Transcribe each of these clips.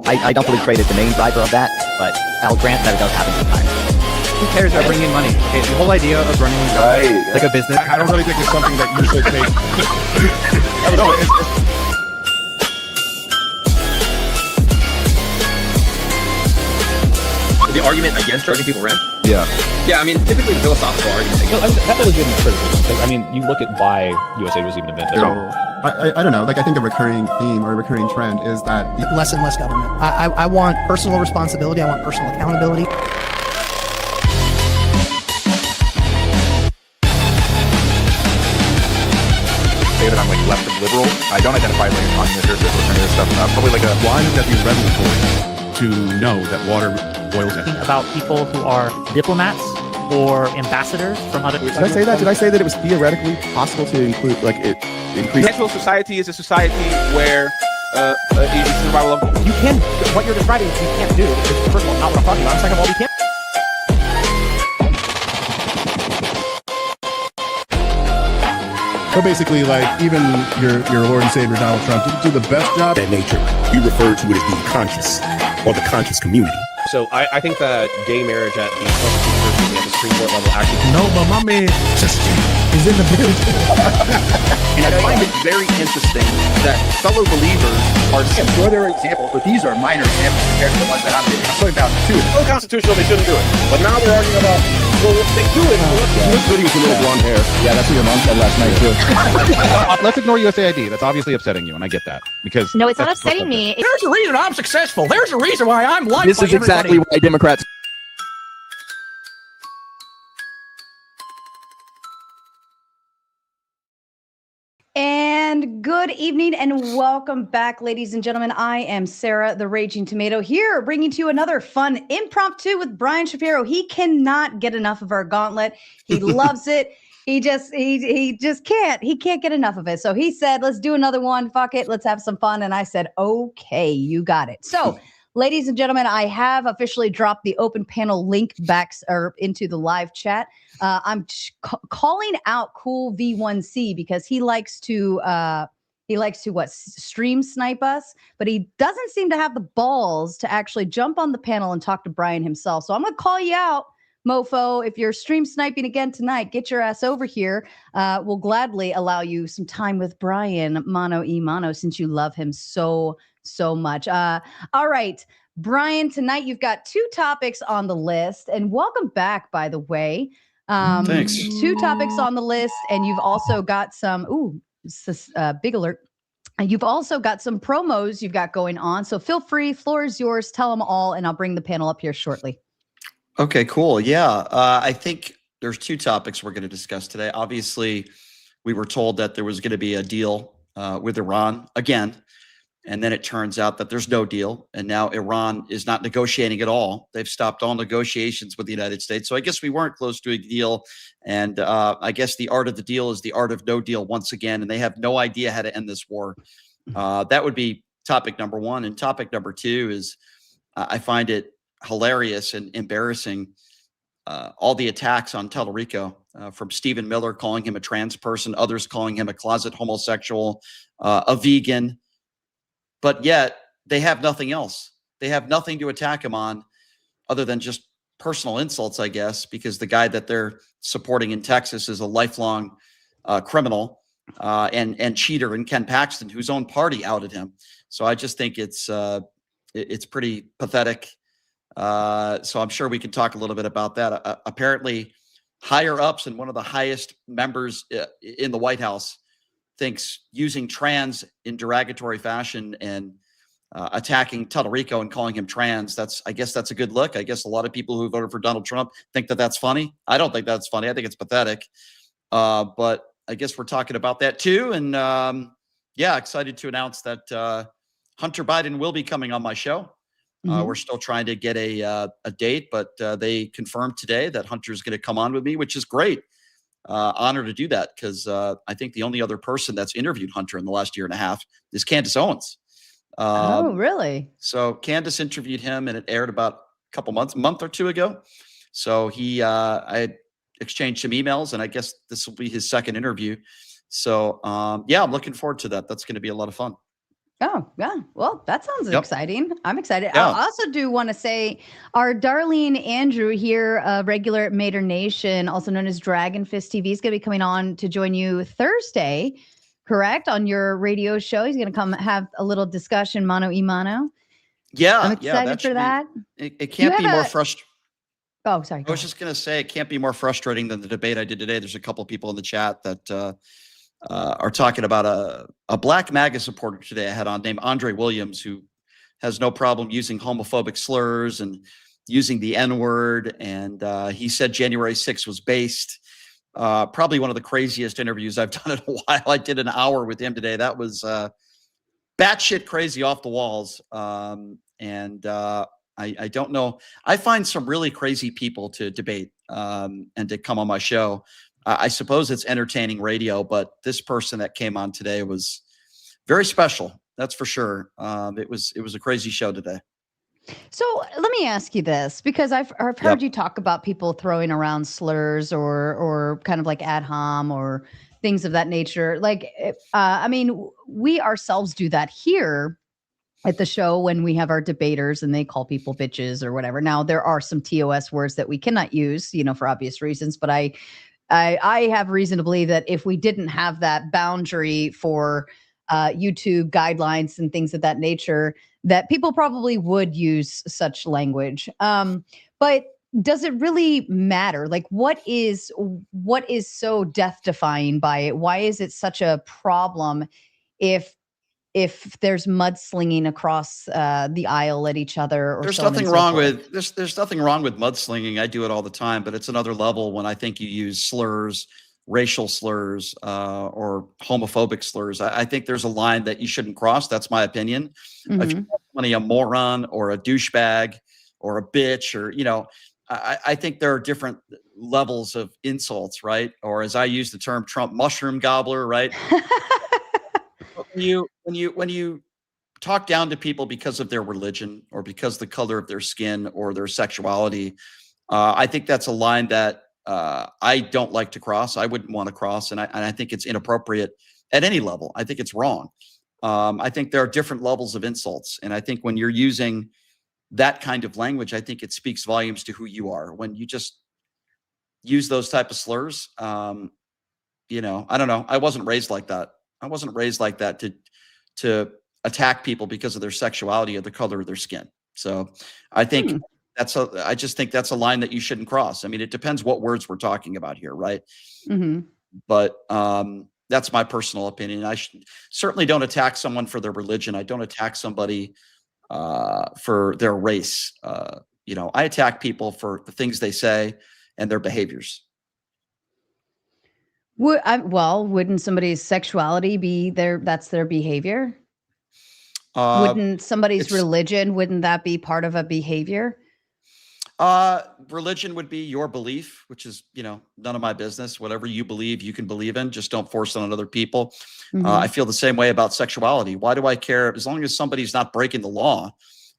I don't believe trade is the main driver of that, but I'll grant that it does happen sometimes. Who cares about bringing money? Okay, the whole idea of running like a business. I don't really think it's something that you should take. I don't know. The argument against charging people rent? Yeah. Yeah, I mean, typically the philosophical argument against that's a legitimate criticism. I mean, you look at why USAID was even invented. I don't know. Like, I think a recurring theme or a recurring trend is that less and less government. I want personal responsibility. I want personal accountability. Say that I'm like left of liberal. I don't identify like a communist or this kind of stuff. Probably like a why would that be revelatory to know that water boils in? About people who are diplomats or ambassadors from other. Did I say that? Did I say that it was theoretically possible to include like it increase? Natural society is a society where it's survival of. You can. What you're describing, you can't do. It's, first of all, not what I'm talking about. Second of all, we can't. So basically, like, even your Lord and Savior Donald Trump didn't do the best job. That nature, you refer to it as being conscious, or the conscious community. So I think that gay marriage at the Constitution at the Supreme Court level actually. No, but my man just is in the building. And I find it very interesting that fellow believers are. Sure, there are examples, but these are minor examples compared to the ones that I'm giving. I'm talking about two. It's unconstitutional, they shouldn't do it. But now they're arguing about, well, if they do it, This video with a little blonde hair. Yeah, that's what your mom said last night too. Let's ignore USAID. That's obviously upsetting you, and I get that because no, it's not upsetting me. There's a reason I'm successful. There's a reason why I'm liked. This is exactly why Democrats. And good evening and welcome back, ladies and gentlemen. I am Sarah, the Raging Tomato, here bringing to you another fun impromptu with Brian Shapiro. He cannot get enough of our Gauntlet. He loves it. He just can't. He can't get enough of it. So he said, let's do another one. Fuck it. Let's have some fun. And I said, okay, you got it. So ladies and gentlemen, I have officially dropped the open panel link back or into the live chat. I'm calling out Cool V1C because he likes to stream snipe us, but he doesn't seem to have the balls to actually jump on the panel and talk to Brian himself. So I'm going to call you out, mofo. If you're stream sniping again tonight, get your ass over here. We'll gladly allow you some time with Brian mano y mano since you love him so much. All right, Brian, tonight you've got two topics on the list, and welcome back, by the way. Thanks. Two topics on the list, and you've also got some, big alert. And you've also got some promos you've got going on. So feel free, floor is yours, tell them all, and I'll bring the panel up here shortly. Okay, cool. Yeah, I think there's two topics we're going to discuss today. Obviously, we were told that there was going to be a deal with Iran again. And then it turns out that there's no deal. And now Iran is not negotiating at all. They've stopped all negotiations with the United States. So I guess we weren't close to a deal. And I guess the art of the deal is the art of no deal once again. And they have no idea how to end this war. That would be topic number one. And topic number two is I find it hilarious and embarrassing. All the attacks on Talarico from Stephen Miller calling him a trans person, others calling him a closet homosexual, a vegan. But yet they have nothing else. They have nothing to attack him on other than just personal insults, I guess, because the guy that they're supporting in Texas is a lifelong criminal and cheater, and Ken Paxton, whose own party outed him. So I just think it's pretty pathetic. So I'm sure we can talk a little bit about that. Apparently, higher ups and one of the highest members in the White House thinks using trans in derogatory fashion and attacking Talarico and calling him trans, I guess that's a good look. I guess a lot of people who voted for Donald Trump think that that's funny. I don't think that's funny. I think it's pathetic. But I guess we're talking about that too. And yeah, excited to announce that Hunter Biden will be coming on my show. We're still trying to get a date, but they confirmed today that Hunter's going to come on with me, which is great. Honor to do that because I think the only other person that's interviewed Hunter in the last year and a half is Candace Owens. Oh, really? So Candace interviewed him, and it aired about a month or two ago. So I exchanged some emails, and I guess this will be his second interview. So yeah, I'm looking forward to that. That's going to be a lot of fun. Oh, yeah. Well, that sounds Yep. exciting. I'm excited. Yeah. I also do want to say our Darlene Andrew here, regular at Mater Nation, also known as Dragon Fist TV, is going to be coming on to join you Thursday, correct? On your radio show. He's going to come have a little discussion, mano y mano. Yeah. I'm excited that for should that. It can't be more frustrating. Oh, sorry. I was just going to say, it can't be more frustrating than the debate I did today. There's a couple of people in the chat that are talking about a black MAGA supporter today I had on named Andre Williams, who has no problem using homophobic slurs and using the N-word. And he said January 6th was based. Probably one of the craziest interviews I've done in a while. I did an hour with him today. That was batshit crazy, off the walls. I don't know. I find some really crazy people to debate and to come on my show. I suppose it's entertaining radio, but this person that came on today was very special. That's for sure. It was a crazy show today. So let me ask you this, because I've heard you talk about people throwing around slurs or kind of like ad hom or things of that nature. Like, I mean, we ourselves do that here at the show when we have our debaters and they call people bitches or whatever. Now, there are some TOS words that we cannot use, for obvious reasons, but I have reason to believe that if we didn't have that boundary for YouTube guidelines and things of that nature, that people probably would use such language. But does it really matter? Like, what is so death defying by it? Why is it such a problem if there's mudslinging across the aisle at each other? Or there's so on nothing and so wrong forth? with there's nothing wrong with mudslinging. I do it all the time, but it's another level when I think you use slurs, racial slurs, or homophobic slurs. I think there's a line that you shouldn't cross. That's my opinion. If you're calling a moron or a douchebag or a bitch, or I think there are different levels of insults, right? Or as I use the term, Trump mushroom gobbler, right? When you talk down to people because of their religion or because of the color of their skin or their sexuality, I think that's a line that I don't like to cross. I wouldn't want to cross, and I think it's inappropriate at any level. I think it's wrong. I think there are different levels of insults, and I think when you're using that kind of language, I think it speaks volumes to who you are. When you just use those type of slurs, I don't know. I wasn't raised like that. I wasn't raised like that to attack people because of their sexuality or the color of their skin. So I think I just think that's a line that you shouldn't cross. I mean, it depends what words we're talking about here, right? But that's my personal opinion. I certainly don't attack someone for their religion. I don't attack somebody for their race. I attack people for the things they say and their behaviors. Wouldn't somebody's sexuality be that's their behavior? Wouldn't somebody's religion, wouldn't that be part of a behavior? Religion would be your belief, which is, none of my business. Whatever you believe, you can believe in. Just don't force it on other people. I feel the same way about sexuality. Why do I care? As long as somebody's not breaking the law,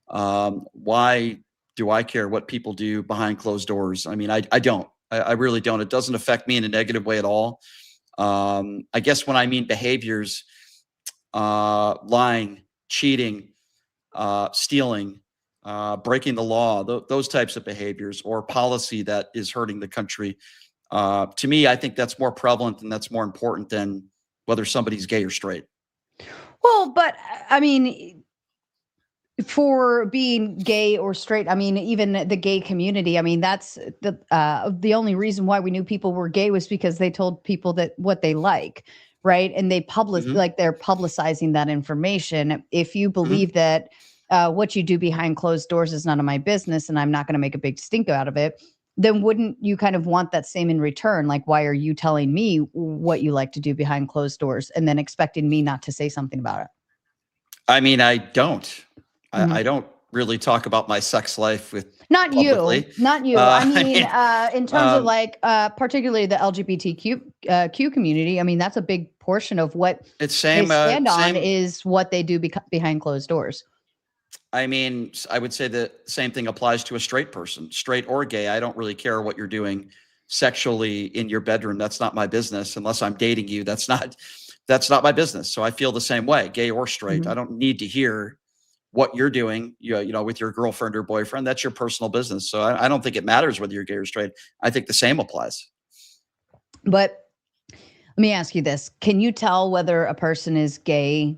why do I care what people do behind closed doors? I mean, I don't. I really don't. It doesn't affect me in a negative way at all. I guess when I mean behaviors, lying, cheating, stealing, breaking the law, those types of behaviors, or policy that is hurting the country. To me, I think that's more prevalent and that's more important than whether somebody's gay or straight. Well, but I mean, for being gay or straight, I mean, even the gay community, I mean, that's the only reason why we knew people were gay was because they told people that what they like, right? And they like they're publicizing that information. If you believe that what you do behind closed doors is none of my business and I'm not going to make a big stink out of it, then wouldn't you kind of want that same in return? Like, why are you telling me what you like to do behind closed doors and then expecting me not to say something about it? I mean, I don't. I don't really talk about my sex life with not publicly. you. I mean, in terms of like, particularly the LGBTQ community. I mean, that's a big portion of what they stand on is what they do behind closed doors. I mean, I would say the same thing applies to a straight person, straight or gay. I don't really care what you're doing sexually in your bedroom. That's not my business unless I'm dating you. That's not that's not my business. So I feel the same way, gay or straight. Mhm. I don't need to hear what you're doing, with your girlfriend or boyfriend. That's your personal business. So I don't think it matters whether you're gay or straight. I think the same applies. But let me ask you this. Can you tell whether a person is gay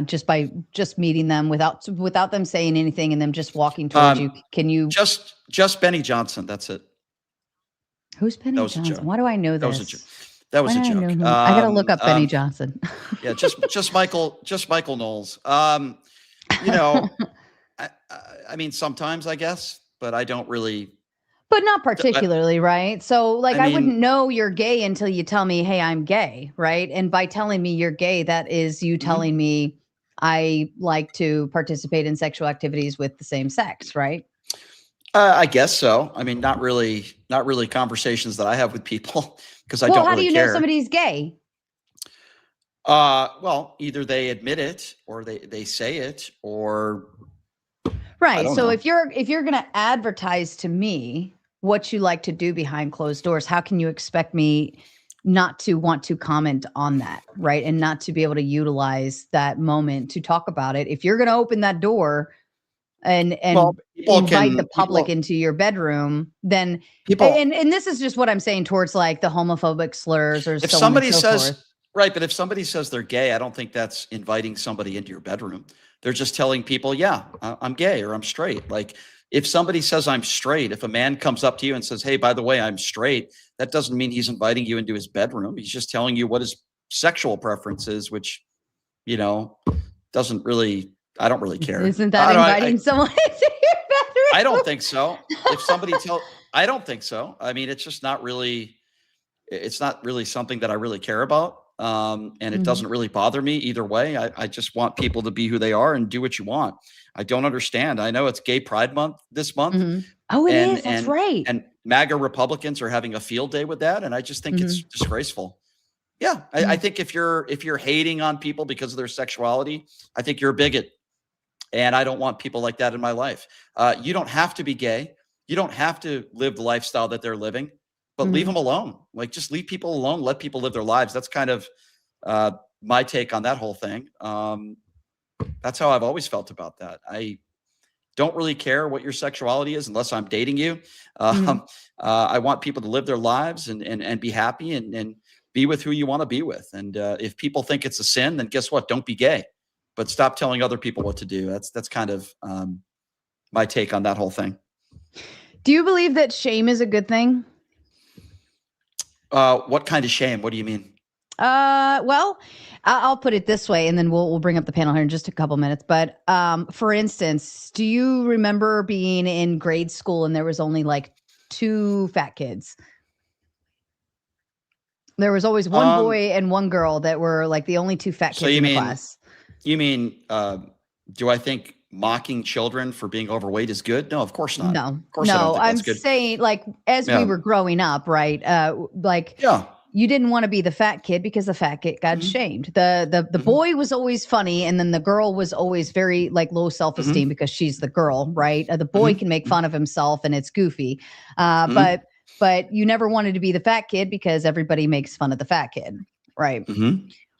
just by meeting them without them saying anything and them just walking towards you? Can you just Benny Johnson? That's it. Who's Benny Johnson? Why do I know this? That was a joke. I gotta look up Benny Johnson. Yeah, just Michael Knowles. I mean, sometimes I guess, but I don't really. But not particularly, right? So like, I mean, wouldn't know you're gay until you tell me, hey, I'm gay, right? And by telling me you're gay, that is you telling me I like to participate in sexual activities with the same sex, right? I guess so. I mean, not really conversations that I have with people because I don't really care. Well, how do you know somebody's gay? Well, either they admit it or they say it or. Right. So if you're going to advertise to me what you like to do behind closed doors, how can you expect me not to want to comment on that, right? And not to be able to utilize that moment to talk about it. If you're going to open that door and invite the public into your bedroom, then and this is just what I'm saying towards like the homophobic slurs or if so somebody on and so says forth. Right, but if somebody says they're gay, I don't think that's inviting somebody into your bedroom. They're just telling people, yeah, I'm gay or I'm straight. Like if somebody says I'm straight, if a man comes up to you and says, hey, by the way, I'm straight, that doesn't mean he's inviting you into his bedroom. He's just telling you what his sexual preference is, which, doesn't really, I don't really care. Isn't that inviting someone into your bedroom? I don't think so. I don't think so. I mean, it's just not really, something that I really care about. And it doesn't really bother me either way. I just want people to be who they are and do what you want. I don't understand. I know it's Gay Pride Month this month. Oh, it is. That's right. And MAGA Republicans are having a field day with that. And I just think it's disgraceful. Yeah. I think if you're hating on people because of their sexuality, I think you're a bigot. And I don't want people like that in my life. You don't have to be gay. You don't have to live the lifestyle that they're living. But leave them alone. Like just leave people alone. Let people live their lives. That's kind of my take on that whole thing. That's how I've always felt about that. I don't really care what your sexuality is unless I'm dating you. I want people to live their lives and be happy and be with who you want to be with. And if people think it's a sin, then guess what? Don't be gay. But stop telling other people what to do. That's kind of my take on that whole thing. Do you believe that shame is a good thing? What kind of shame? What do you mean? Well, I'll put it this way, and then we'll bring up the panel here in just a couple minutes. But for instance, do you remember being in grade school and there was only like 2 fat kids? There was always one boy and one girl that were like the only 2 fat kids in the class. You mean, do I think mocking children for being overweight is good? No, of course not. No, of course I don't think I'm that's good. saying like as we were growing up, right? You didn't want to be the fat kid because the fat kid got shamed. The boy was always funny, and then the girl was always very like low self-esteem because she's the girl, right? The boy can make fun of himself and it's goofy, but you never wanted to be the fat kid because everybody makes fun of the fat kid, right?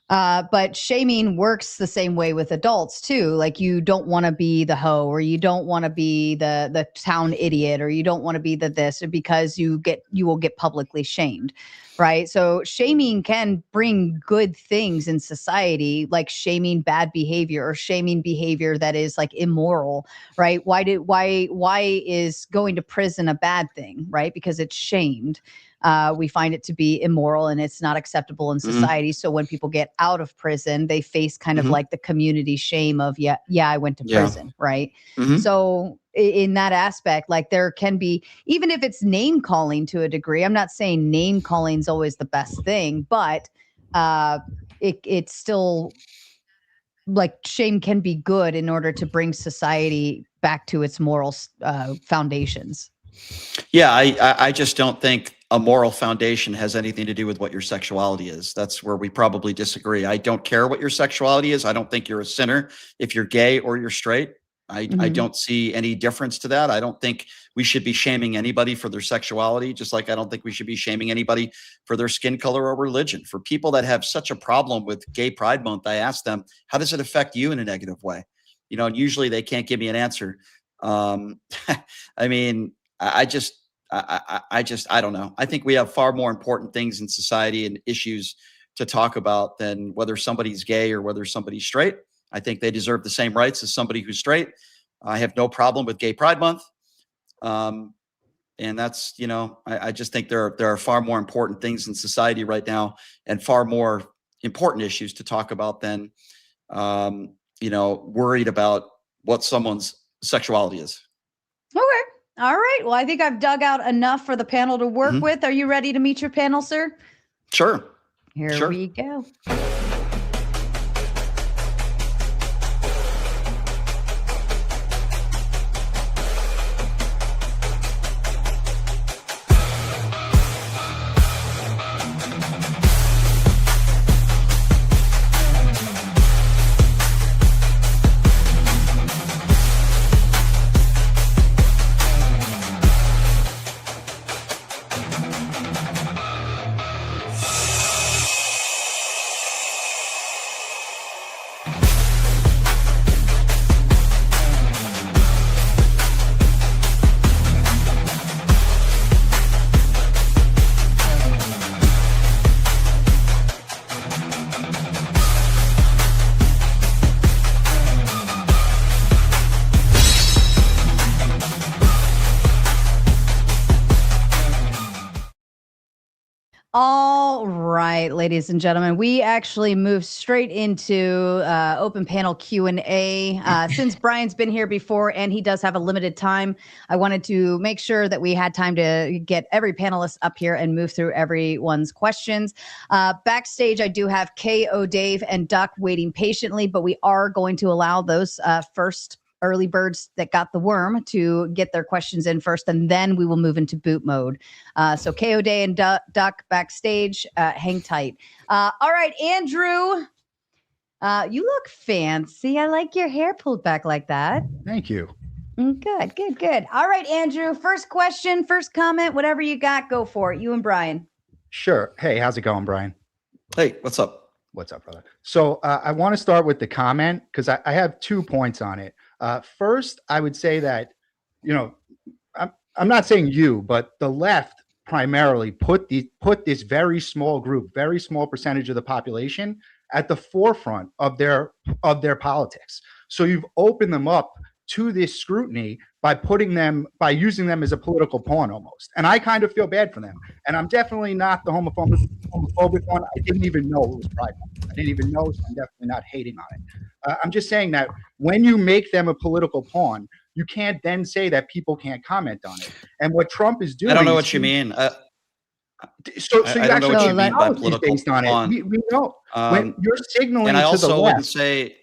But shaming works the same way with adults too. Like you don't want to be the hoe, or you don't want to be the town idiot, or you don't want to be the this, because you will get publicly shamed, right? So shaming can bring good things in society, like shaming bad behavior or shaming behavior that is like immoral, right? Why is going to prison a bad thing, right? Because it's shamed. We find it to be immoral and it's not acceptable in society. So when people get out of prison, they face kind of like the community shame of, I went to prison, right? So in that aspect, like there can be, even if it's name calling to a degree, I'm not saying name calling is always the best thing, but it's still like shame can be good in order to bring society back to its moral foundations. Yeah, I just don't think a moral foundation has anything to do with what your sexuality is. That's where we probably disagree. I don't care what your sexuality is. I don't think you're a sinner if you're gay or you're straight. I don't see any difference to that. I don't think we should be shaming anybody for their sexuality, just like I don't think we should be shaming anybody for their skin color or religion. For people that have such a problem with Gay Pride Month, I ask them, how does it affect you in a negative way? You know, and usually they can't give me an answer. I mean, I don't know. I think we have far more important things in society and issues to talk about than whether somebody's gay or whether somebody's straight. I think they deserve the same rights as somebody who's straight. I have no problem with Gay Pride Month. And that's, you know, I just think there are far more important things in society right now and far more important issues to talk about than, you know, worried about what someone's sexuality is. Okay. All right. Well, I think I've dug out enough for the panel to work with. Are you ready to meet your panel, sir? Sure. Here we go. All right, ladies and gentlemen, we actually moved straight into open panel Q&A. Since Brian's been here before and he does have a limited time, I wanted to make sure that we had time to get every panelist up here and move through everyone's questions. Backstage, I do have KO, Dave, and Duck waiting patiently, but we are going to allow those first early birds that got the worm to get their questions in first, and then we will move into boot mode. So KO Day and Duck backstage, hang tight. All right, Andrew, you look fancy. I like your hair pulled back like that. Thank you. Good, good, good. All right, Andrew, first question, first comment, whatever you got, go for it. You and Brian. Sure. Hey, how's it going, Brian? Hey, what's up? What's up, brother? So I want to start with the comment because I have 2 points on it. First, I would say that, you know, I'm not saying you, but the left primarily put this very small group, very small percentage of the population at the forefront of their politics. So you've opened them up to this scrutiny by using them as a political pawn almost. And I kind of feel bad for them. And I'm definitely not the homophobic one. I didn't even know it was Pride Month. I didn't even know, so I'm definitely not hating on it. I'm just saying that when you make them a political pawn, you can't then say that people can't comment on it. And what Trump is doing— I don't know what you mean. So I you don't know what actually you mean by political based on pawn. it. We know when you're signaling and I to also the wouldn't left. say,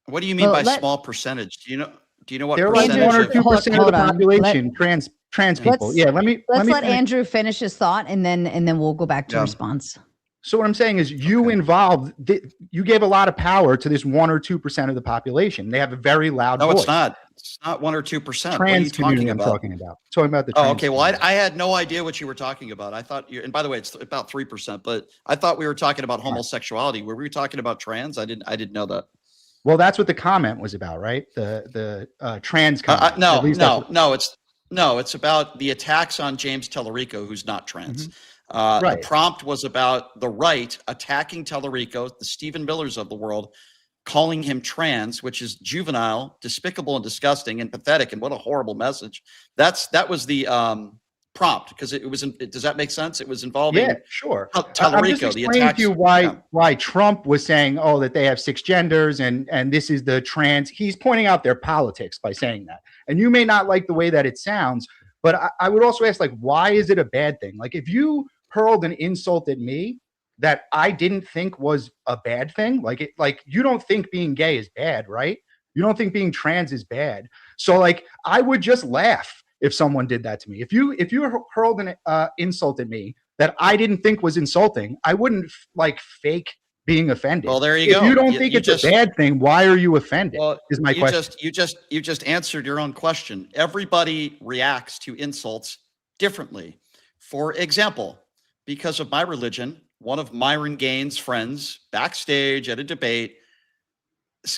what do you mean by small percentage? Do you know what There are like percentage 1 or of 2% of the population trans people. Yeah, let's let Andrew finish his thought, and then we'll go back to response. So what I'm saying is you you gave a lot of power to this 1 or 2% of the population. They have a very loud voice. No, it's not. It's not 1 or 2%. What are you Trans community talking I'm about? talking about. Talking about the Oh, trans okay. Well, I had no idea what you were talking about. I thought and by the way, it's about 3%, but I thought we were talking about homosexuality. Were we talking about trans? I didn't know that. Well, that's what the comment was about, right? The trans comment. No, it's about the attacks on James Talarico, who's not trans. The prompt was about the right attacking Talarico, the Stephen Millers of the world, calling him trans, which is juvenile, despicable, and disgusting, and pathetic. And what a horrible message. That was the prompt, because it was. Does that make sense? It was involving. Yeah, sure. Talarico. I'm just explaining to you why Trump was saying, oh, that they have 6 genders and this is the trans. He's pointing out their politics by saying that. And you may not like the way that it sounds, but I would also ask, like, why is it a bad thing? Like, if you hurled an insult at me that I didn't think was a bad thing, like you don't think being gay is bad, right? You don't think being trans is bad. So like, I would just laugh if someone did that to me. If you hurled an insult at me that I didn't think was insulting, I wouldn't like fake being offended. Well, there you if go. you don't think it's a bad thing, why are you offended? Well, is my question. You just answered your own question. Everybody reacts to insults differently. For example, because of my religion, one of Myron Gaines' friends backstage at a debate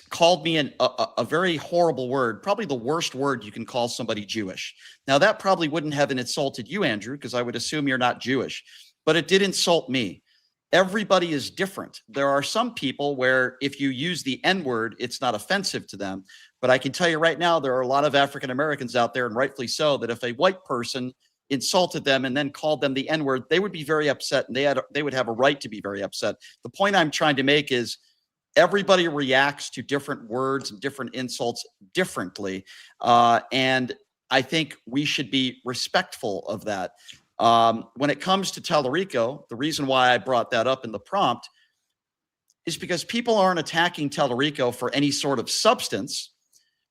called me a very horrible word, probably the worst word you can call somebody Jewish. Now, that probably wouldn't have insulted you, Andrew, because I would assume you're not Jewish, but it did insult me. Everybody is different. There are some people where if you use the N-word, it's not offensive to them. But I can tell you right now, there are a lot of African Americans out there, and rightfully so, that if a white person insulted them and then called them the N-word, they would be very upset, and they would have a right to be very upset. The point I'm trying to make is everybody reacts to different words and different insults differently. And I think we should be respectful of that. When it comes to Talarico, the reason why I brought that up in the prompt is because people aren't attacking Talarico for any sort of substance.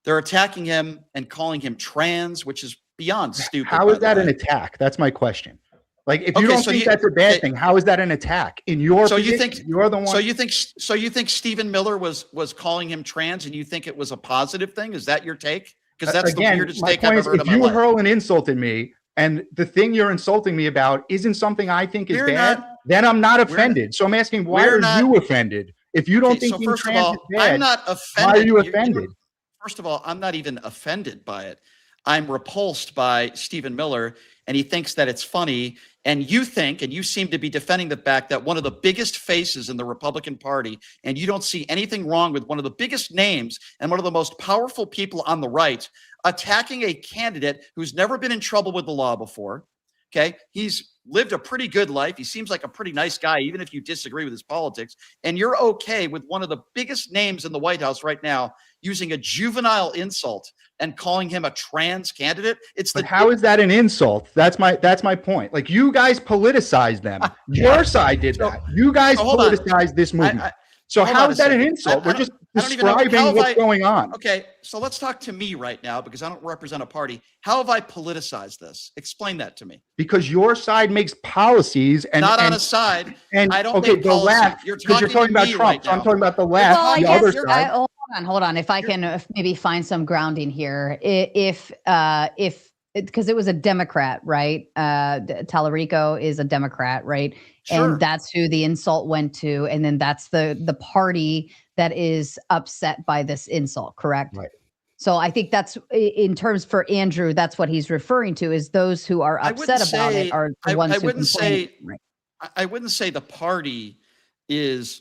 They're attacking him and calling him trans, which is beyond stupid. How is that an attack? That's my question. Like, if you don't think that's a bad thing, how is that an attack? In your position, you're the one. So you think Stephen Miller was calling him trans, and you think it was a positive thing? Is that your take? Because that's the weirdest take I've ever heard in my life. If you hurl an insult at me, and the thing you're insulting me about isn't something I think is bad, then I'm not offended. So I'm asking, why are you offended? If you don't think being trans is bad, I'm not offended. Why are you offended? First of all, I'm not even offended by it. I'm repulsed by Stephen Miller, and he thinks that it's funny. And you think, and you seem to be defending the fact that one of the biggest faces in the Republican Party, and you don't see anything wrong with one of the biggest names and one of the most powerful people on the right attacking a candidate who's never been in trouble with the law before. Okay. He's lived a pretty good life. He seems like a pretty nice guy, even if you disagree with his politics. And you're okay with one of the biggest names in the White House right now using a juvenile insult and calling him a trans candidate. But how is that an insult? That's my point. Like, you guys politicized them. Your side did that. You guys politicized this movement. So how is that an insult? We're just describing what's going on. Okay, so let's talk to me right now, because I don't represent a party. How have I politicized this? Explain that to me. Because your side makes policies and not on a side. And I don't okay, make the policy. left, because you're talking about Trump. Right, so I'm talking about the left, well, the other side. Hold on. If I can maybe find some grounding here, if because it was a Democrat, right? Talarico is a Democrat, right? Sure. And that's who the insult went to, and then that's the party that is upset by this insult, correct? Right. So I think that's, in terms for Andrew, that's what he's referring to, is those who are upset about it are the ones who complain. I wouldn't say the party is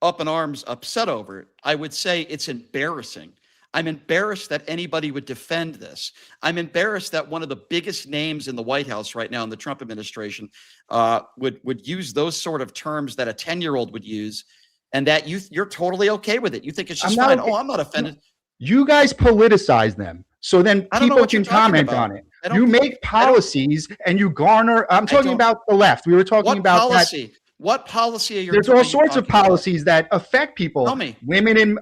up in arms upset over it. I would say it's embarrassing. I'm embarrassed that anybody would defend this. I'm embarrassed that one of the biggest names in the White House right now in the Trump administration would use those sort of terms that a 10-year-old would use, and that you're totally okay with it. You think it's just fine. Oh, I'm not offended. You guys politicize them, so then people can comment on it. You make policies and you garner. I'm talking about the left. We were talking about policy. That. What policy are you? There's all sorts of policies that affect people. Tell me. Women in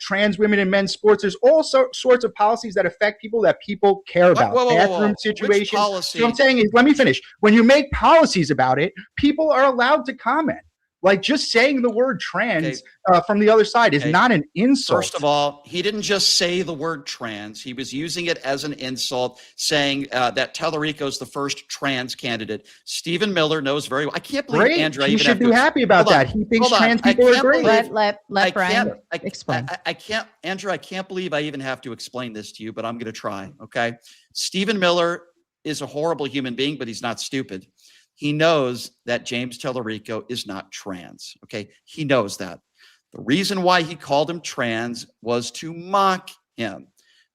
trans women in men's sports. There's all sorts of policies that affect people that people care about. Bathroom situations. So I'm saying is, let me finish. When you make policies about it, people are allowed to comment. Like, just saying the word trans from the other side is not an insult. First of all, he didn't just say the word trans. He was using it as an insult, saying that Talarico is the first trans candidate. Stephen Miller knows very well. I can't believe Andrew. He should be happy about that. He thinks trans people are great. Let Brian explain. I can't, Andrew, I can't believe I even have to explain this to you, but I'm going to try. Okay. Stephen Miller is a horrible human being, but he's not stupid. He knows that James Talarico is not trans. Okay. He knows that. The reason why he called him trans was to mock him.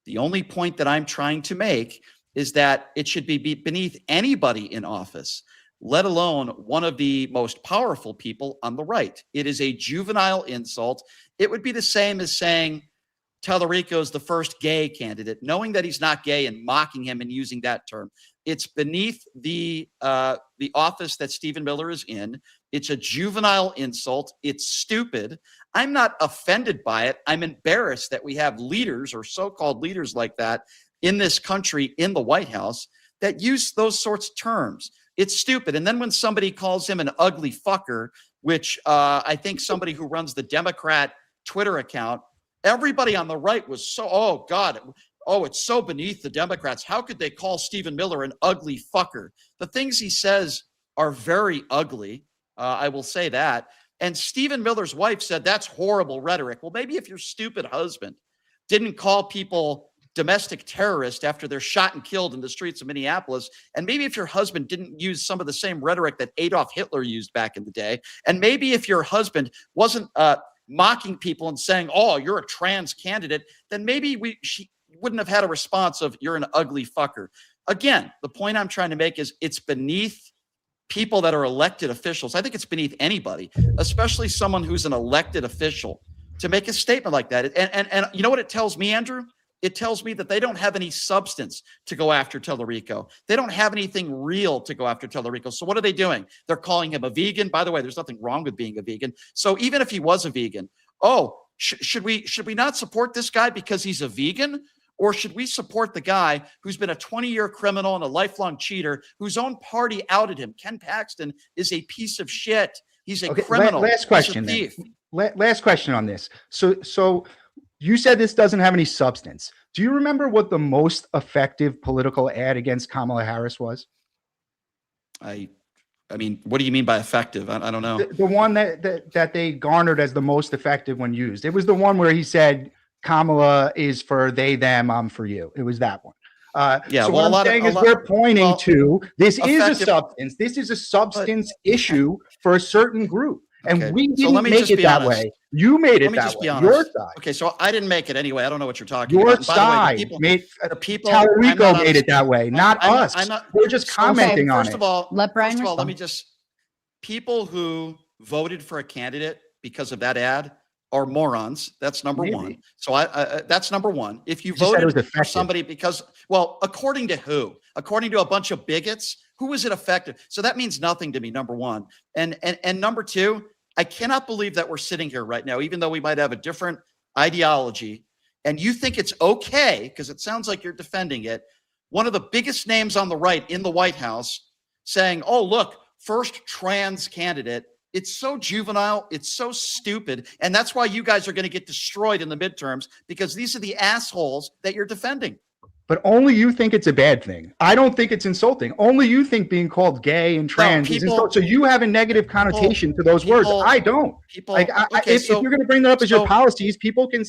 The only point that I'm trying to make is that it should be beneath anybody in office, let alone one of the most powerful people on the right. It is a juvenile insult. It would be the same as saying Talarico is the first gay candidate, knowing that he's not gay and mocking him and using that term. It's beneath the office that Stephen Miller is in. It's a juvenile insult. It's stupid. I'm not offended by it. I'm embarrassed that we have leaders or so-called leaders like that in this country, in the White House, that use those sorts of terms. It's stupid. And then when somebody calls him an ugly fucker, which I think somebody who runs the Democrat Twitter account, everybody on the right was so, oh God, oh, it's so beneath the Democrats. How could they call Stephen Miller an ugly fucker? The things he says are very ugly. I will say that. And Stephen Miller's wife said, that's horrible rhetoric. Well, maybe if your stupid husband didn't call people domestic terrorists after they're shot and killed in the streets of Minneapolis, and maybe if your husband didn't use some of the same rhetoric that Adolf Hitler used back in the day, and maybe if your husband wasn't mocking people and saying, oh, you're a trans candidate, then maybe she wouldn't have had a response of, you're an ugly fucker. Again, the point I'm trying to make is it's beneath people that are elected officials. I think it's beneath anybody, especially someone who's an elected official, to make a statement like that. And you know what it tells me, Andrew? It tells me that they don't have any substance to go after Talarico. They don't have anything real to go after Talarico. So what are they doing? They're calling him a vegan. By the way, there's nothing wrong with being a vegan. So even if he was a vegan, should we not support this guy because he's a vegan? Or should we support the guy who's been a 20-year criminal and a lifelong cheater, whose own party outed him? Ken Paxton is a piece of shit. He's a criminal. Last question. He's a thief. Last question on this. So you said this doesn't have any substance. Do you remember what the most effective political ad against Kamala Harris was? I mean, what do you mean by effective? I don't know. The one that they garnered as the most effective when used. It was the one where he said, Kamala is for they, them, I'm for you. It was that one. So what I'm saying is we're pointing to this is a substance. This is a substance issue for a certain group. And we didn't make it that way. You made it that way. Your side. Okay, so I didn't make it anyway. I don't know what you're talking about. Your side made Talarico made it that way, not us. We're just commenting on it. First of all, let Brian respond. Let me just, people who voted for a candidate because of that ad are morons. That's number one. So that's number one. If you voted for somebody because, well, according to who? According to a bunch of bigots, who is it effective? So that means nothing to me, number one. And number two, I cannot believe that we're sitting here right now, even though we might have a different ideology, and you think it's okay, because it sounds like you're defending it, one of the biggest names on the right in the White House saying, oh, look, first trans candidate. It's so juvenile. It's so stupid. And that's why you guys are going to get destroyed in the midterms, because these are the assholes that you're defending. But only you think it's a bad thing. I don't think it's insulting. Only you think being called gay and trans is insulting. So you have a negative connotation to those words. I don't. If you're going to bring that up as your policies, people can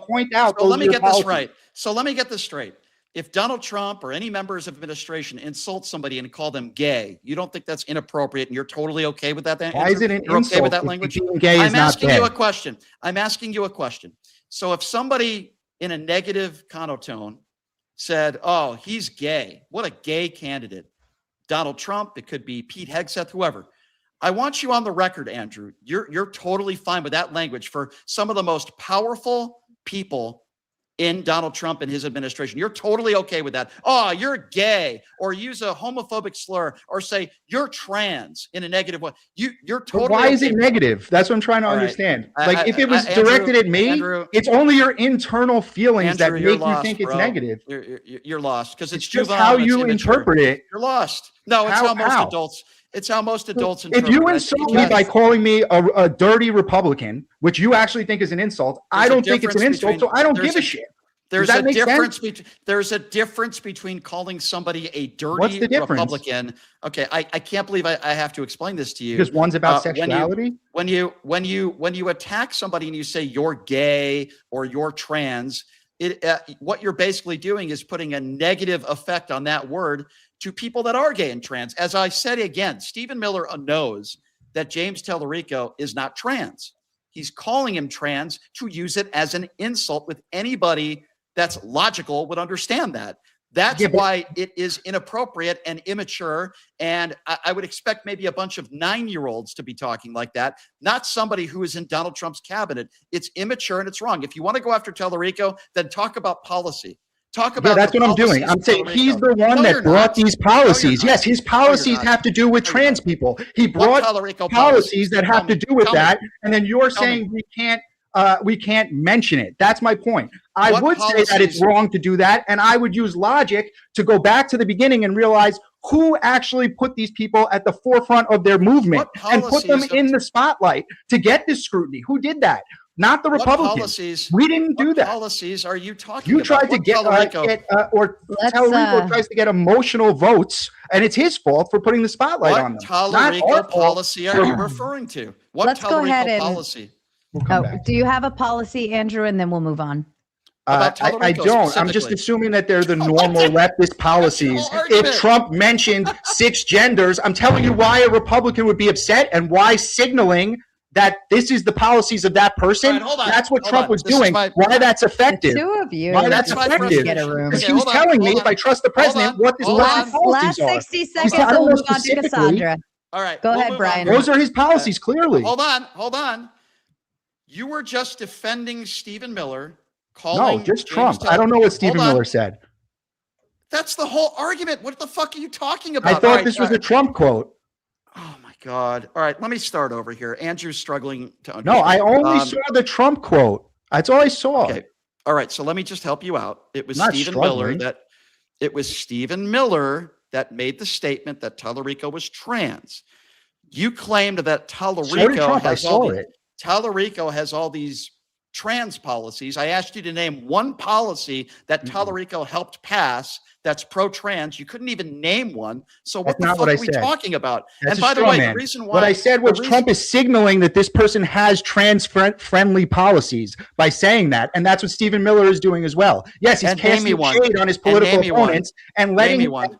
point out. So let me get this right. So let me get this straight. If Donald Trump or any members of administration insult somebody and call them gay, you don't think that's inappropriate, and you're totally okay with that? Why is it an insult? Okay with that language? I'm asking you a question. I'm asking you a question. So if somebody in a negative connotation said, oh, he's gay, what a gay candidate, Donald Trump, it could be Pete Hegseth, whoever. I want you on the record, Andrew. You're totally fine with that language for some of the most powerful people in Donald Trump and his administration. You're totally okay with that. Oh, you're gay, or use a homophobic slur, or say you're trans in a negative way. You're totally. But why is it negative? That's what I'm trying to understand. Like if it was directed at me, it's only your internal feelings that make you think it's negative. You're lost because it's just how you interpret it. You're lost. No, it's how most adults. It's how most adults interpret. If you insult me by calling me a dirty Republican, which you actually think is an insult, I don't think it's an insult, so I don't give a shit. There's a difference between calling somebody a dirty Republican. Okay, I can't believe I have to explain this to you. Because one's about sexuality. When you attack somebody and you say you're gay or you're trans, what you're basically doing is putting a negative effect on that word to people that are gay and trans. As I said again, Stephen Miller knows that James Talarico is not trans. He's calling him trans to use it as an insult, with anybody that's logical would understand that. That's why it is inappropriate and immature. And I would expect maybe a bunch of 9-year-olds to be talking like that, not somebody who is in Donald Trump's cabinet. It's immature and it's wrong. If you want to go after Talarico, then talk about policy. Talk about that's what I'm doing. I'm saying he's the one that brought these policies. Yes, his policies have to do with trans people. He brought policies that have to do with that. And then you're saying we can't mention it. That's my point. I would say that it's wrong to do that. And I would use logic to go back to the beginning and realize who actually put these people at the forefront of their movement and put them in the spotlight to get this scrutiny. Who did that? Not the Republicans. We didn't do that. What policies are you talking You about? tried to Talarico tries to get emotional votes, and it's his fault for putting the spotlight on them. What Talarico policy are you referring to? What Let's go ahead and policy? do you have a policy, Andrew? And then we'll move on. I don't. I'm just assuming that they're the normal leftist policies. If Trump mentioned 6 genders, I'm telling you why a Republican would be upset and why signaling that this is the policies of that person. That's what Trump was doing. Why that's effective. The two of you. Why that's effective. Because he was telling me, if I trust the president, what his last policies are. 60 seconds, and we'll move on to Cassandra. All right. Go ahead, Brian. Those are his policies, clearly. Hold on. You were just defending Stephen Miller, calling just Trump. I don't know what Stephen Miller said. That's the whole argument. What the fuck are you talking about? I thought this was a Trump quote. Oh my God. All right, let me start over here. Andrew's struggling to understand. No, I only saw the Trump quote. That's all I saw. Okay. All right, so let me just help you out. It was Stephen Miller that made the statement that Talarico was trans. You claimed that Talarico has all these trans policies. I asked you to name one policy that Talarico helped pass that's pro-trans. You couldn't even name one. So what the fuck are we talking about? That's and by the way, the reason why what I said was Trump is signaling that this person has trans-friendly policies by saying that, and that's what Stephen Miller is doing as well. Yes, he's casting shade on his political opponents and letting me one.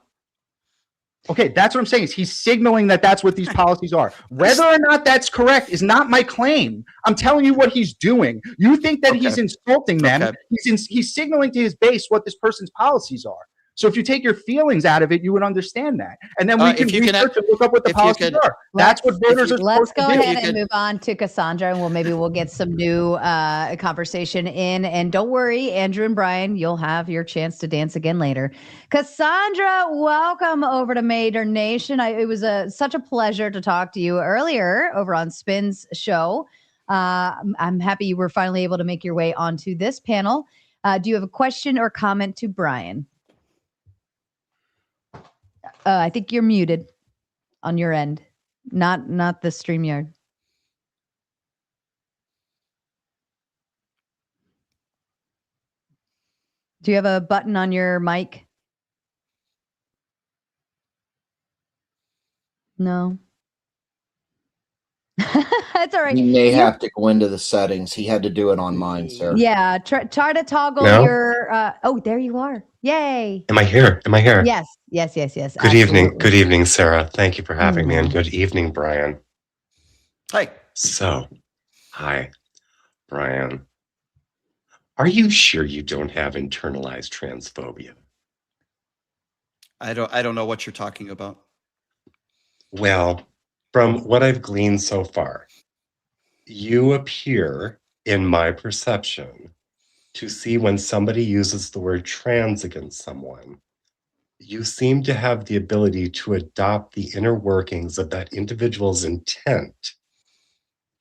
Okay, that's what I'm saying. Is he's signaling that that's what these policies are. Whether or not that's correct is not my claim. I'm telling you what he's doing. You think that he's insulting them. He's signaling to his base what this person's policies are. So if you take your feelings out of it, you would understand that. And then we can research and look up what the policies are. That's what voters are supposed to do. Let's go ahead and move on to Cassandra, and we'll get some new conversation in. And don't worry, Andrew and Brian, you'll have your chance to dance again later. Cassandra, welcome over to Mater Nation. It was such a pleasure to talk to you earlier over on Spin's show. I'm happy you were finally able to make your way onto this panel. Do you have a question or comment to Brian? I think you're muted on your end, not the StreamYard. Do you have a button on your mic? No. That's all right. You may have to go into the settings. He had to do it on mine, sir. Yeah, try to toggle your. Oh, there you are. Yay. Am I here? Yes. Good evening. Good evening, Sarah. Thank you for having me. And good evening, Brian. Hi. So, hi, Brian. Are you sure you don't have internalized transphobia? I don't know what you're talking about. Well, from what I've gleaned so far, you appear, in my perception, to see when somebody uses the word trans against someone, you seem to have the ability to adopt the inner workings of that individual's intent.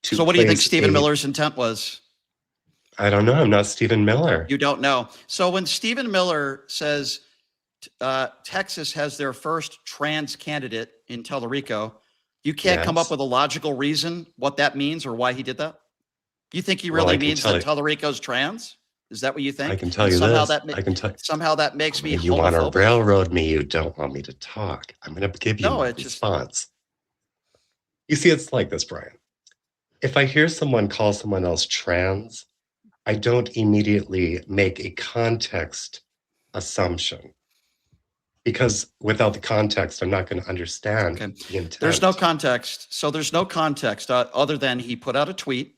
So what do you think Stephen Miller's intent was? I don't know. I'm not Stephen Miller. You don't know. So when Stephen Miller says Texas has their first trans candidate in Talarico, you can't come up with a logical reason what that means or why he did that? You think he really means that Talarico's trans? Is that what you think? I can tell you this. Somehow that makes me You want to railroad me. You don't want me to talk. I'm going to give you a response. You see, it's like this, Brian. If I hear someone call someone else trans, I don't immediately make a context assumption. Because without the context, I'm not going to understand the intent. There's no context. So there's no context other than he put out a tweet.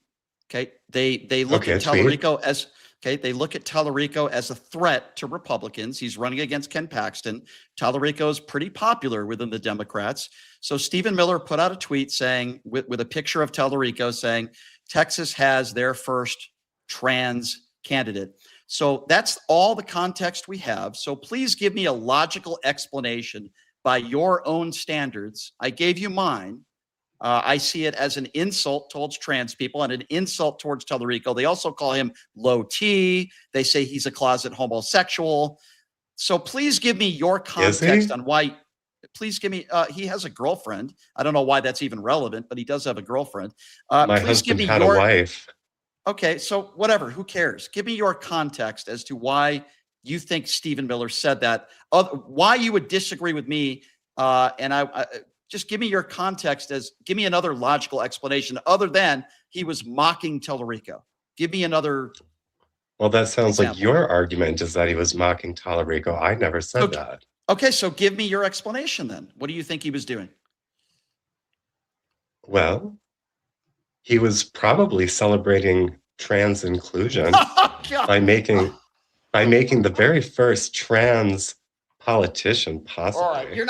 Okay. They look at Talarico as they look at Talarico as a threat to Republicans. He's running against Ken Paxton. Talarico is pretty popular within the Democrats. So Stephen Miller put out a tweet saying, with a picture of Talarico saying, Texas has their first trans candidate. So that's all the context we have. So please give me a logical explanation by your own standards. I gave you mine. I see it as an insult towards trans people and an insult towards Talarico. They also call him low T. They say he's a closet homosexual. So please give me your context on why. please give me. He has a girlfriend. I don't know why that's even relevant, but he does have a girlfrind. My Please give husband me had your a wife. Okay, so whatever. Who cares? Give me your context as to why you think Stephen Miller said that. Why you would disagree with me? And I just give me your context. Give me another logical explanation other than he was mocking Talarico. Give me another. Well, that sounds example. like your argument is that he was mocking Talarico. I never said that. Okay, so give me your explanation then. What do you think he was doing? Well, he was probably celebrating trans inclusion by making the very first trans politician possible. All right, you're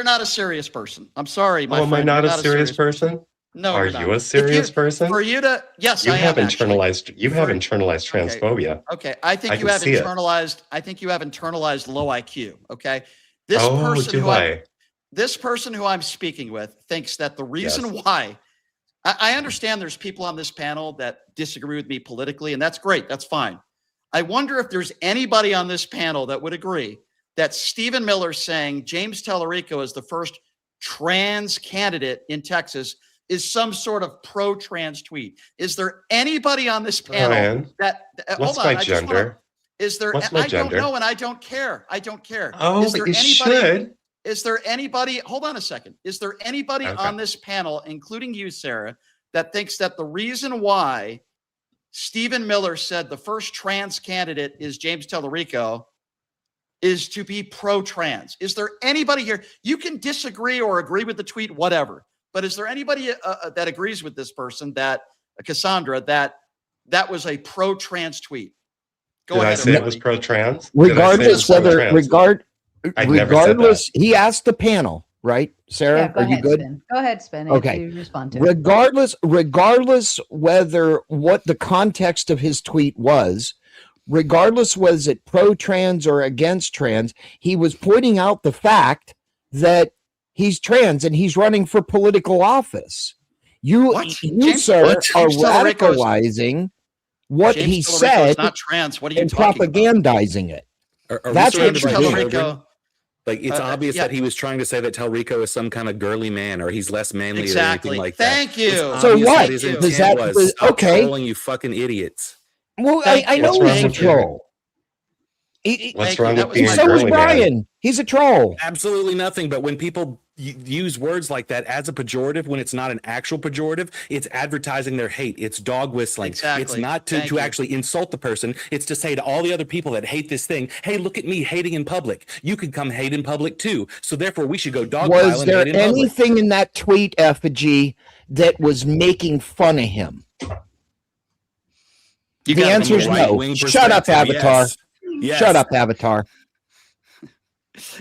not a serious person. I'm sorry, my friend. Am I not a serious person? No. Are you a serious person? For you to yes, you I have am internalized. Actually. You have internalized transphobia. Okay, I think you have internalized. I think you have internalized low IQ. Okay, this person who I'm speaking with thinks that the reason why. I understand there's people on this panel that disagree with me politically, and that's great. That's fine. I wonder if there's anybody on this panel that would agree that Stephen Miller saying James Talarico is the first trans candidate in Texas is some sort of pro-trans tweet. Is there anybody on this panel that what's my gender? Is there? What's my gender? Don't know, and I don't care. I don't care. Oh, is there but you anybody? should. Is there anybody? Hold on a second. Is there anybody on this panel, including you, Sarah, that thinks that the reason why Stephen Miller said the first trans candidate is James Talarico is to be pro-trans? Is there anybody here? You can disagree or agree with the tweet, whatever. But is there anybody that agrees with this person, that Cassandra, that was a pro-trans tweet? Go ahead. Did I say it was pro-trans? Regardless regardless, he asked the panel, right? Sarah, are you good? Spin. Go ahead, Spin. Okay. You respond to regardless whether what the context of his tweet was, regardless was it pro-trans or against trans, he was pointing out the fact that he's trans and he's running for political office. You sir, are radicalizing what he said not trans. What are you and propagandizing it. That's what Talarico. Like, it's obvious that he was trying to say that Talarico is some kind of girly man or he's less manly or anything like that. Thank you. So what? Does that was okay? Trolling, you fucking idiots. Well, I know he's a troll. What's wrong with being a so is girly Brian. man? He's a troll. Absolutely nothing. But when people use words like that as a pejorative, when it's not an actual pejorative, it's advertising their hate. It's dog whistling. Exactly. It's not to actually insult the person. It's to say to all the other people that hate this thing, hey, look at me hating in public. You can come hate in public too. So therefore, we should go dog pile and hate in public. Was there anything in that tweet, Effigy, that was making fun of him? The answer is no. Shut up, Avatar. Yes. Shut up, Avatar.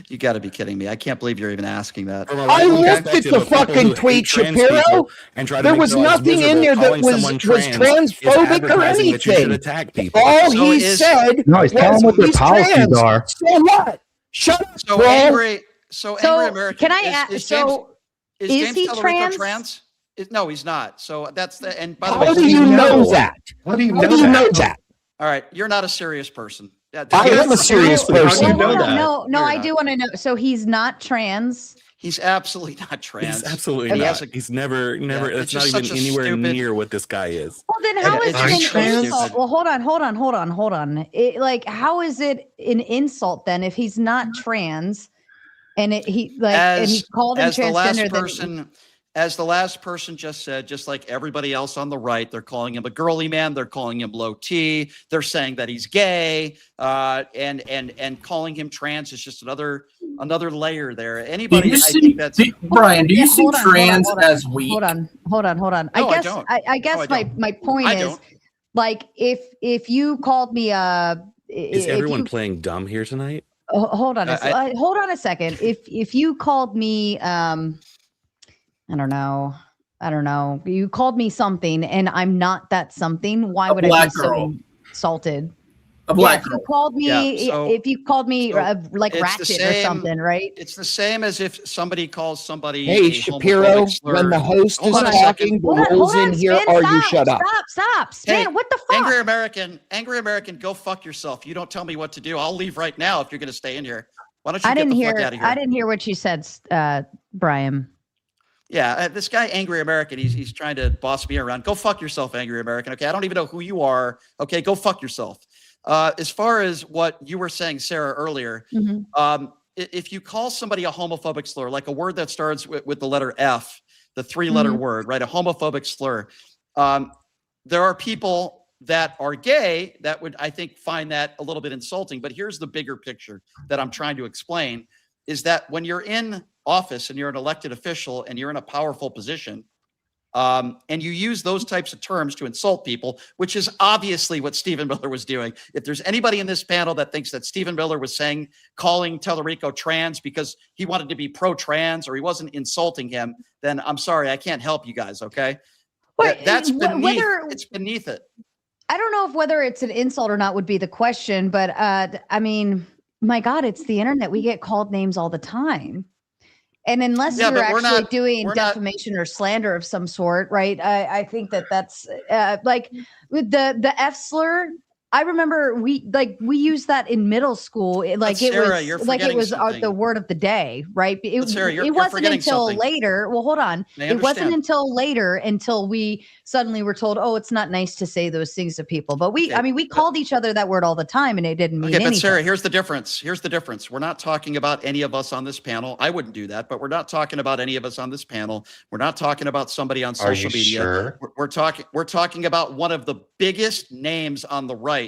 You got to be kidding me. I can't believe you're even asking that. I looked at the fucking tweet, Shapiro. There was nothing in there that was transphobic or anything. All he said no, he's telling what their policies are. So what? Shut up, so bro. Angry American. Can I ask? Is James he Talarico trans? No, he's not. So that's the. And by the How way, do you know that? How do you know that? All right, you're not a serious person. I am a serious person. How do you know that? No, I do want to know. So he's not trans. He's absolutely not trans. He's absolutely not. He's never. It's not even anywhere near what this guy is. Well, then how is it an insult? Well, hold on. How is it an insult then if he's not trans, and he called him transgender? As the last person just said, just like everybody else on the right, they're calling him a girly man. They're calling him low T. They're saying that he's gay, and calling him trans is just another layer there. Anybody? Brian, do you see trans as weak? Hold on. No, I guess my point is, like, if you called me is everyone playing dumb here tonight? Hold on. Hold on a second. If you called me I don't know. You called me something and I'm not that something. Why would I be so insulted? A black girl. If you called me like ratchet or something, right? It's the same as if somebody calls somebody. Hey, Shapiro, when the host is talking, the rules in here are you shut up. Stop. Stan, what the fuck? Angry American, go fuck yourself. You don't tell me what to do. I'll leave right now if you're going to stay in here. Why don't you I get didn't the hear. fuck out of here? I didn't hear what you said, Brian. Yeah, this guy, Angry American, he's trying to boss me around. Go fuck yourself, Angry American. Okay, I don't even know who you are. Okay, go fuck yourself. As far as what you were saying, Sarah, earlier, if you call somebody a homophobic slur, like a word that starts with the letter F, the three-letter word, right? A homophobic slur. There are people that are gay that would, I think, find that a little bit insulting. But here's the bigger picture that I'm trying to explain, is that when you're in office and you're an elected official and you're in a powerful position, and you use those types of terms to insult people, which is obviously what Stephen Miller was doing. If there's anybody in this panel that thinks that Stephen Miller was calling Talarico trans because he wanted to be pro-trans or he wasn't insulting him, then I'm sorry, I can't help you guys, okay? That's beneath, it's beneath it. I don't know if whether it's an insult or not would be the question, but I mean, my God, it's the internet. We get called names all the time. And unless you're actually doing defamation or slander of some sort, right? I think that's like with the F slur. I remember we used that in middle school. It was the word of the day, right? It wasn't until later. Well, hold on. It wasn't until later until we suddenly were told, oh, it's not nice to say those things to people. But we called each other that word all the time, and it didn't mean anything. But Sarah, here's the difference. We're not talking about any of us on this panel. I wouldn't do that, but we're not talking about any of us on this panel. We're not talking about somebody on social media. Sure? We're talking about one of the biggest names on the right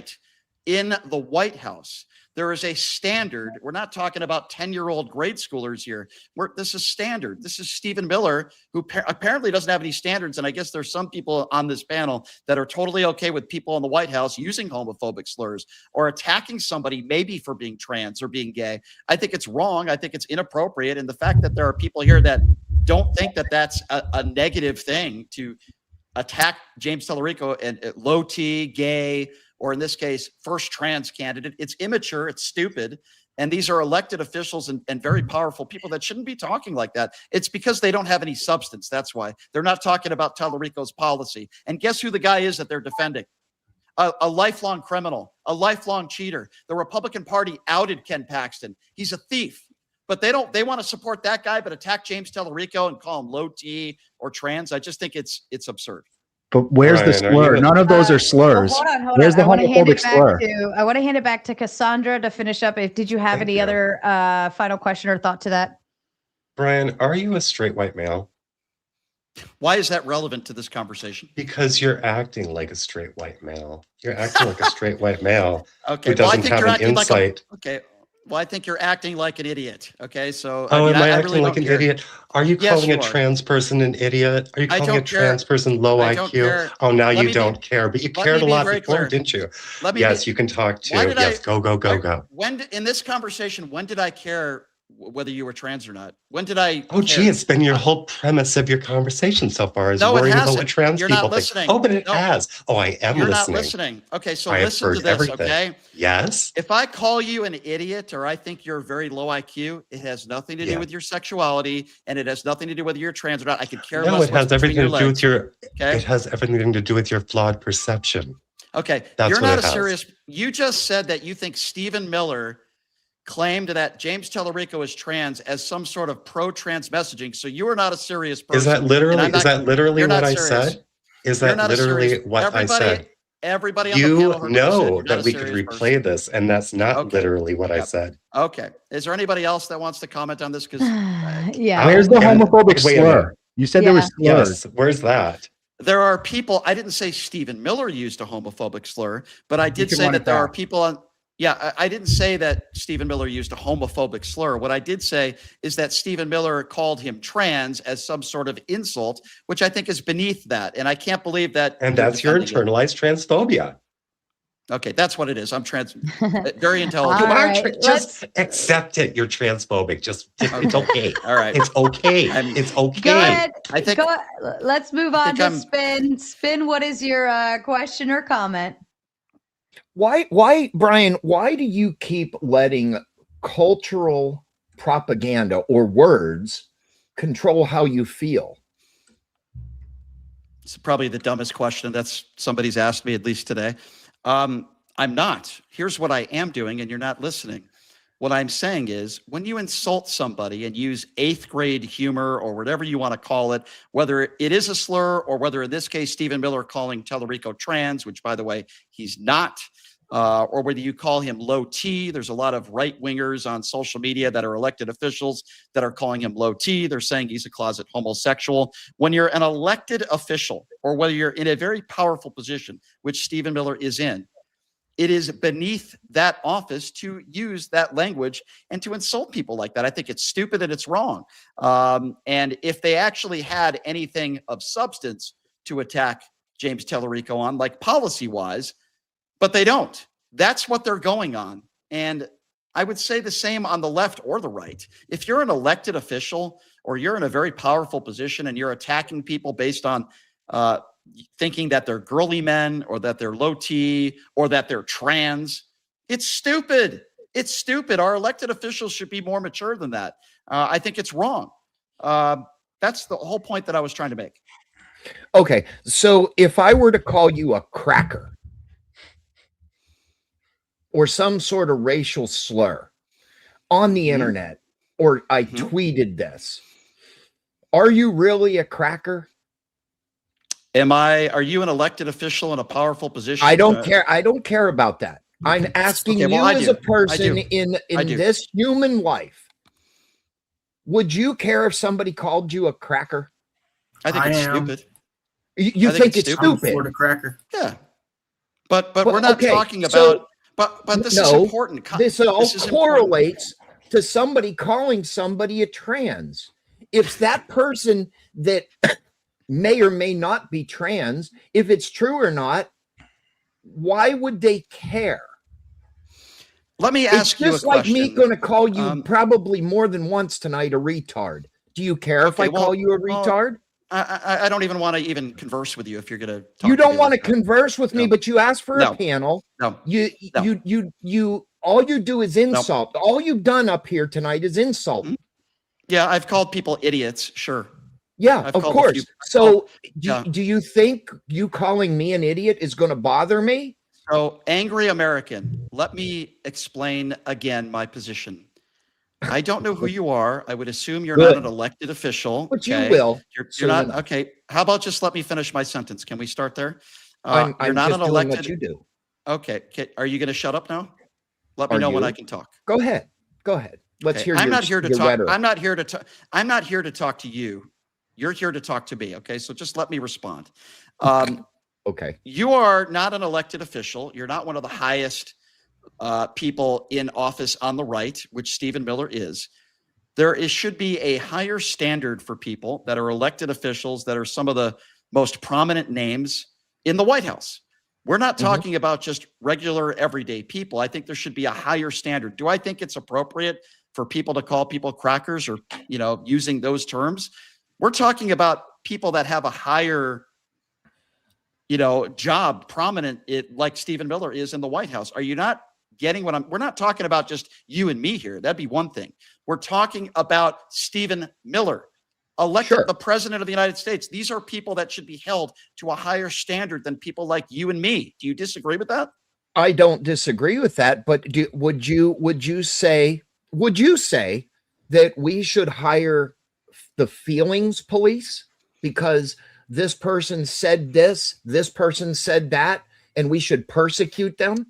in the White House. There is a standard. We're not talking about 10-year-old grade schoolers here. This is standard. This is Stephen Miller, who apparently doesn't have any standards. And I guess there's some people on this panel that are totally okay with people in the White House using homophobic slurs or attacking somebody maybe for being trans or being gay. I think it's wrong. I think it's inappropriate. And the fact that there are people here that don't think that that's a negative thing to attack James Talarico and low T, gay, or in this case, first trans candidate. It's immature, it's stupid. And these are elected officials and very powerful people that shouldn't be talking like that. It's because they don't have any substance. That's why. They're not talking about Talarico's policy. And guess who the guy is that they're defending? A lifelong criminal, a lifelong cheater. The Republican Party outed Ken Paxton. He's a thief. But they want to support that guy, but attack James Talarico and call him low T or trans. I just think it's absurd. But where's the slur? None of those are slurs. Hold on. Where's the homophobic slur? I want to hand it back to Cassandra to finish up. Did you have any other final question or thought to that? Brian, are you a straight white male? Why is that relevant to this conversation? Because you're acting like a straight white male. You're acting like a straight white male who doesn't have an insight. Well, I think you're acting like an idiot. Okay, so am I acting like an idiot? Are you calling a trans person an idiot? Are you calling a trans person low IQ? Oh, now you don't care, but you cared a lot before, didn't you? Yes, you can talk too. Yes, go. When in this conversation, when did I care whether you were trans or not? When did I? Oh, gee, it's been your whole premise of your conversation so far is worrying about what trans people think. Oh, but it has. Oh, I am listening. You're not listening. Okay, so listen to this, okay? Yes. If I call you an idiot or I think you're very low IQ, it has nothing to do with your sexuality and it has nothing to do whether you're trans or not. I could care less. No, it has everything to do with your. It has everything to do with your flawed perception. Okay, you're not a serious. You just said that you think Stephen Miller claimed that James Talarico is trans as some sort of pro-trans messaging. So you are not a serious person. Is that literally what I said? Is that literally what I said? Everybody on you the panel know that we could replay this, and that's not literally what I said. Okay. Is there anybody else that wants to comment on this? Because Where's the homophobic slur? You said there was slurs. Yes, where's that? There are people. I didn't say Stephen Miller used a homophobic slur, but I did say that there are people on. Yeah, I didn't say that Stephen Miller used a homophobic slur. What I did say is that Stephen Miller called him trans as some sort of insult, which I think is beneath that. And I can't believe that. And that's your internalized transphobia. Okay, that's what it is. I'm very intelligent. Just accept it. You're transphobic. It's okay. All right. It's okay. It's okay. Go ahead. Let's move on to Spin. Spin, what is your question or comment? Why, Brian, why do you keep letting cultural propaganda or words control how you feel? It's probably the dumbest question that's somebody's asked me, at least today. I'm not. Here's what I am doing, and you're not listening. What I'm saying is when you insult somebody and use 8th grade humor or whatever you want to call it, whether it is a slur or whether in this case, Stephen Miller calling Talarico trans, which by the way, he's not, or whether you call him low T, there's a lot of right wingers on social media that are elected officials that are calling him low T. They're saying he's a closet homosexual. When you're an elected official or whether you're in a very powerful position, which Stephen Miller is in, it is beneath that office to use that language and to insult people like that. I think it's stupid and it's wrong. And if they actually had anything of substance to attack James Talarico on, like policy-wise, but they don't. That's what they're going on. And I would say the same on the left or the right. If you're an elected official or you're in a very powerful position and you're attacking people based on thinking that they're girly men or that they're low T or that they're trans, it's stupid. It's stupid. Our elected officials should be more mature than that. I think it's wrong. That's the whole point that I was trying to make. Okay. So if I were to call you a cracker or some sort of racial slur on the internet, or I tweeted this, are you really a cracker? Are you an elected official in a powerful position? I don't care. I don't care about that. I'm asking you as a person in this human life, would you care if somebody called you a cracker? I think it's stupid. You think it's stupid? For the cracker. Yeah. But we're not talking about, but this is important. This all correlates to somebody calling somebody a trans. It's that person that may or may not be trans. If it's true or not, why would they care? Let me ask you a question. It's just like me going to call you probably more than once tonight a retard. Do you care if I call you a retard? I don't even want to even converse with you if you're going to talk. You don't want to converse with me, but you asked for a panel. No. You all you do is insult. No. All you've done up here tonight is insult. Yeah, I've called people idiots, sure. Yeah, of course. So do you think you calling me an idiot is going to bother me? So, angry American, let me explain again my position. I don't know who you are. I would assume you're not an elected official. But you will. You're not. Okay. How about just let me finish my sentence? Can we start there? I'm not just an elected. Doing what you do. Okay. Are you going to shut up now? Let me know when I can talk. Go ahead. Go ahead. Let's hear. I'm not here to talk. I'm not here to talk. I'm not here to talk to you. You're here to talk to me. Okay. So just let me respond. Okay. You are not an elected official. You're not one of the highest people in office on the right, which Stephen Miller is. Should be a higher standard for people that are elected officials that are some of the most prominent names in the White House. We're not talking about just regular everyday people. I think there should be a higher standard. Do I think it's appropriate for people to call people crackers or, using those terms? We're talking about people that have a higher, job, prominent, like Stephen Miller is in the White House. Are you not getting what we're not talking about just you and me here. That'd be one thing. We're talking about Stephen Miller, elected the president of the United States. These are people that should be held to a higher standard than people like you and me. Do you disagree with that? I don't disagree with that, but would you say that we should hire the feelings police because this person said this person said that, and we should persecute them?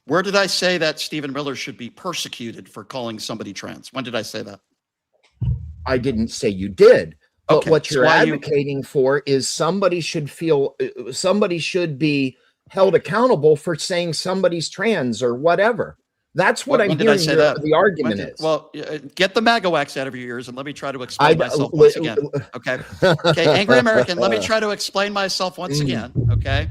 Where did I say that Stephen Miller should be persecuted for calling somebody trans? When did I say that? I didn't say you did. But what you're advocating for is somebody should be held accountable for saying somebody's trans or whatever. That's what I'm hearing the argument is. Well, get the MAGA wax out of your ears and let me try to explain myself once again. Okay. Okay. Angry American, let me try to explain myself once again. Okay.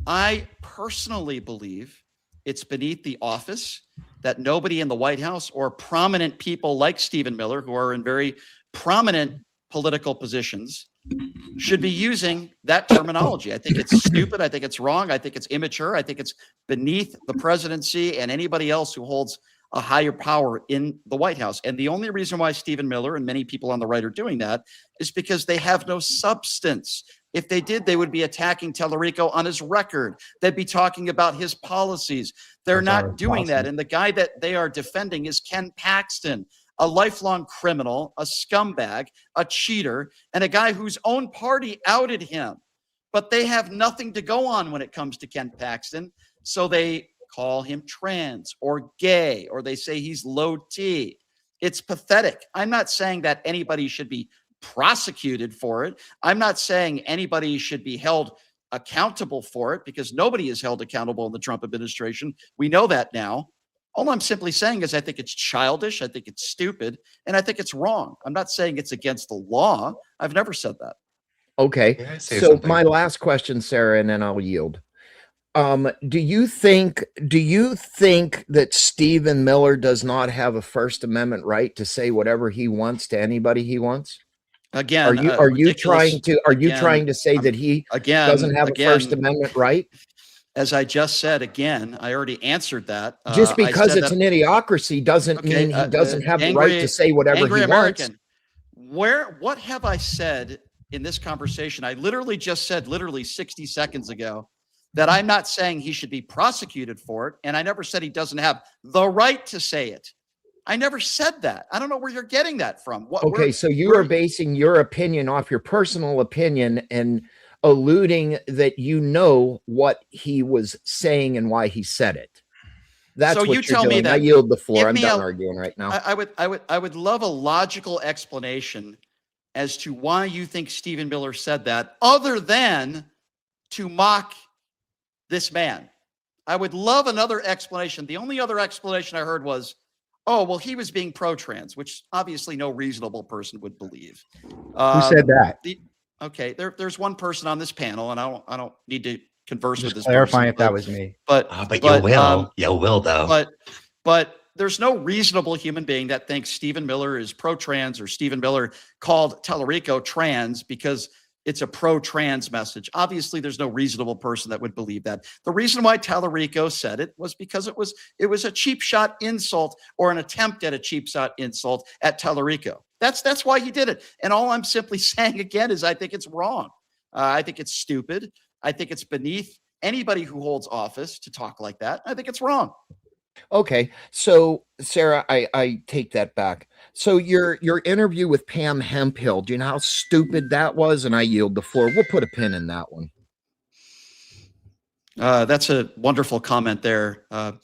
I personally believe it's beneath the office that nobody in the White House or prominent people like Stephen Miller, who are in very prominent political positions, should be using that terminology. I think it's stupid. I think it's wrong. I think it's immature. I think it's beneath the presidency and anybody else who holds a higher power in the White House. And the only reason why Stephen Miller and many people on the right are doing that is because they have no substance. If they did, they would be attacking Talarico on his record. They'd be talking about his policies. They're not doing that. And the guy that they are defending is Ken Paxton, a lifelong criminal, a scumbag, a cheater, and a guy whose own party outed him. But they have nothing to go on when it comes to Ken Paxton. So they call him trans or gay, or they say he's low T. It's pathetic. I'm not saying that anybody should be prosecuted for it. I'm not saying anybody should be held accountable for it, because nobody is held accountable in the Trump administration. We know that now. All I'm simply saying is I think it's childish, I think it's stupid, and I think it's wrong. I'm not saying it's against the law. I've never said that. Okay. So my last question, Sarah, and then I'll yield. Do you think that Stephen Miller does not have a First Amendment right to say whatever he wants to anybody he wants? Again, are you trying to say that he doesn't have a First Amendment right? As I just said, again, I already answered that. Just because it's an idiocracy doesn't mean he doesn't have the right to say whatever he wants. What have I said in this conversation? I literally just said 60 seconds ago that I'm not saying he should be prosecuted for it. And I never said he doesn't have the right to say it. I never said that. I don't know where you're getting that from. So you are basing your opinion off your personal opinion and alluding that you know what he was saying and why he said it. That's so what you tell doing. me that. I yield the floor. I'm done arguing right now. I would love a logical explanation as to why you think Stephen Miller said that, other than to mock this man. I would love another explanation. The only other explanation I heard was, oh, well, he was being pro-trans, which obviously no reasonable person would believe. Who said that? Okay, there's one person on this panel, and I don't need to converse with this clarifying person, if that was me. But you will though. But there's no reasonable human being that thinks Stephen Miller is pro-trans, or Stephen Miller called Talarico trans because it's a pro-trans message. Obviously, there's no reasonable person that would believe that. The reason why Talarico said it was because it was a cheap shot insult, or an attempt at a cheap shot insult at Talarico. That's why he did it. And all I'm simply saying again is I think it's wrong. I think it's stupid. I think it's beneath anybody who holds office to talk like that. I think it's wrong. Okay, so Sarah, I take that back. So your interview with Pam Hemphill, do you know how stupid that was? And I yield the floor. We'll put a pin in that one. That's a wonderful comment there. We're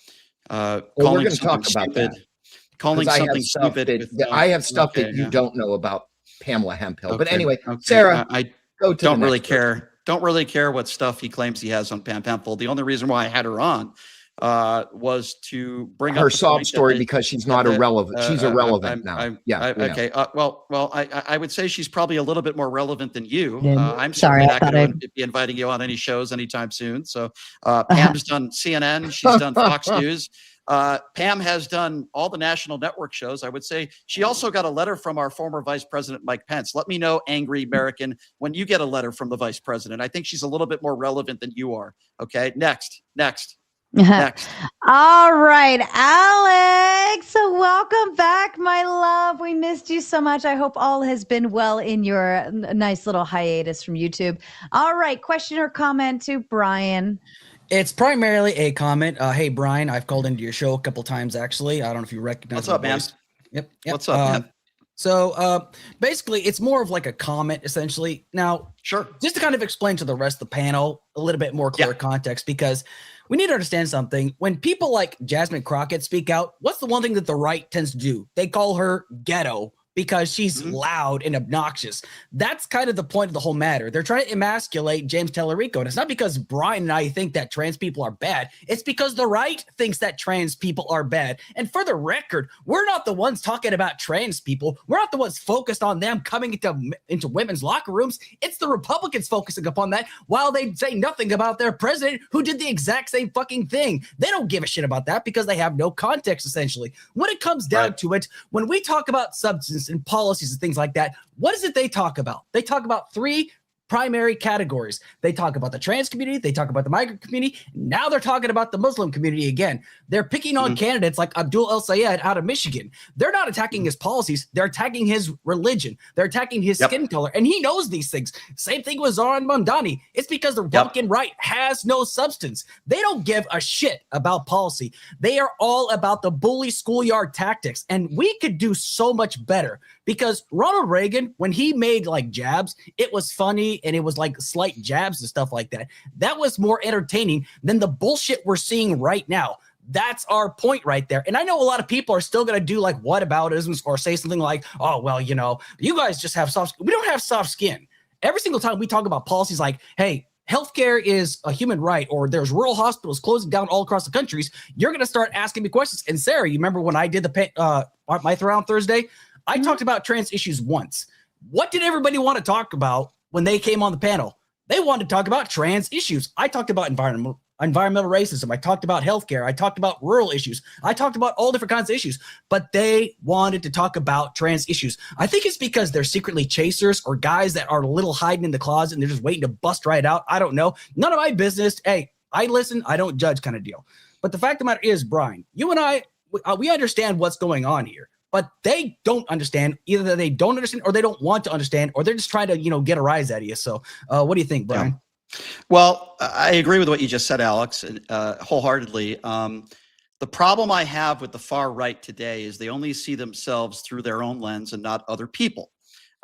going to talk about that. Calling something stupid. I have stuff that you don't know about Pamela Hemphill. But anyway, Sarah, I don't really care. Don't really care what stuff he claims he has on Pam Hemphill. The only reason why I had her on was to bring her up sob story, because she's not irrelevant. She's irrelevant now. Okay. Well, I would say she's probably a little bit more relevant than you. I'm sorry, not going to be inviting you on any shows anytime soon. So Pam's done CNN. She's done Fox News. Pam has done all the national network shows. I would say she also got a letter from our former Vice President, Mike Pence. Let me know, angry American, when you get a letter from the Vice President. I think she's a little bit more relevant than you are. Okay. Next. All right, Alex. So welcome back, my love. We missed you so much. I hope all has been well in your nice little hiatus from YouTube. All right, question or comment to Brian? It's primarily a comment. Hey, Brian, I've called into your show a couple times, actually. I don't know if you recognize What's up, man? Yep. What's up, man? So basically, it's more of like a comment, essentially. Now, sure. Just to kind of explain to the rest of the panel a little bit more clear context, because we need to understand something. When people like Jasmine Crockett speak out, what's the one thing that the right tends to do? They call her ghetto because she's loud and obnoxious. That's kind of the point of the whole matter. They're trying to emasculate James Talarico. And it's not because Brian and I think that trans people are bad. It's because the right thinks that trans people are bad. And for the record, we're not the ones talking about trans people. We're not the ones focused on them coming into women's locker rooms. It's the Republicans focusing upon that, while they say nothing about their president, who did the exact same fucking thing. They don't give a shit about that because they have no context, essentially. When it comes down to it, when we talk about substance and policies and things like that, what is it they talk about? They talk about three primary categories. They talk about the trans community, they talk about the migrant community. Now they're talking about the Muslim community again. They're picking on candidates like Abdul El Sayed out of Michigan. They're not attacking his policies, they're attacking his religion, they're attacking his skin color, and he knows these things. Same thing with Zoran Mamdani. It's because the Republican right has no substance. They don't give a shit about policy. They are all about the bully schoolyard tactics, and we could do so much better. Because Ronald Reagan, when he made like jabs, it was funny and it was like slight jabs and stuff like that. That was more entertaining than the bullshit we're seeing right now. That's our point right there. And I know a lot of people are still going to do like whataboutisms or say something like, oh, well, you know, you guys just have soft skin. We don't have soft skin. Every single time we talk about policies like, hey, healthcare is a human right, or there's rural hospitals closing down all across the countries, you're going to start asking me questions. And Sarah, you remember when I did my throw on Thursday? I talked about trans issues once. What did everybody want to talk about when they came on the panel? They wanted to talk about trans issues. I talked about environmental racism. I talked about healthcare. I talked about rural issues. I talked about all different kinds of issues, but they wanted to talk about trans issues. I think it's because they're secretly chasers or guys that are a little hiding in the closet and they're just waiting to bust right out. I don't know. None of my business. Hey, I listen, I don't judge kind of deal. But the fact of the matter is, Brian, you and I, we understand what's going on here. But they don't understand. Either they don't understand or they don't want to understand, or they're just trying to, get a rise out of you. So what do you think, Brian? Yeah. Well, I agree with what you just said, Alex, wholeheartedly. The problem I have with the far right today is they only see themselves through their own lens and not other people.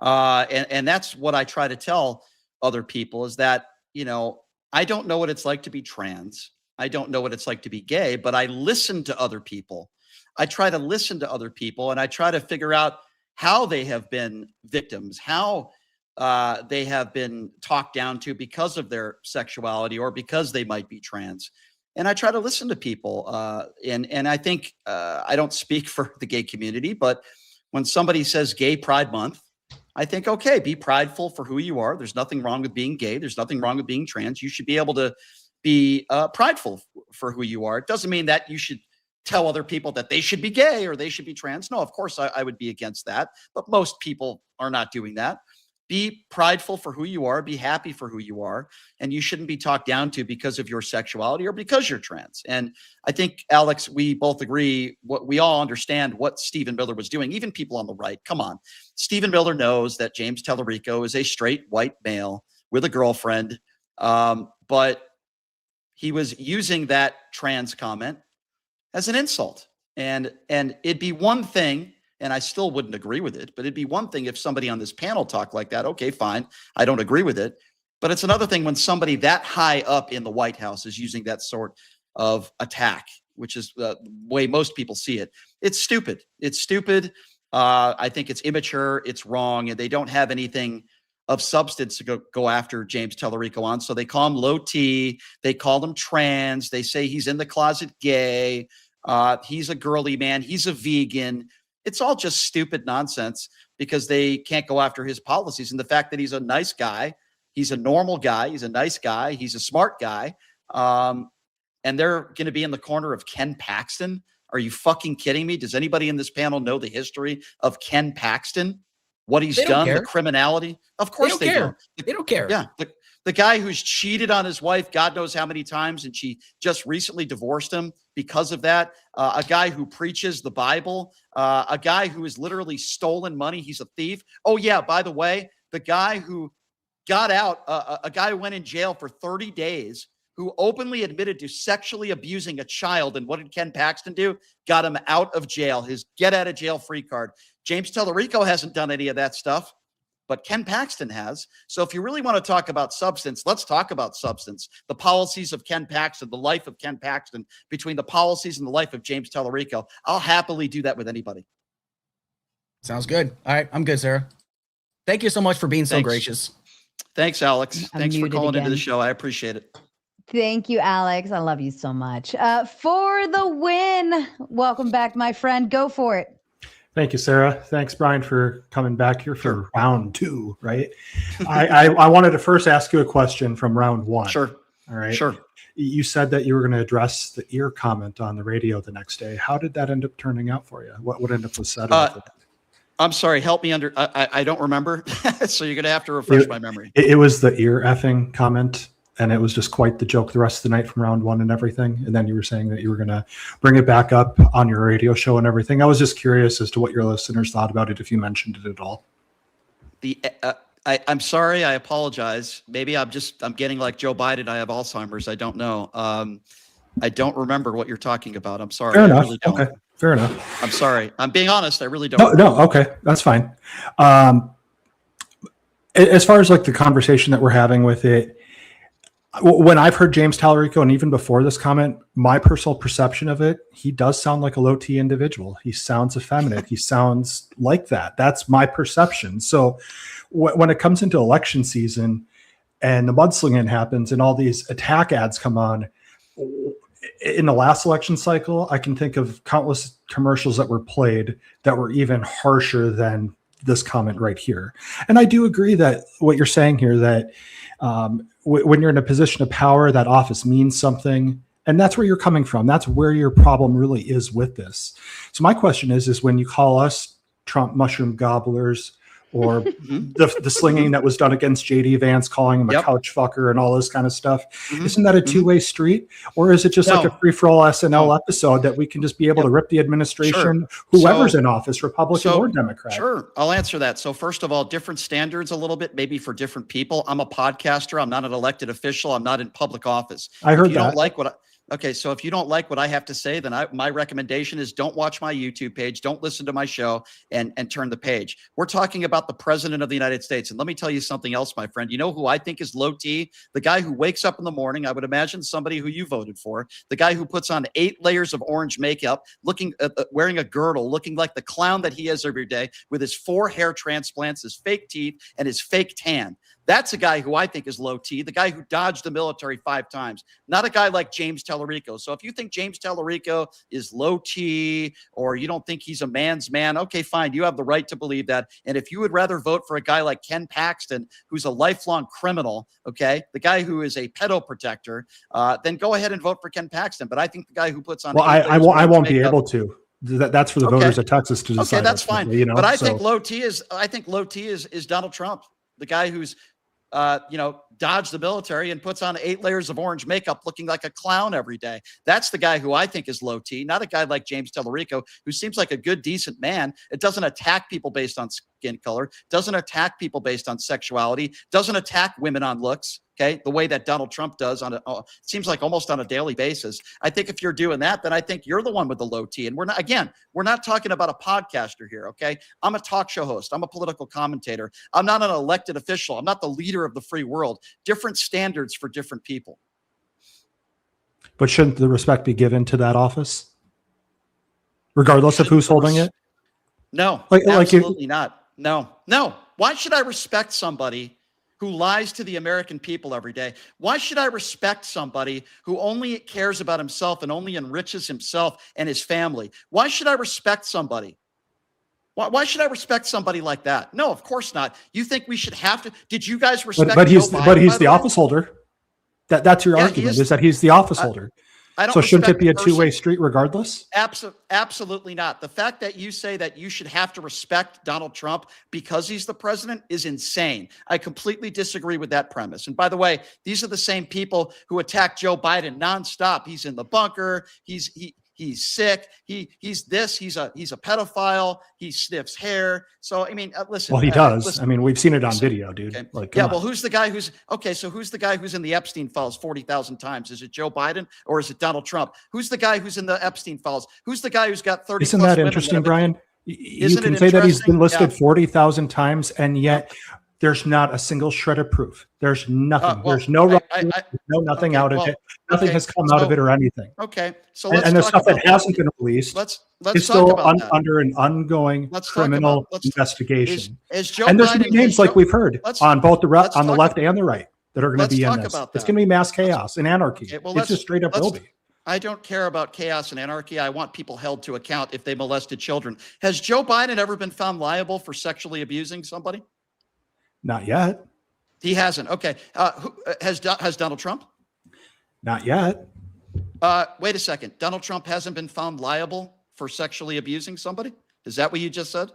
And that's what I try to tell other people is that, I don't know what it's like to be trans. I don't know what it's like to be gay, but I listen to other people. I try to listen to other people and I try to figure out how they have been victims, how they have been talked down to because of their sexuality or because they might be trans. And I try to listen to people. And I think I don't speak for the gay community, but when somebody says Gay Pride Month, I think, okay, be prideful for who you are. There's nothing wrong with being gay. There's nothing wrong with being trans. You should be able to be prideful for who you are. It doesn't mean that you should tell other people that they should be gay or they should be trans. No, of course I would be against that, but most people are not doing that. Be prideful for who you are, be happy for who you are, and you shouldn't be talked down to because of your sexuality or because you're trans. And I think, Alex, we both agree, we all understand what Stephen Miller was doing, even people on the right. Come on. Stephen Miller knows that James Talarico is a straight white male with a girlfriend, but he was using that trans comment as an insult. And it'd be one thing, and I still wouldn't agree with it, but it'd be one thing if somebody on this panel talked like that. Okay, fine. I don't agree with it. But it's another thing when somebody that high up in the White House is using that sort of attack, which is the way most people see it. It's stupid. It's stupid. I think it's immature. It's wrong. And they don't have anything of substance to go after James Talarico on. So they call him low T. They call him trans. They say he's in the closet gay. He's a girly man. He's a vegan. It's all just stupid nonsense because they can't go after his policies. And the fact that he's a nice guy, he's a normal guy, he's a nice guy, he's a smart guy. And they're going to be in the corner of Ken Paxton. Are you fucking kidding me? Does anybody in this panel know the history of Ken Paxton? What he's done, the criminality? Of course they don't. They don't care. Yeah. The guy who's cheated on his wife, God knows how many times, and she just recently divorced him because of that. A guy who preaches the Bible, a guy who has literally stolen money. He's a thief. Oh, yeah, by the way, the guy who got out, a guy who went in jail for 30 days, who openly admitted to sexually abusing a child. And what did Ken Paxton do? Got him out of jail, his get out of jail free card. James Talarico hasn't done any of that stuff, but Ken Paxton has. So if you really want to talk about substance, let's talk about substance. The policies of Ken Paxton, the life of Ken Paxton, between the policies and the life of James Talarico. I'll happily do that with anybody. Sounds good. All right. I'm good, Sarah. Thank you so much for being so gracious. Thanks, Alex. Thanks for calling into the show. I appreciate it. Thank you, Alex. I love you so much. For the win. Welcome back, my friend. Go for it. Thank you, Sarah. Thanks, Brian, for coming back here for round two, right? I wanted to first ask you a question from round one. Sure. All right. Sure. You said that you were going to address the ear comment on the radio the next day. How did that end up turning out for you? What ended up was said? I'm sorry. Help me under. I don't remember. So you're going to have to refresh my memory. It was the ear effing comment, and it was just quite the joke the rest of the night from round one and everything. And then you were saying that you were going to bring it back up on your radio show and everything. I was just curious as to what your listeners thought about it, if you mentioned it at all. I'm sorry. I apologize. Maybe I'm getting like Joe Biden. I have Alzheimer's. I don't know. I don't remember what you're talking about. I'm sorry. Fair enough. I really don't. Okay. Fair enough. I'm sorry. I'm being honest. I really don't. No, okay. That's fine. As far as like the conversation that we're having with it, when I've heard James Talarico, and even before this comment, my personal perception of it, he does sound like a low T individual. He sounds effeminate. He sounds like that. That's my perception. So when it comes into election season and the mudslinging happens and all these attack ads come on, in the last election cycle, I can think of countless commercials that were played that were even harsher than this comment right here. And I do agree that what you're saying here, that when you're in a position of power, that office means something. And that's where you're coming from. That's where your problem really is with this. So my question is when you call us Trump mushroom gobblers, or the slinging that was done against JD Vance, calling him a couch fucker and all this kind of stuff. Isn't that a two-way street? Or is it just like a free-for-all SNL episode that we can just be able to rip the administration, whoever's in office, Republican or Democrat? Sure, I'll answer that. So first of all, different standards a little bit, maybe for different people. I'm a podcaster. I'm not an elected official. I'm not in public office. I heard if you that. Don't like what Okay, so if you don't like what I have to say, then my recommendation is don't watch my YouTube page, don't listen to my show, and turn the page. We're talking about the president of the United States. And let me tell you something else, my friend. You know who I think is low T? The guy who wakes up in the morning, I would imagine somebody who you voted for, the guy who puts on 8 layers of orange makeup, wearing a girdle, looking like the clown that he is every day, with his 4 hair transplants, his fake teeth, and his fake tan. That's a guy who I think is low T, the guy who dodged the military 5 times, not a guy like James Talarico. So if you think James Talarico is low T, or you don't think he's a man's man, okay, fine. You have the right to believe that. And if you would rather vote for a guy like Ken Paxton, who's a lifelong criminal, okay, the guy who is a pedo protector, then go ahead and vote for Ken Paxton. But I think the guy who puts on— Well, I won't be able to. That's for the voters of Texas to decide. Okay, that's fine. But I think low T is Donald Trump, the guy who's dodged the military and puts on 8 layers of orange makeup looking like a clown every day. That's the guy who I think is low T, not a guy like James Talarico, who seems like a good, decent man. It doesn't attack people based on skin color, doesn't attack people based on sexuality, doesn't attack women on looks, okay, the way that Donald Trump does it seems like almost on a daily basis. I think if you're doing that, then I think you're the one with the low T. And we're not talking about a podcaster here, okay? I'm a talk show host. I'm a political commentator. I'm not an elected official. I'm not the leader of the free world. Different standards for different people. But shouldn't the respect be given to that office, regardless of who's holding it? No, absolutely not. No. Why should I respect somebody who lies to the American people every day? Why should I respect somebody who only cares about himself and only enriches himself and his family? Why should I respect somebody? Why should I respect somebody like that? No, of course not. You think we should have to? Did you guys respect? But he's the office holder. That's your argument, is that he's the office holder. So shouldn't it be a two-way street regardless? Absolutely not. The fact that you say that you should have to respect Donald Trump because he's the president is insane. I completely disagree with that premise. And by the way, these are the same people who attack Joe Biden nonstop. He's in the bunker. He's sick. He's this. He's a pedophile. He sniffs hair. So I mean, listen. Well, he does. Listen, I mean, we've seen it on video, dude. Okay. Like, yeah. Well, who's the guy who's okay? So who's the guy who's in the Epstein files 40,000 times? Is it Joe Biden or is it Donald Trump? Who's the guy who's in the Epstein files? Who's the guy who's got 30? Isn't that interesting, Brian? You can say that he's been listed 40,000 times, and yet there's not a single shred of proof. There's nothing. There's no nothing out of it. Nothing has come out of it or anything. Okay. So and the stuff that hasn't been released is still under an ongoing criminal investigation. And there's going to be names like we've heard on both the left and the right that are going to be in this. It's going to be mass chaos and anarchy. It's just straight up will be. I don't care about chaos and anarchy. I want people held to account if they molested children. Has Joe Biden ever been found liable for sexually abusing somebody? Not yet. He hasn't. Okay. Has Donald Trump? Not yet. Wait a second. Donald Trump hasn't been found liable for sexually abusing somebody? Is that what you just said?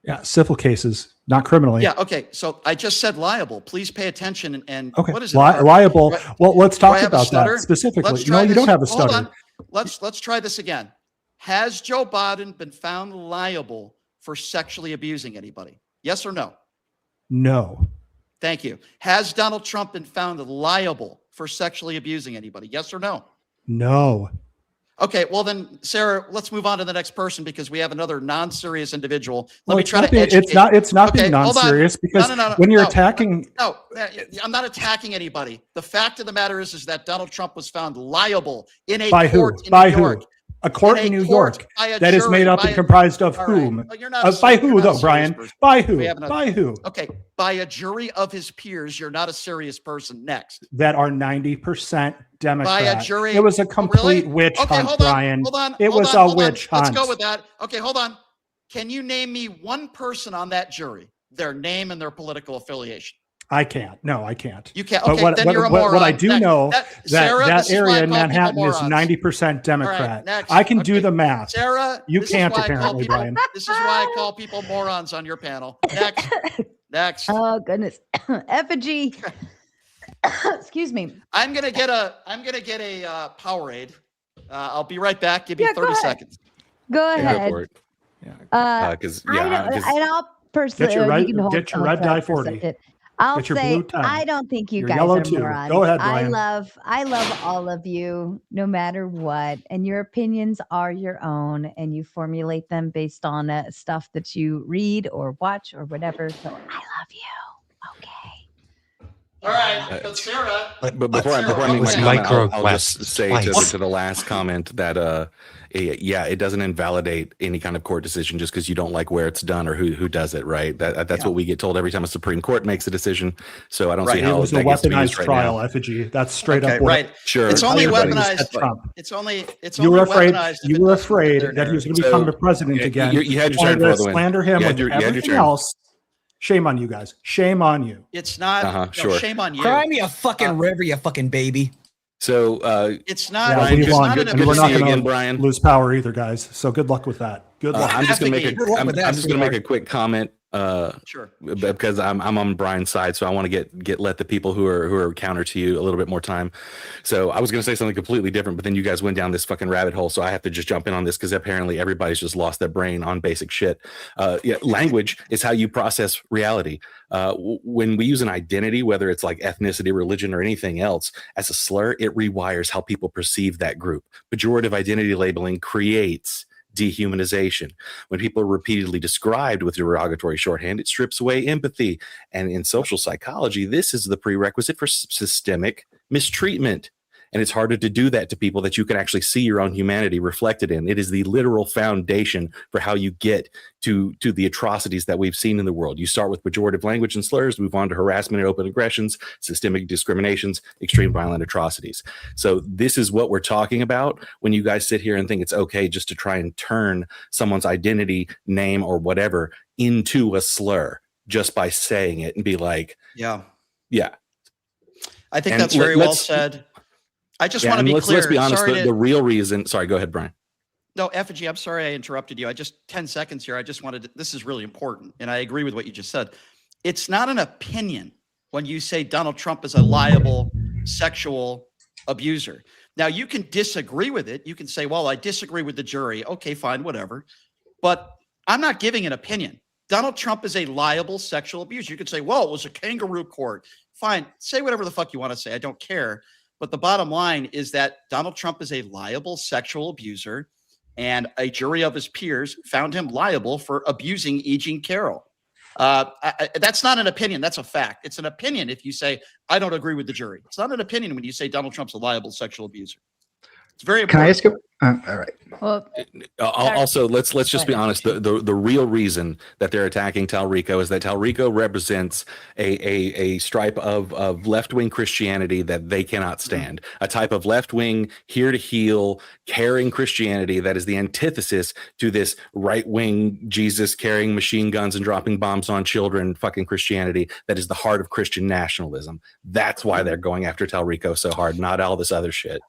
Yeah, civil cases, not criminally. Yeah. Okay. So I just said liable. Please pay attention. And Okay. what is it? Liable. Well, let's talk I have a about stutter? that specifically. Let's No, try you this. don't have a Hold stutter. on. Let's try this again. Has Joe Biden been found liable for sexually abusing anybody? Yes or no? No. Thank you. Has Donald Trump been found liable for sexually abusing anybody? Yes or no? No. Okay, well then, Sarah, let's move on to the next person because we have another non-serious individual. Well, Let me it's try not to being- educate. It's not Okay, being hold on. non-serious because No, when you're attacking, No, I'm not attacking anybody. The fact of the matter is that Donald Trump was found liable in a by who? court in By New who? York. A court in New York that is made up and comprised of whom? By who, though, Brian? By who? By who? Okay, by a jury of his peers. You're not a serious person. Next. That are 90% Democrat. By a jury. It was a complete Really? witch Okay, hunt, hold on, Brian. Hold on. It hold was on, a hold on. witch hunt. Let's go with that. Okay, hold on. Can you name me one person on that jury, their name and their political affiliation? I can't. No, I can't. You can't. But Okay, what, then what, you're a what, moron. what I do Next. know Sarah, that this is why area I in call people Manhattan is morons. 90% Democrat. next. I can do the math. Sarah, you this can't is why I call apparently, people, Brian. This is why I call people morons on your panel. Next. Next. Oh goodness. Effigy. Excuse me. I'm gonna get a Powerade. I'll be right back. Give me 30 seconds. Go ahead. Because I'll personally get your red dye 40. I'll Get your say blue tongue. I don't think you Your guys yellow are too. morons. Go ahead, Brian. I love all of you, no matter what, and your opinions are your own, and you formulate them based on stuff that you read or watch or whatever. So I love you. Okay. All right, so Sarah. But before I make my comment, I'll just say to the last comment that it doesn't invalidate any kind of court decision just because you don't like where it's done or who does it, right? That's what we get told every time a Supreme Court makes a decision. So I don't see how it was a that gets to be weaponized used right trial, now. effigy. That's straight up. Right. Sure. It's only weaponized. Trump. It's only You were afraid. weaponized. You were afraid that he was going to become the president again. You had your wanted turn, to for the slander him you with had your everything turn. else. Shame on you guys. Shame on you. It's not. Sure. Shame on you. Cry me a fucking river, you fucking baby. So it's not. Yeah, Brian, we won, not and we're not going Brian. to lose power either, guys. So good luck with that. Good luck. I'm just going to make Good luck with that, I'm just going to make a sweetheart. quick comment. Sure. Because I'm on Brian's side, so I want to let the people who are counter to you a little bit more time. So I was going to say something completely different, but then you guys went down this fucking rabbit hole, so I have to just jump in on this because apparently everybody's just lost their brain on basic shit. Language is how you process reality. When we use an identity, whether it's like ethnicity, religion, or anything else, as a slur, it rewires how people perceive that group. Pejorative identity labeling creates dehumanization. When people are repeatedly described with derogatory shorthand, it strips away empathy. And in social psychology, this is the prerequisite for systemic mistreatment. And it's harder to do that to people that you can actually see your own humanity reflected in. It is the literal foundation for how you get to the atrocities that we've seen in the world. You start with pejorative language and slurs, move on to harassment and open aggressions, systemic discriminations, extreme violent atrocities. So this is what we're talking about when you guys sit here and think it's okay just to try and turn someone's identity, name, or whatever into a slur just by saying it and be like, yeah. I think that's very well said. I just want to be clear. Let's be honest. The real reason. Sorry, go ahead, Brian. No, Effigy, I'm sorry I interrupted you. I just 10 seconds here. I just wanted to, this is really important. And I agree with what you just said. It's not an opinion when you say Donald Trump is a liable sexual abuser. Now, you can disagree with it. You can say, well, I disagree with the jury. Okay, fine, whatever. But I'm not giving an opinion. Donald Trump is a liable sexual abuser. You could say, well, it was a kangaroo court. Fine, say whatever the fuck you want to say. I don't care. But the bottom line is that Donald Trump is a liable sexual abuser, and a jury of his peers found him liable for abusing E. Jean Carroll. That's not an opinion. That's a fact. It's an opinion if you say, I don't agree with the jury. It's not an opinion when you say Donald Trump's a liable sexual abuser. It's very important. Can I ask you? All right. Well, also, let's just be honest. The real reason that they're attacking Talarico is that Talarico represents a stripe of left-wing Christianity that they cannot stand. A type of left-wing, here to heal, caring Christianity that is the antithesis to this right-wing Jesus carrying machine guns and dropping bombs on children fucking Christianity that is the heart of Christian nationalism. That's why they're going after Talarico so hard, not all this other shit.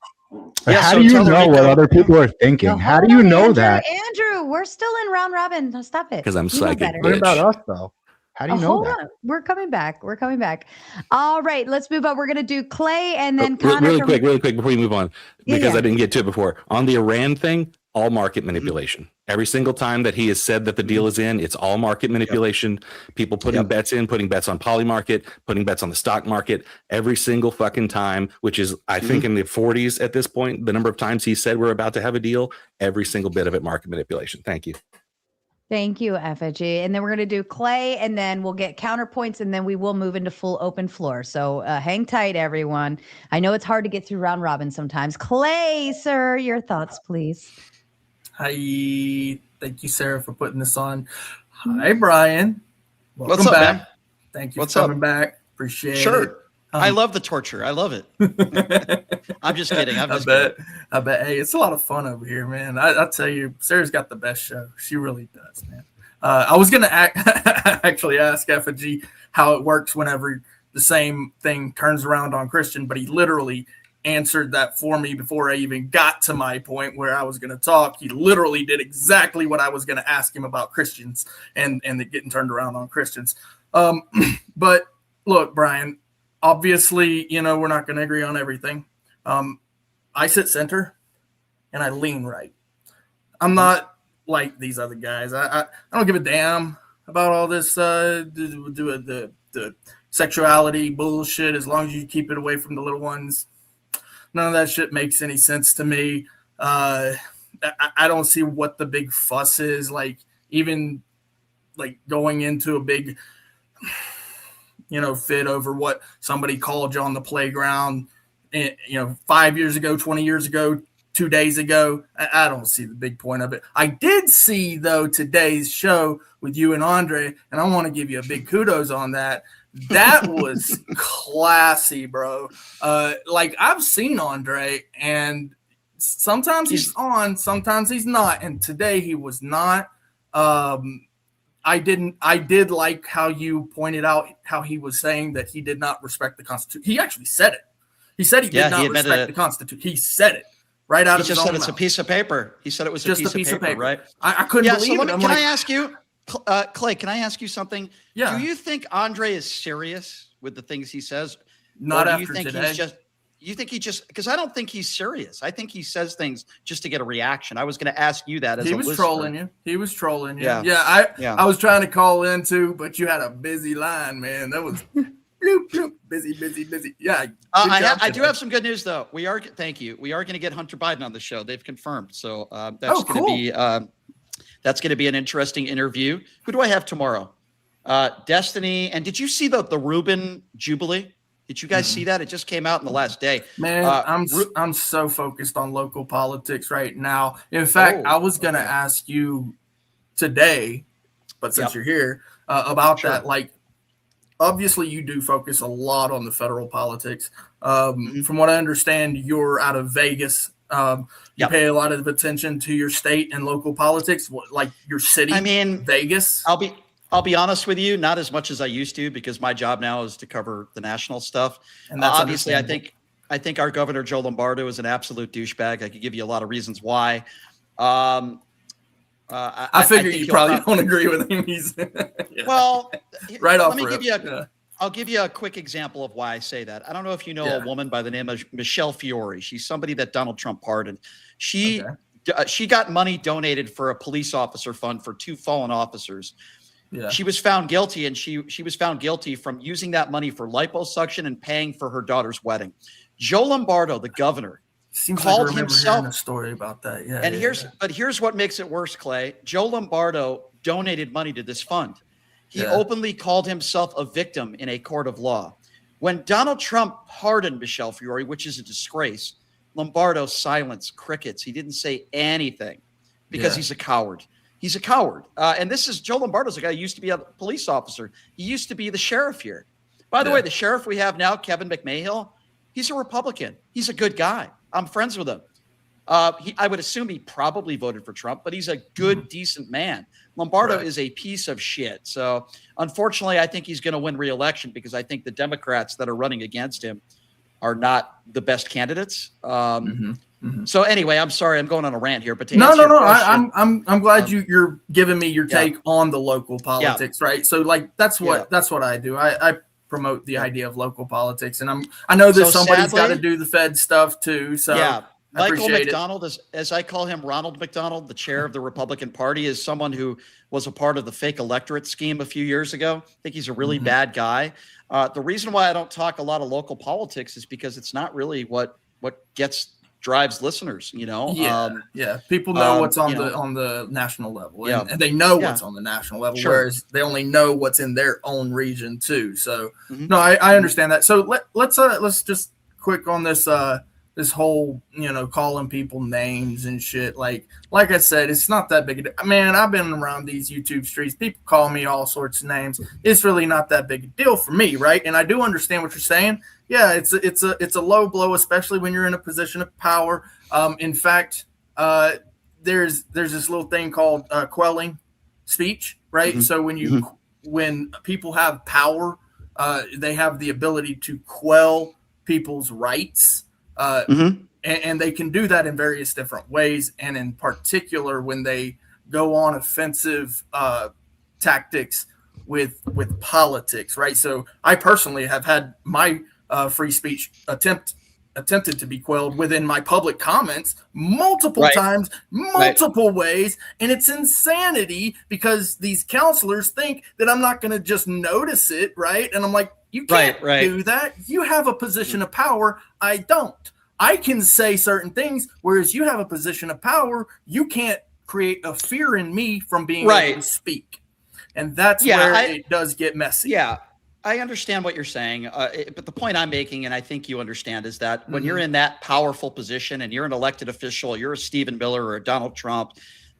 How do you know what other people are thinking? How do you know that? Andrew, We're still in round robin. No, stop it. 'Cause I'm You know psychic, better. What about us though? How do you know Hold that? on. We're coming back. We're coming back. All right, let's move on. We're going to do Clay and then Really, Connor. really quick before you move on, Yeah, because yeah. I didn't get to it before. On the Iran thing, all market manipulation. Every single time that he has said that the deal is in, it's all market manipulation. People putting bets in, putting bets on Polymarket, putting bets on the stock market every single fucking time, which is, I think, in the 40s at this point, the number of times he said we're about to have a deal, every single bit of it market manipulation. Thank you. Thank you, Effigy. And then we're going to do Clay, and then we'll get counterpoints, and then we will move into full open floor. So hang tight, everyone. I know it's hard to get through round robin sometimes. Clay, sir, your thoughts, please. Hi. Thank you, Sarah, for putting this on. Hi, Brian. Welcome What's up, back. man? Thank you What's for coming up? back. Appreciate it. Sure. I love the torture. I love it. I'm just kidding. I'm just kidding. I bet. Hey, it's a lot of fun over here, man. I tell you, Sarah's got the best show. She really does, man. I was gonna actually ask Effigy how it works whenever the same thing turns around on Christian, but he literally answered that for me before I even got to my point where I was going to talk. He literally did exactly what I was going to ask him about Christians and it getting turned around on Christians. But look, Brian, obviously, we're not going to agree on everything. I sit center and I lean right. I'm not like these other guys. I don't give a damn about all this the sexuality bullshit as long as you keep it away from the little ones. None of that shit makes any sense to me. I don't see what the big fuss is. Like, even like going into a big, fit over what somebody called you on the playground, 5 years ago, 20 years ago, 2 days ago. I don't see the big point of it. I did see, though, today's show with you and Andre, and I want to give you a big kudos on that. That was classy, bro. I've seen Andre, and sometimes he's on, sometimes he's not. And today he was not. I did like how you pointed out how he was saying that he did not respect the Constitution. He actually said it. He said he did not respect the Constitution. He said it right out of his own mouth. He just said it's a piece of paper. He said it was just a piece of paper, right? I couldn't believe it. Can I ask you? Clay, can I ask you something? Yeah. Do you think Andre is serious with the things he says? Not after you think today. You think he just, because I don't think he's serious. I think he says things just to get a reaction. I was going to ask you that as he a was listener. trolling you. He was trolling you. Yeah. I was trying to call in too, but you had a busy line, man. That was bloop, bloop, busy. Yeah. I do have some good news though. Thank you. We are going to get Hunter Biden on the show. They've confirmed. So that's going to be that's going to be an interesting interview. Who do I have tomorrow? Destiny. And did you see the Rubin Jubilee? Did you guys see that? It just came out in the last day. Man, I'm so focused on local politics right now. In fact, I was going to ask you today, but since you're here, about that. Like, obviously, you do focus a lot on the federal politics. From what I understand, you're out of Vegas. You pay a lot of attention to your state and local politics, like your city. I mean, Vegas. I'll be honest with you, not as much as I used to, because my job now is to cover the national stuff. And that's obviously, I think our governor Joe Lombardo is an absolute douchebag. I could give you a lot of reasons why. I figure you probably don't agree with him. He's well, right off. I'll give you a quick example of why I say that. I don't know if you know a woman by the name of Michelle Fiore. She's somebody that Donald Trump pardoned. She got money donated for a police officer fund for 2 fallen officers. Yeah. She was found guilty, and she was found guilty from using that money for liposuction and paying for her daughter's wedding. Joe Lombardo, the governor, called himself a story about that. Yeah. And here's what makes it worse, Clay. Joe Lombardo donated money to this fund. He openly called himself a victim in a court of law. When Donald Trump pardoned Michelle Fiore, which is a disgrace, Lombardo silenced crickets. He didn't say anything because he's a coward. He's a coward. And this is Joe Lombardo's a guy who used to be a police officer. He used to be the sheriff here. By the way, the sheriff we have now, Kevin McMahill, he's a Republican. He's a good guy. I'm friends with him. I would assume he probably voted for Trump, but he's a good, decent man. Lombardo is a piece of shit. So unfortunately, I think he's going to win re-election because I think the Democrats that are running against him are not the best candidates. So anyway, I'm sorry, I'm going on a rant here, but to No, answer no, your no. question, I'm glad you're giving me your take on the local politics, right? So like that's what I do. I promote the idea of local politics, and I know that somebody's got to do the Fed stuff too. So yeah, I Michael appreciate McDonald, as I call him, Ronald McDonald, the chair of the Republican Party, is someone who was a part of the fake electorate scheme a few years ago. I think he's a really bad guy. The reason why I don't talk a lot of local politics is because it's not really what drives listeners, you know. People know what's on the national level, and they know what's on the national level, whereas they only know what's in their own region too. So no, I understand that. So let's just quick on this this whole calling people names and shit. Like I said, it's not that big a deal. Man, I've been around these YouTube streets. People call me all sorts of names. It's really not that big a deal for me, right? And I do understand what you're saying. Yeah, it's a low blow, especially when you're in a position of power. In fact, there's this little thing called quelling speech, right? So when people have power, they have the ability to quell people's rights, and they can do that in various different ways. And in particular, when they go on offensive tactics with politics, right? So I personally have had my free speech attempted to be quelled within my public comments multiple times, multiple ways. And it's insanity because these counselors think that I'm not going to just notice it. Right. And I'm like, you can't do that. You have a position of power. I don't. I can say certain things, whereas you have a position of power. You can't create a fear in me from being able to speak. And that's where it does get messy. Yeah. I understand what you're saying, but the point I'm making, and I think you understand, is that when you're in that powerful position and you're an elected official, you're a Stephen Miller or a Donald Trump,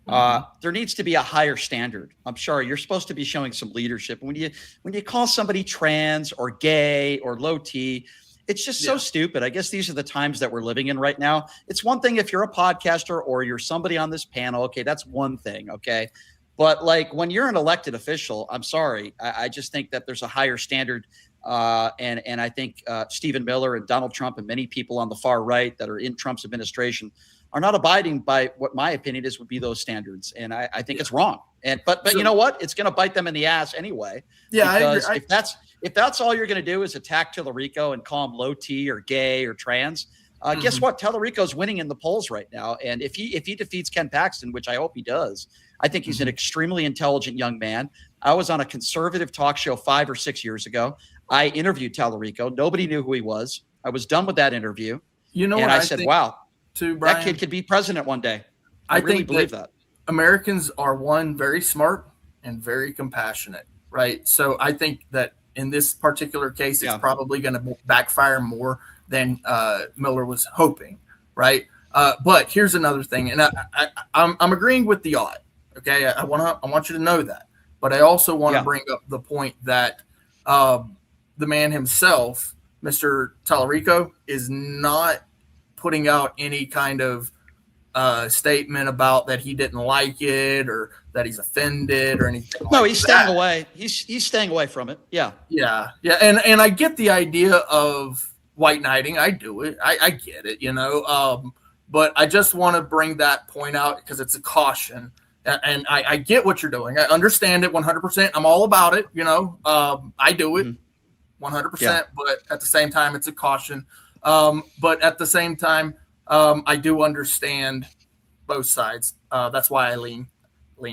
there needs to be a higher standard. I'm sorry, you're supposed to be showing some leadership. When you call somebody trans or gay or low T, it's just so stupid. I guess these are the times that we're living in right now. It's one thing if you're a podcaster or you're somebody on this panel. Okay, that's one thing. Okay. But like when you're an elected official, I'm sorry, I just think that there's a higher standard. And I think Stephen Miller and Donald Trump and many people on the far right that are in Trump's administration are not abiding by what my opinion is would be those standards. And I think it's wrong. But you know what? It's going to bite them in the ass anyway. Yeah, because if that's all you're going to do is attack Talarico and call him low T or gay or trans, guess what? Talarico's winning in the polls right now. And if he defeats Ken Paxton, which I hope he does, I think he's an extremely intelligent young man. I was on a conservative talk show 5 or 6 years ago. I interviewed Talarico. Nobody knew who he was. I was done with that interview. And I said, wow, too, Brian, that kid could be president one day. I really believe that. Americans are very smart and very compassionate, right? So I think that in this particular case, it's probably going to backfire more than Miller was hoping, right? But here's another thing, and I'm agreeing with the odd. Okay, I want you to know that, but I also want to bring up the point that the man himself, Mr. Talarico, is not putting out any kind of statement about that he didn't like it or that he's offended or anything. No, he's staying away. He's staying away from it. Yeah. And I get the idea of white knighting. I do it. I get it. But I just want to bring that point out because it's a caution. And I get what you're doing. I understand it 100%. I'm all about it. I do it 100%. But at the same time, it's a caution. But at the same time, I do understand both sides. That's why I lean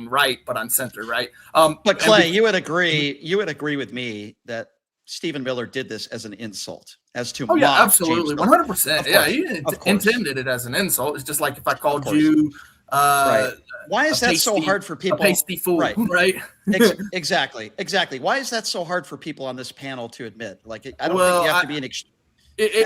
right, but I'm center, right? But Clay, you would agree with me that Stephen Miller did this as an insult, as to mock absolutely, 100%. Yeah, he intended it as an insult. It's just like if I called you. Why is that so hard for people? A pasty fool, right? Exactly. Why is that so hard for people on this panel to admit? Like, I don't think you have to be an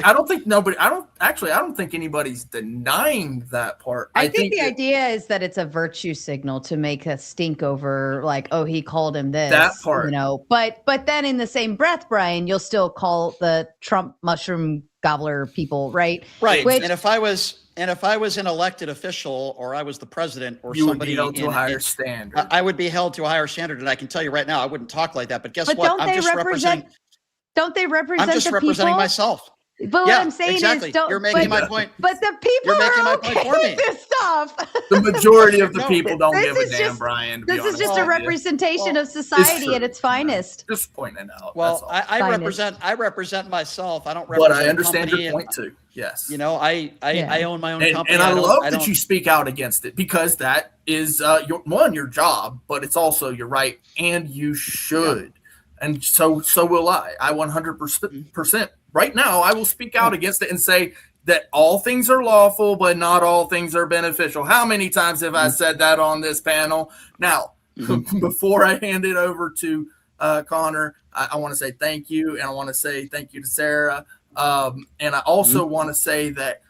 I don't think anybody's denying that part. I think the idea is that it's a virtue signal to make a stink over, like, oh, he called him this. That part, But then in the same breath, Brian, you'll still call the Trump mushroom gobbler people, right? Right. And if I was an elected official or I was the president or somebody, would be held to a higher standard. I would be held to a higher standard, and I can tell you right now, I wouldn't talk like that. But guess what? Don't they represent I'm just representing myself. But what I'm saying exactly. is, don't. You're making my point. But the people You're making are my okay point for me. with this stuff. The majority of the No, people don't this give a is damn, just- Brian. To This be is honest just a with you. representation of society at its finest. Just pointing out. Well, that's all. I represent myself. I don't represent. But I understand company your point too. Yes. You know, I own my own company. And I love don't- that you speak out against it, because that is your job, but it's also your right, and you should. And so will I. I 100% right now, I will speak out against it and say that all things are lawful, but not all things are beneficial. How many times have I said that on this panel? Now, before I hand it over to Connor, I want to say thank you, and I want to say thank you to Sarah. And I also want to say that,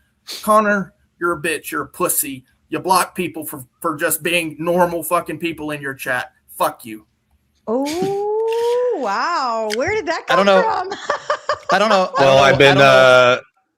Connor, you're a bitch. You're a pussy. You block people for just being normal fucking people in your chat. Fuck you. Oh, wow. Where did that come I don't know. from? I don't know. Well, I've been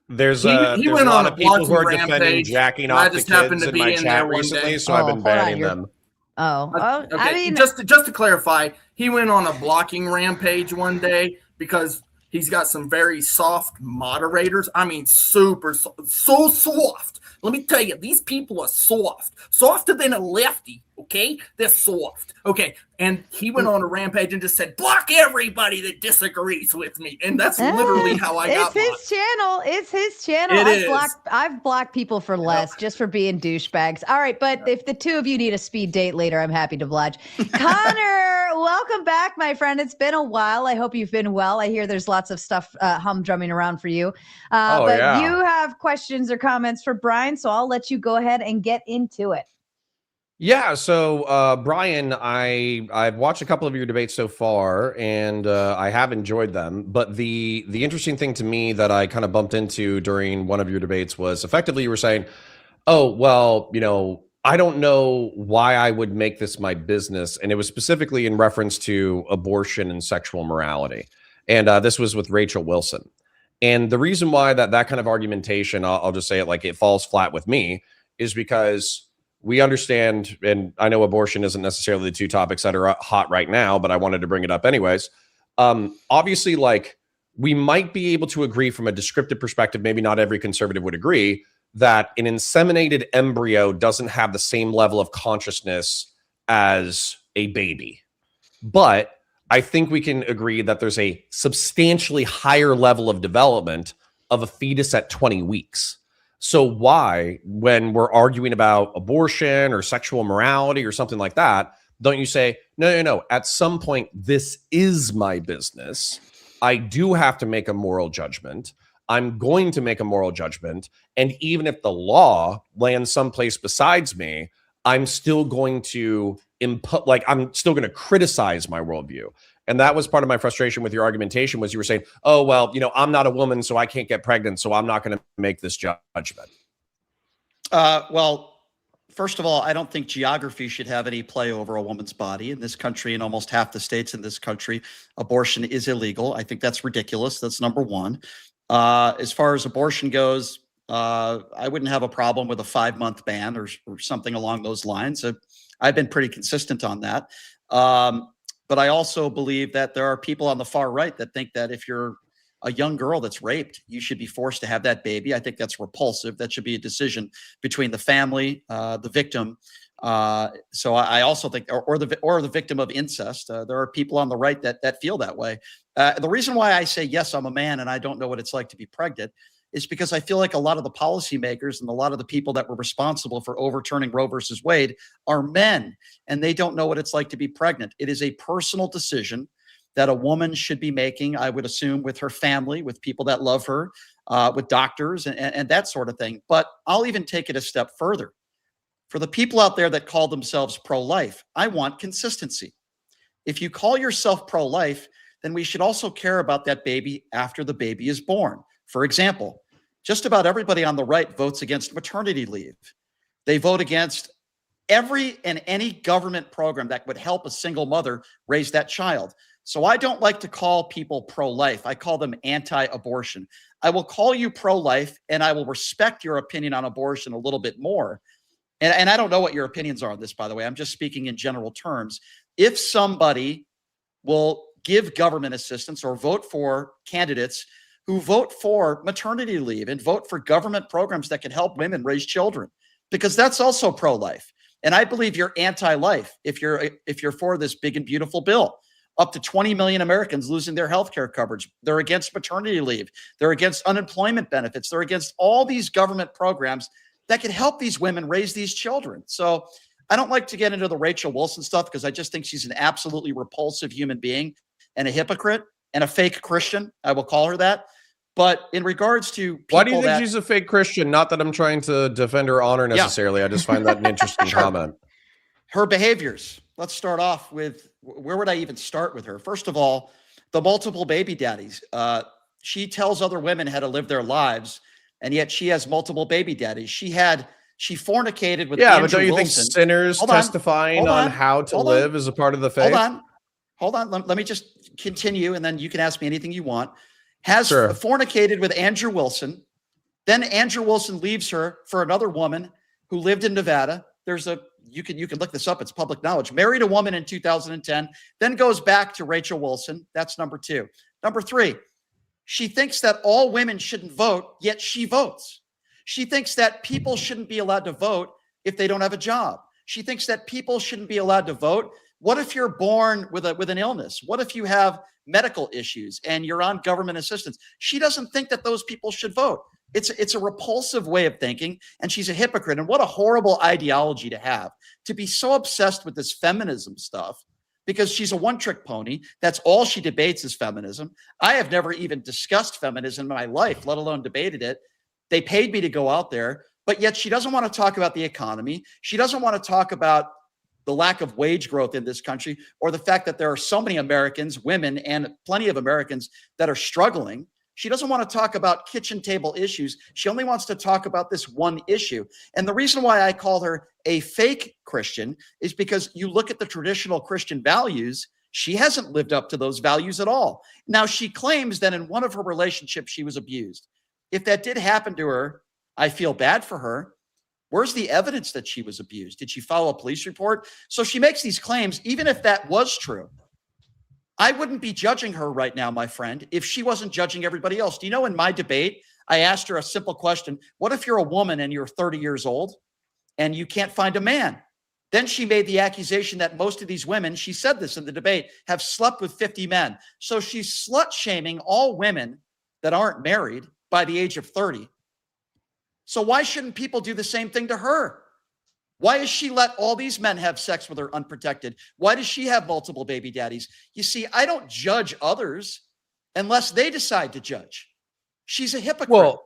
there's He there's went a lot on of a people who are blocking defending rampage, jacking and I off the just happened kids to in be my in chat there one recently, day. so I've been hold on, banning you're- them. Oh, Okay, I mean, just to clarify, he went on a blocking rampage one day because he's got some very soft moderators. I mean, super so soft. Let me tell you, these people are soft, softer than a lefty. Okay, they're soft. Okay, and he went on a rampage and just said, "Block everybody that disagrees with me," and that's literally how I got. It's his channel. It's his channel. I've blocked people for less, just for being douchebags. All right, but if the two of you need a speed date later, I'm happy to oblige. Connor, welcome back, my friend. It's been a while. I hope you've been well. I hear there's lots of stuff humdrumming around for you. But you have questions or comments for Brian, so I'll let you go ahead and get into it. Yeah, so Brian, I've watched a couple of your debates so far, and I have enjoyed them. But the interesting thing to me that I kind of bumped into during one of your debates was effectively you were saying, "Oh, well, you know, I don't know why I would make this my business," and it was specifically in reference to abortion and sexual morality. And this was with Rachel Wilson. And the reason why that kind of argumentation, I'll just say it like it falls flat with me, is because we understand, and I know abortion isn't necessarily the two topics that are hot right now, but I wanted to bring it up anyways. Obviously, like, we might be able to agree from a descriptive perspective, maybe not every conservative would agree, that an inseminated embryo doesn't have the same level of consciousness as a baby. But I think we can agree that there's a substantially higher level of development of a fetus at 20 weeks. So why, when we're arguing about abortion or sexual morality or something like that, don't you say, no, at some point, this is my business. I do have to make a moral judgment. I'm going to make a moral judgment. And even if the law lands someplace besides me, I'm still going to I'm still going to criticize my worldview. And that was part of my frustration with your argumentation, was you were saying, oh, well, you know, I'm not a woman, so I can't get pregnant, so I'm not going to make this judgment. Well, first of all, I don't think geography should have any play over a woman's body. In this country, in almost half the states in this country, abortion is illegal. I think that's ridiculous. That's number one. As far as abortion goes, I wouldn't have a problem with a 5-month ban or something along those lines. I've been pretty consistent on that. But I also believe that there are people on the far right that think that if you're a young girl that's raped, you should be forced to have that baby. I think that's repulsive. That should be a decision between the family, the victim. So I also think, or the victim of incest. There are people on the right that feel that way. The reason why I say, yes, I'm a man and I don't know what it's like to be pregnant is because I feel like a lot of the policymakers and a lot of the people that were responsible for overturning Roe versus Wade are men, and they don't know what it's like to be pregnant. It is a personal decision that a woman should be making, I would assume, with her family, with people that love her, with doctors and that sort of thing. But I'll even take it a step further. For the people out there that call themselves pro-life, I want consistency. If you call yourself pro-life, then we should also care about that baby after the baby is born. For example, just about everybody on the right votes against maternity leave. They vote against every and any government program that would help a single mother raise that child. So I don't like to call people pro-life. I call them anti-abortion. I will call you pro-life, and I will respect your opinion on abortion a little bit more. And I don't know what your opinions are on this, by the way. I'm just speaking in general terms. If somebody will give government assistance or vote for candidates who vote for maternity leave and vote for government programs that can help women raise children, because that's also pro-life. And I believe you're anti-life if you're for this big and beautiful bill. Up to 20 million Americans losing their health care coverage. They're against maternity leave. They're against unemployment benefits. They're against all these government programs that can help these women raise these children. So I don't like to get into the Rachel Wilson stuff because I just think she's an absolutely repulsive human being and a hypocrite and a fake Christian. I will call her that. But in regards to why do you think she's a fake Christian? Not that I'm trying to defend her honor necessarily. I just find that an interesting comment. Her behaviors. Let's start off with, where would I even start with her? First of all, the multiple baby daddies. She tells other women how to live their lives, and yet she has multiple baby daddies. She fornicated with Andrew but don't you Wilson. think sinners testifying on how to live is a part of the faith? Hold on. Let me just continue, and then you can ask me anything you want. Has fornicated with Andrew Wilson. Then Andrew Wilson leaves her for another woman who lived in Nevada. You can look this up. It's public knowledge. Married a woman in 2010, then goes back to Rachel Wilson. That's number 2. Number 3, she thinks that all women shouldn't vote, yet she votes. She thinks that people shouldn't be allowed to vote if they don't have a job. She thinks that people shouldn't be allowed to vote. What if you're born with an illness? What if you have medical issues and you're on government assistance? She doesn't think that those people should vote. It's a repulsive way of thinking, and she's a hypocrite. And what a horrible ideology to have, to be so obsessed with this feminism stuff, because she's a one-trick pony. That's all she debates is feminism. I have never even discussed feminism in my life, let alone debated it. They paid me to go out there, but yet she doesn't want to talk about the economy. She doesn't want to talk about the lack of wage growth in this country, or the fact that there are so many Americans, women, and plenty of Americans that are struggling. She doesn't want to talk about kitchen table issues. She only wants to talk about this one issue. And the reason why I call her a fake Christian is because you look at the traditional Christian values, she hasn't lived up to those values at all. Now, she claims that in one of her relationships, she was abused. If that did happen to her, I feel bad for her. Where's the evidence that she was abused? Did she file a police report? So she makes these claims. Even if that was true, I wouldn't be judging her right now, my friend, if she wasn't judging everybody else. Do you know, in my debate, I asked her a simple question. What if you're a woman and you're 30 years old and you can't find a man? Then she made the accusation that most of these women, she said this in the debate, have slept with 50 men. So she's slut shaming all women that aren't married by the age of 30. So why shouldn't people do the same thing to her? Why does she let all these men have sex with her unprotected? Why does she have multiple baby daddies? You see, I don't judge others unless they decide to judge. She's a hypocrite. Well,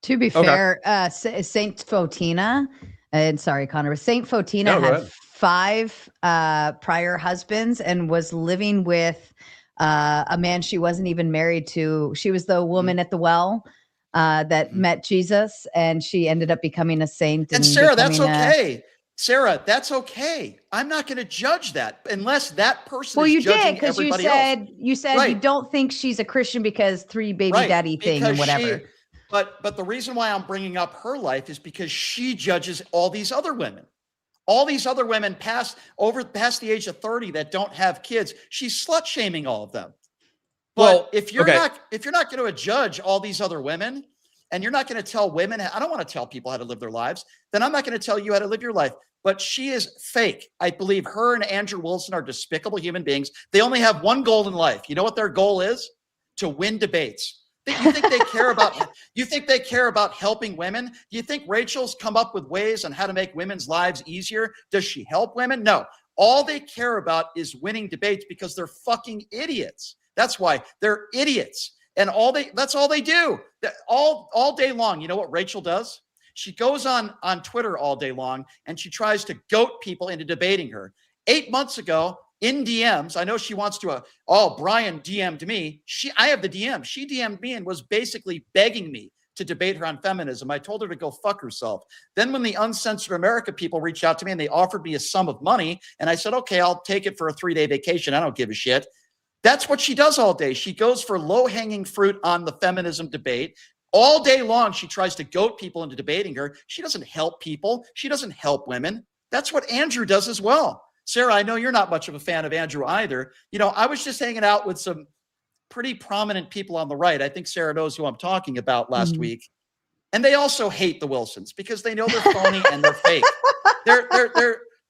to be fair, Saint Fotina, and sorry, Connor, but Saint Fotina had 5 prior husbands and was living with a man she wasn't even married to. She was the woman at the well that met Jesus, and she ended up becoming a saint. And Sarah, that's okay. Sarah, that's okay. I'm not going to judge that unless that person is judging everybody else. Well, you said you don't think she's a Christian because 3 baby daddy thing and whatever. But the reason why I'm bringing up her life is because she judges all these other women. All these other women past the age of 30 that don't have kids. She's slut shaming all of them. But if you're not going to judge all these other women, and you're not going to tell women, I don't want to tell people how to live their lives, then I'm not going to tell you how to live your life. But she is fake. I believe her and Andrew Wilson are despicable human beings. They only have one goal in life. You know what their goal is? To win debates. You think they care about? You think they care about helping women? Do you think Rachel's come up with ways on how to make women's lives easier? Does she help women? No. All they care about is winning debates because they're fucking idiots. That's why they're idiots. And that's all they do. All day long. You know what Rachel does? She goes on Twitter all day long and she tries to goat people into debating her. 8 months ago in DMs, I know she wants to, Brian DM'd me. I have the DM. She DM'd me and was basically begging me to debate her on feminism. I told her to go fuck herself. Then when the Uncensored America people reached out to me and they offered me a sum of money, and I said, okay, I'll take it for a 3-day vacation. I don't give a shit. That's what she does all day. She goes for low-hanging fruit on the feminism debate. All day long, she tries to goat people into debating her. She doesn't help people. She doesn't help women. That's what Andrew does as well. Sarah, I know you're not much of a fan of Andrew either. You know, I was just hanging out with some pretty prominent people on the right. I think Sarah knows who I'm talking about last week. And they also hate the Wilsons because they know they're phony and they're fake.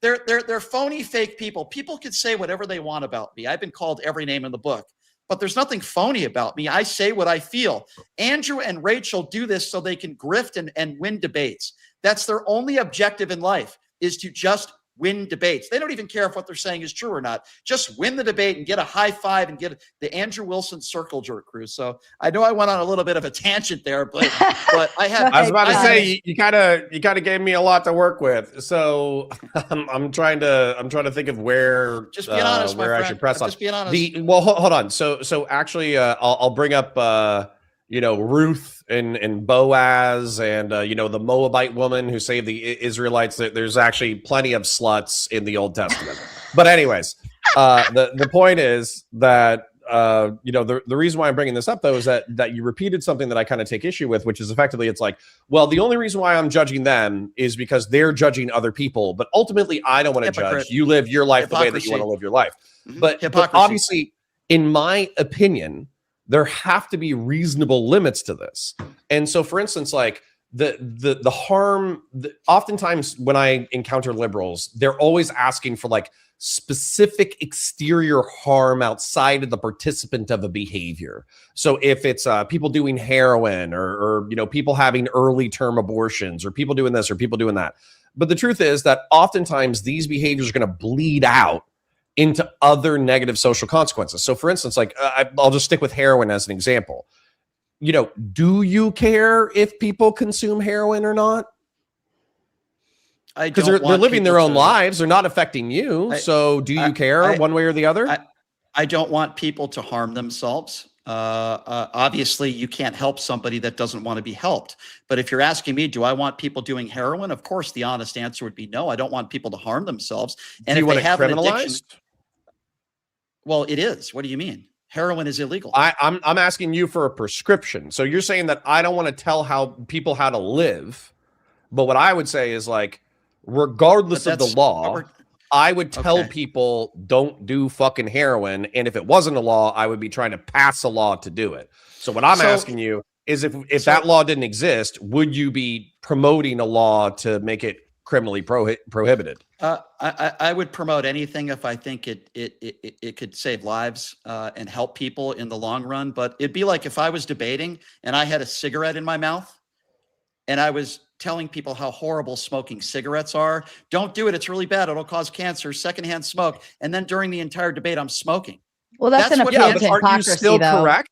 They're phony, fake people. People could say whatever they want about me. I've been called every name in the book, but there's nothing phony about me. I say what I feel. Andrew and Rachel do this so they can grift and win debates. That's their only objective in life, is to just win debates. They don't even care if what they're saying is true or not. Just win the debate and get a high five and get the Andrew Wilson circle jerk crew. So I know I went on a little bit of a tangent there, but I had. I was about to say you kind of gave me a lot to work with. So I'm trying to think of where just being honest, where I should press on. Just being honest. Well, hold on. So actually, I'll bring up Ruth and Boaz and the Moabite woman who saved the Israelites. There's actually plenty of sluts in the Old Testament. But anyways, the point is that the reason why I'm bringing this up though is that you repeated something that I kind of take issue with, which is effectively it's like, well, the only reason why I'm judging them is because they're judging other people, but ultimately I don't want to judge. You live your life the way that you want to live your life. But obviously, in my opinion, there have to be reasonable limits to this. And so, for instance, like the harm, oftentimes when I encounter liberals, they're always asking for like specific exterior harm outside of the participant of a behavior. So if it's people doing heroin or people having early term abortions or people doing this or people doing that. But the truth is that oftentimes these behaviors are going to bleed out into other negative social consequences. So for instance, like I'll just stick with heroin as an example. Do you care if people consume heroin or not? Because they're living their own lives. They're not affecting you. So do you care one way or the other? I don't want people to harm themselves. Obviously, you can't help somebody that doesn't want to be helped. But if you're asking me, do I want people doing heroin? Of course, the honest answer would be no. I don't want people to harm themselves. And do you if want they it have criminalized? an addiction, well, it is. What do you mean? Heroin is illegal. I'm asking you for a prescription. So you're saying that I don't want to tell people how to live, but what I would say is like, regardless of the law, I would tell people don't do fucking heroin. And if it wasn't a law, I would be trying to pass a law to do it. So what I'm asking you is if that law didn't exist, would you be promoting a law to make it criminally prohibited? I would promote anything if I think it could save lives and help people in the long run. But it'd be like if I was debating and I had a cigarette in my mouth and I was telling people how horrible smoking cigarettes are. Don't do it. It's really bad. It'll cause cancer, secondhand smoke. And then during the entire debate, I'm smoking. Well, that's an appeal to hypocrisy, are you still though. correct?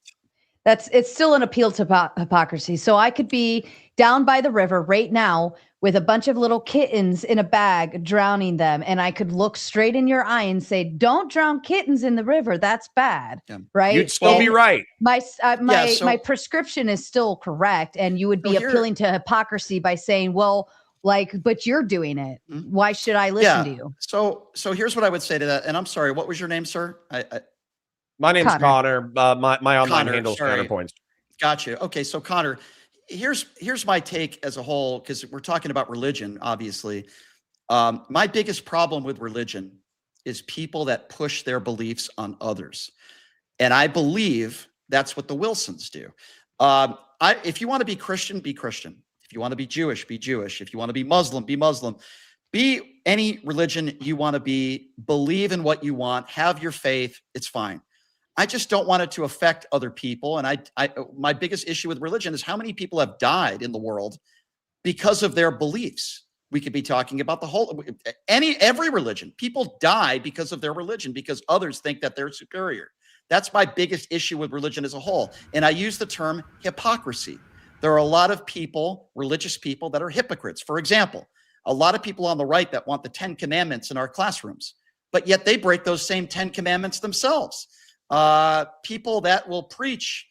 It's still an appeal to hypocrisy. So I could be down by the river right now with a bunch of little kittens in a bag, drowning them. And I could look straight in your eye and say, don't drown kittens in the river. That's bad. Right. You'd still be right. My prescription is still correct. And you would be appealing to hypocrisy by saying, well, but you're doing it. Why should I listen to you? So here's what I would say to that. And I'm sorry, what was your name, sir? My name's Connor. My online handle is Counterpoints. Gotcha. Okay. So Connor, here's my take as a whole, because we're talking about religion, obviously. My biggest problem with religion is people that push their beliefs on others. And I believe that's what the Wilsons do. If you want to be Christian, be Christian. If you want to be Jewish, be Jewish. If you want to be Muslim, be Muslim. Be any religion you want to be. Believe in what you want. Have your faith. It's fine. I just don't want it to affect other people. And my biggest issue with religion is how many people have died in the world because of their beliefs. We could be talking about every religion. People die because of their religion, because others think that they're superior. That's my biggest issue with religion as a whole. And I use the term hypocrisy. There are a lot of people, religious people, that are hypocrites. For example, a lot of people on the right that want the 10 Commandments in our classrooms, but yet they break those same 10 Commandments themselves. People that will preach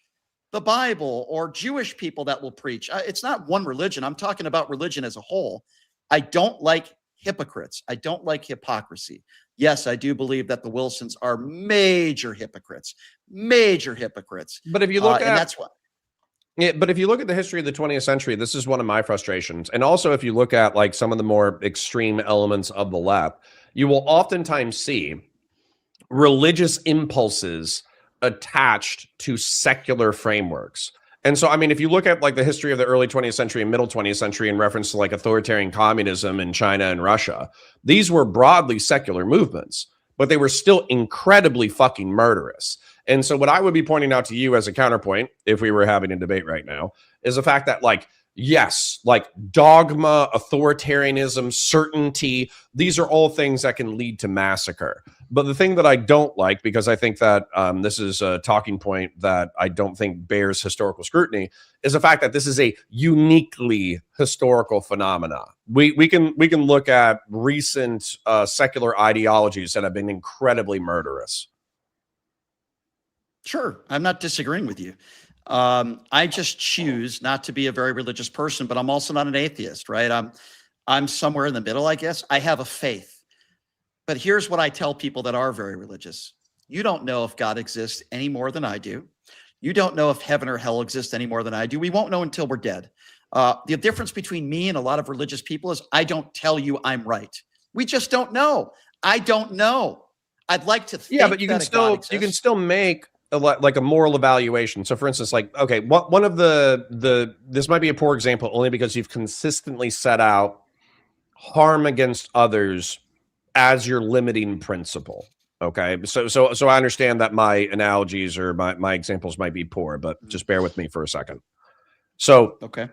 the Bible, or Jewish people that will preach. It's not one religion. I'm talking about religion as a whole. I don't like hypocrites. I don't like hypocrisy. Yes, I do believe that the Wilsons are major hypocrites. But if you look and that's what. Yeah, but if you look at the history of the 20th century, this is one of my frustrations. And also, if you look at like some of the more extreme elements of the left, you will oftentimes see religious impulses attached to secular frameworks. And so, I mean, if you look at like the history of the early 20th century and middle 20th century in reference to like authoritarian communism in China and Russia, these were broadly secular movements, but they were still incredibly fucking murderous. And so what I would be pointing out to you as a counterpoint, if we were having a debate right now, is the fact that like, yes, like dogma, authoritarianism, certainty, these are all things that can lead to massacre. But the thing that I don't like, because I think that this is a talking point that I don't think bears historical scrutiny, is the fact that this is a uniquely historical phenomena. We can look at recent secular ideologies that have been incredibly murderous. Sure, I'm not disagreeing with you. I just choose not to be a very religious person, but I'm also not an atheist, right? I'm somewhere in the middle, I guess. I have a faith. But here's what I tell people that are very religious. You don't know if God exists any more than I do. You don't know if heaven or hell exists any more than I do. We won't know until we're dead. The difference between me and a lot of religious people is I don't tell you I'm right. We just don't know. I don't know. I'd like to think. Yeah, but you can still make like a moral evaluation. So for instance, like, okay, one of this might be a poor example only because you've consistently set out harm against others as your limiting principle. Okay. So I understand that my analogies or my examples might be poor, but just bear with me for a second. So okay.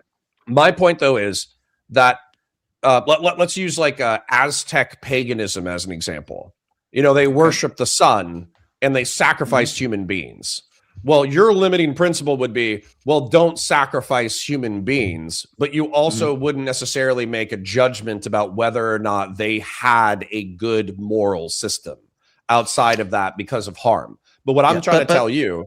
My point though is that let's use like Aztec paganism as an example. You know, they worship the sun and they sacrificed human beings. Well, your limiting principle would be, well, don't sacrifice human beings, but you also wouldn't necessarily make a judgment about whether or not they had a good moral system outside of that because of harm. But what I'm trying to tell you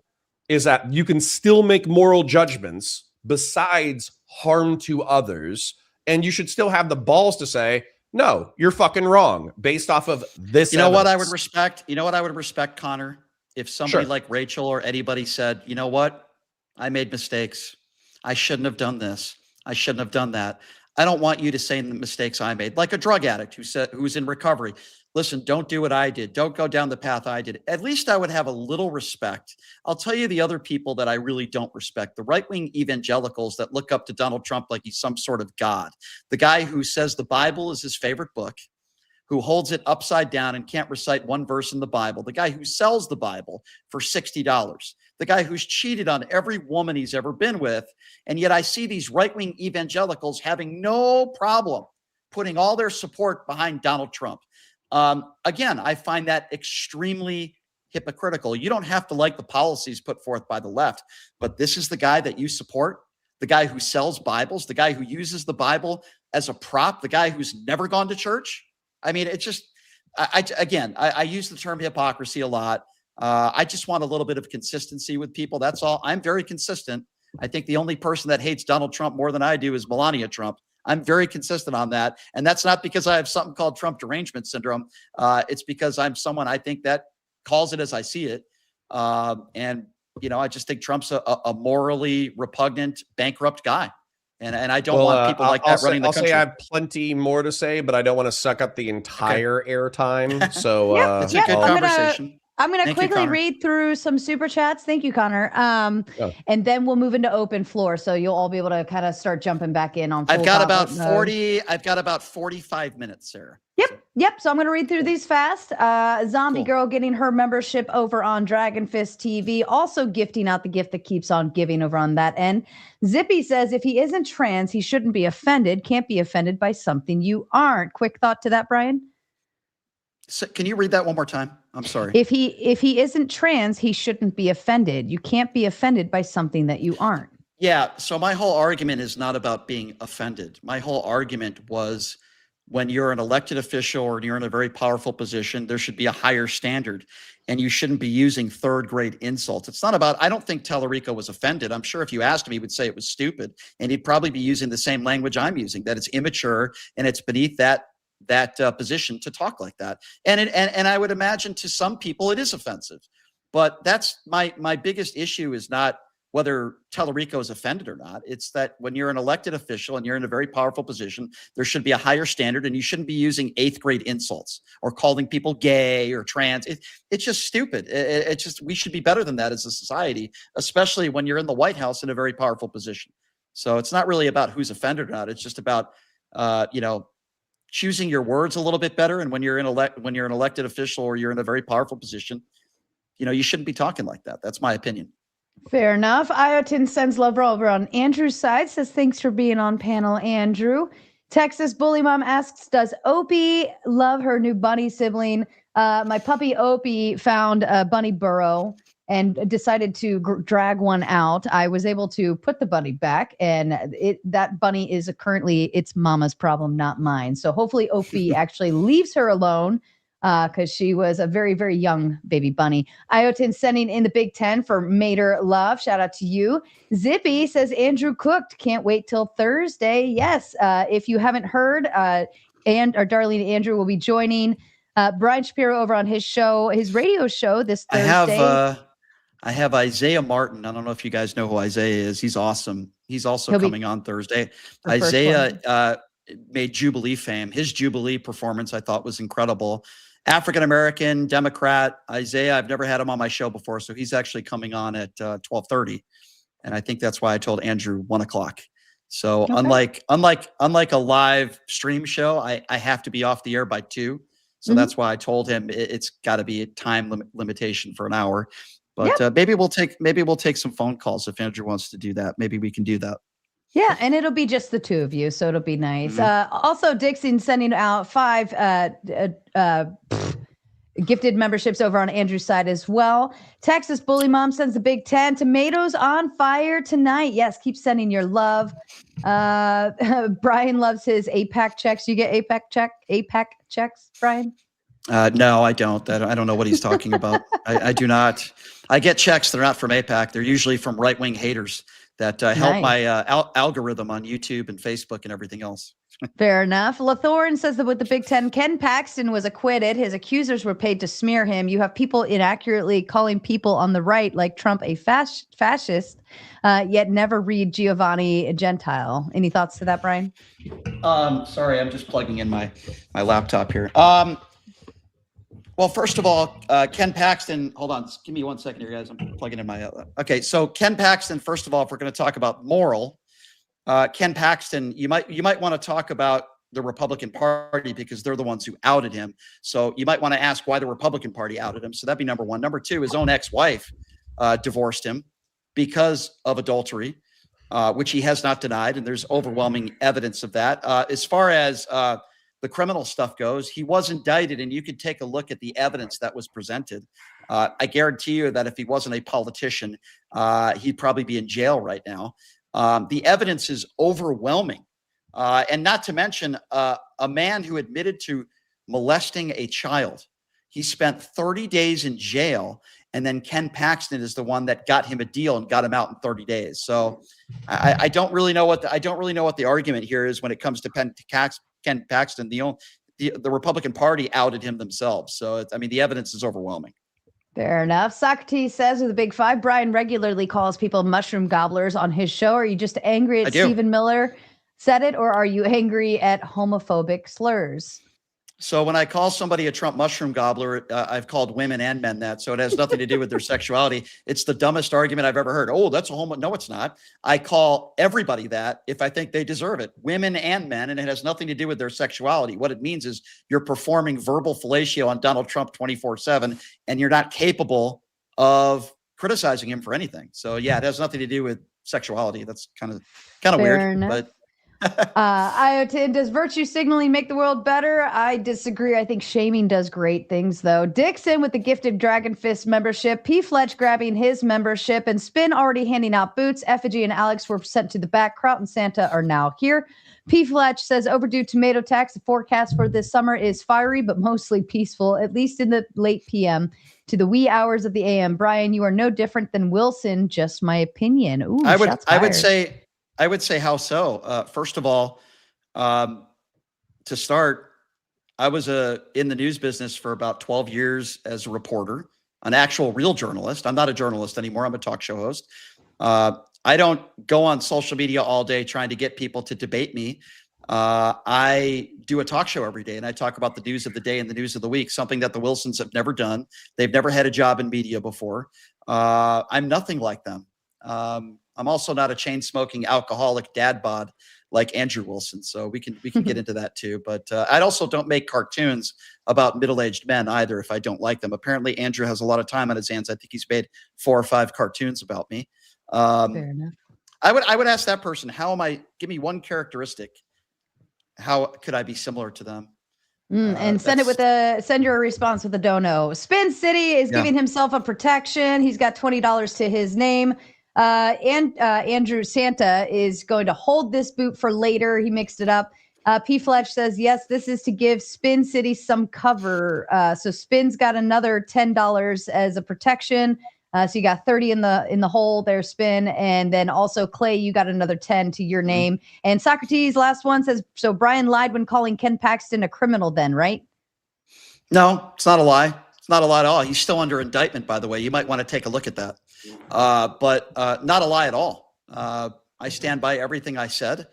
is that you can still make moral judgments besides harm to others, and you should still have the balls to say, no, you're fucking wrong based off of this. You know what I would respect? You know what I would respect, Connor? If somebody like Rachel or anybody said, you know what? I made mistakes. I shouldn't have done this. I shouldn't have done that. I don't want you to say the mistakes I made. Like a drug addict who's in recovery. Listen, don't do what I did. Don't go down the path I did. At least I would have a little respect. I'll tell you the other people that I really don't respect. The right-wing evangelicals that look up to Donald Trump like he's some sort of god. The guy who says the Bible is his favorite book, who holds it upside down and can't recite one verse in the Bible, the guy who sells the Bible for $60, the guy who's cheated on every woman he's ever been with. And yet I see these right-wing evangelicals having no problem putting all their support behind Donald Trump. Again, I find that extremely hypocritical. You don't have to like the policies put forth by the left, but this is the guy that you support, the guy who sells Bibles, the guy who uses the Bible as a prop, the guy who's never gone to church. I mean, it's just, I use the term hypocrisy a lot. I just want a little bit of consistency with people. That's all. I'm very consistent. I think the only person that hates Donald Trump more than I do is Melania Trump. I'm very consistent on that. And that's not because I have something called Trump derangement syndrome. It's because I'm someone I think that calls it as I see it. And, you know, I just think Trump's a morally repugnant, bankrupt guy. And I don't want people like that running the country. I'll say I have plenty more to say, but I don't want to suck up the entire airtime. So it's a good conversation. I'm going to quickly read through some super chats. Thank you, Connor. And then we'll move into open floor. So you'll all be able to kind of start jumping back in on. I've got about 45 minutes, Sarah. Yep. So I'm going to read through these fast. Zombie Girl getting her membership over on Dragon Fist TV. Also gifting out the gift that keeps on giving over on that end. Zippy says, if he isn't trans, he shouldn't be offended. Can't be offended by something you aren't. Quick thought to that, Brian? So can you read that one more time? I'm sorry. If he isn't trans, he shouldn't be offended. You can't be offended by something that you aren't. Yeah. So my whole argument is not about being offended. My whole argument was when you're an elected official or you're in a very powerful position, there should be a higher standard and you shouldn't be using third grade insults. It's not about, I don't think Talarico was offended. I'm sure if you asked him, he would say it was stupid. And he'd probably be using the same language I'm using, that it's immature and it's beneath that position to talk like that. And I would imagine to some people it is offensive, but that's my biggest issue is not whether Talarico is offended or not. It's that when you're an elected official and you're in a very powerful position, there should be a higher standard, and you shouldn't be using 8th grade insults or calling people gay or trans. It's just stupid. It's just, we should be better than that as a society, especially when you're in the White House in a very powerful position. So it's not really about who's offended or not. It's just about, choosing your words a little bit better. And when you're an elected official or you're in a very powerful position, you shouldn't be talking like that. That's my opinion. Fair enough. Iotin sends love over on Andrew's side, says thanks for being on panel, Andrew. Texas Bully Mom asks, does Opie love her new bunny sibling? My puppy Opie found a bunny burrow and decided to drag one out. I was able to put the bunny back, and that bunny is currently its mama's problem, not mine. So hopefully Opie actually leaves her alone, because she was a very, very young baby bunny. Iotin sending in the Big Ten for Mater Love. Shout out to you. Zippy says, Andrew cooked. Can't wait till Thursday. Yes. If you haven't heard, our darling Andrew will be joining Brian Shapiro over on his show, his radio show this Thursday. I have Isaiah Martin. I don't know if you guys know who Isaiah is. He's awesome. He's also coming on Thursday. Isaiah made Jubilee fame. His Jubilee performance, I thought, was incredible. African-American, Democrat, Isaiah. I've never had him on my show before, so he's actually coming on at 12:30. And I think that's why I told Andrew 1 o'clock. So unlike a live stream show, I have to be off the air by 2. So that's why I told him it's got to be a time limitation for an hour. But maybe we'll take some phone calls if Andrew wants to do that. Maybe we can do that. Yeah, and it'll be just the two of you, so it'll be nice. Also, Dixon sending out 5 gifted memberships over on Andrew's side as well. Texas Bully Mom sends the Big Ten. Tomatoes on fire tonight. Yes, keep sending your love. Brian loves his APAC checks. You get APAC checks, Brian? No, I don't. I don't know what he's talking about. I do not. I get checks. They're not from APAC. They're usually from right-wing haters that help my algorithm on YouTube and Facebook and everything else. Fair enough. Lathorn says that with the Big Ten, Ken Paxton was acquitted. His accusers were paid to smear him. You have people inaccurately calling people on the right like Trump a fascist, yet never read Giovanni Gentile. Any thoughts to that, Brian? Sorry, I'm just plugging in my laptop here. Well, first of all, Ken Paxton, hold on, give me 1 second here, guys. I'm plugging in my, okay. So Ken Paxton, first of all, if we're going to talk about moral, Ken Paxton, you might want to talk about the Republican Party because they're the ones who outed him. So you might want to ask why the Republican Party outed him. So that'd be number one. Number two, his own ex-wife divorced him because of adultery, which he has not denied. And there's overwhelming evidence of that. As far as the criminal stuff goes, he was indicted, and you could take a look at the evidence that was presented. I guarantee you that if he wasn't a politician, he'd probably be in jail right now. The evidence is overwhelming. And not to mention a man who admitted to molesting a child. He spent 30 days in jail, and then Ken Paxton is the one that got him a deal and got him out in 30 days. So I don't really know what the argument here is when it comes to Ken Paxton. The Republican Party outed him themselves. So the evidence is overwhelming. Fair enough. Socrates says with the Big Five, Brian regularly calls people mushroom gobblers on his show. Are you just angry at Stephen Miller said it, or are you angry at homophobic slurs? So when I call somebody a Trump mushroom gobbler, I've called women and men that. So it has nothing to do with their sexuality. It's the dumbest argument I've ever heard. Oh, that's a homo. No, it's not. I call everybody that if I think they deserve it, women and men, and it has nothing to do with their sexuality. What it means is you're performing verbal fellatio on Donald Trump 24/7, and you're not capable of criticizing him for anything. So yeah, it has nothing to do with sexuality. That's kind of weird, but. Iotin, does virtue signaling make the world better? I disagree. I think shaming does great things, though. Dixon with the gifted Dragon Fist membership. P. Fletch grabbing his membership, and Spin already handing out boots. Effigy and Alex were sent to the back. Kraut and Santa are now here. P. Fletch says overdue tomato tax. The forecast for this summer is fiery, but mostly peaceful, at least in the late PM to the wee hours of the AM. Brian, you are no different than Wilson. Just my opinion. Ooh, I would say how so? First of all, to start, I was in the news business for about 12 years as a reporter, an actual real journalist. I'm not a journalist anymore. I'm a talk show host. I don't go on social media all day trying to get people to debate me. I do a talk show every day, and I talk about the news of the day and the news of the week, something that the Wilsons have never done. They've never had a job in media before. I'm nothing like them. I'm also not a chain-smoking alcoholic dad bod like Andrew Wilson, so we can get into that too. But I also don't make cartoons about middle-aged men either if I don't like them. Apparently, Andrew has a lot of time on his hands. I think he's made 4 or 5 cartoons about me. Fair enough. I would ask that person, give me one characteristic. How could I be similar to them? And send your response with a dono. Spin City is giving himself a protection. He's got $20 to his name. And Andrew Santa is going to hold this boot for later. He mixed it up. P Fletch says, yes, this is to give Spin City some cover. So Spin's got another $10 as a protection. So you got 30 in the hole there, Spin. And then also Clay, you got another 10 to your name. And Socrates, last one, says, so Brian lied when calling Ken Paxton a criminal then, right? No, it's not a lie. It's not a lie at all. He's still under indictment, by the way. You might want to take a look at that. But not a lie at all. I stand by everything I said.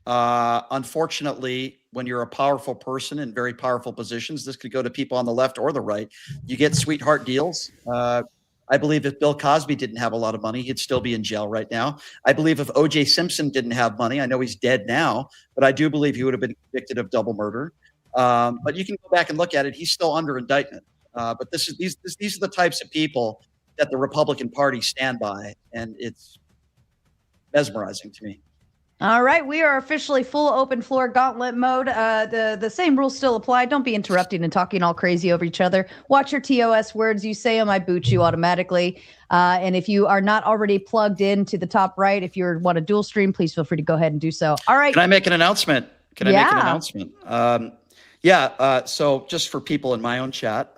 Unfortunately, when you're a powerful person in very powerful positions, this could go to people on the left or the right. You get sweetheart deals. I believe if Bill Cosby didn't have a lot of money, he'd still be in jail right now. I believe if O.J. Simpson didn't have money, I know he's dead now, but I do believe he would have been convicted of double murder. But you can go back and look at it. He's still under indictment. But these are the types of people that the Republican Party stand by, and it's mesmerizing to me. All right, we are officially full open floor gauntlet mode. The same rules still apply. Don't be interrupting and talking all crazy over each other. Watch your TOS words. You say them, I boot you automatically. And if you are not already plugged in to the top right, if you want a dual stream, please feel free to go ahead and do so. All right. Can I make an announcement? So just for people in my own chat,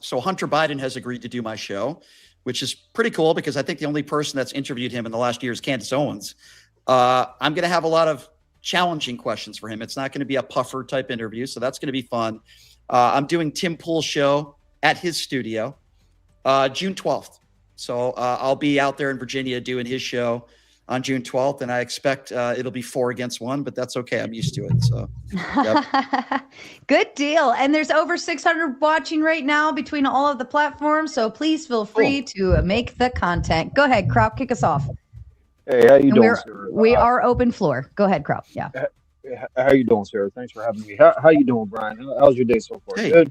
so Hunter Biden has agreed to do my show, which is pretty cool because I think the only person that's interviewed him in the last year is Candace Owens. I'm going to have a lot of challenging questions for him. It's not going to be a puffer type interview, so that's going to be fun. I'm doing Tim Pool's show at his studio June 12th. So I'll be out there in Virginia doing his show on June 12th, and I expect it'll be 4 against 1, but that's okay. I'm used to it. So yep. Good deal. And there's over 600 watching right now between all of the platforms, so please feel free to make the content. Go ahead, Crop, kick us off. Hey, how you doing, Sarah? We are open floor. Go ahead, Crop. Yeah. How you doing, Sarah? Thanks for having me. How you doing, Brian? How's your day so far? Hey, good?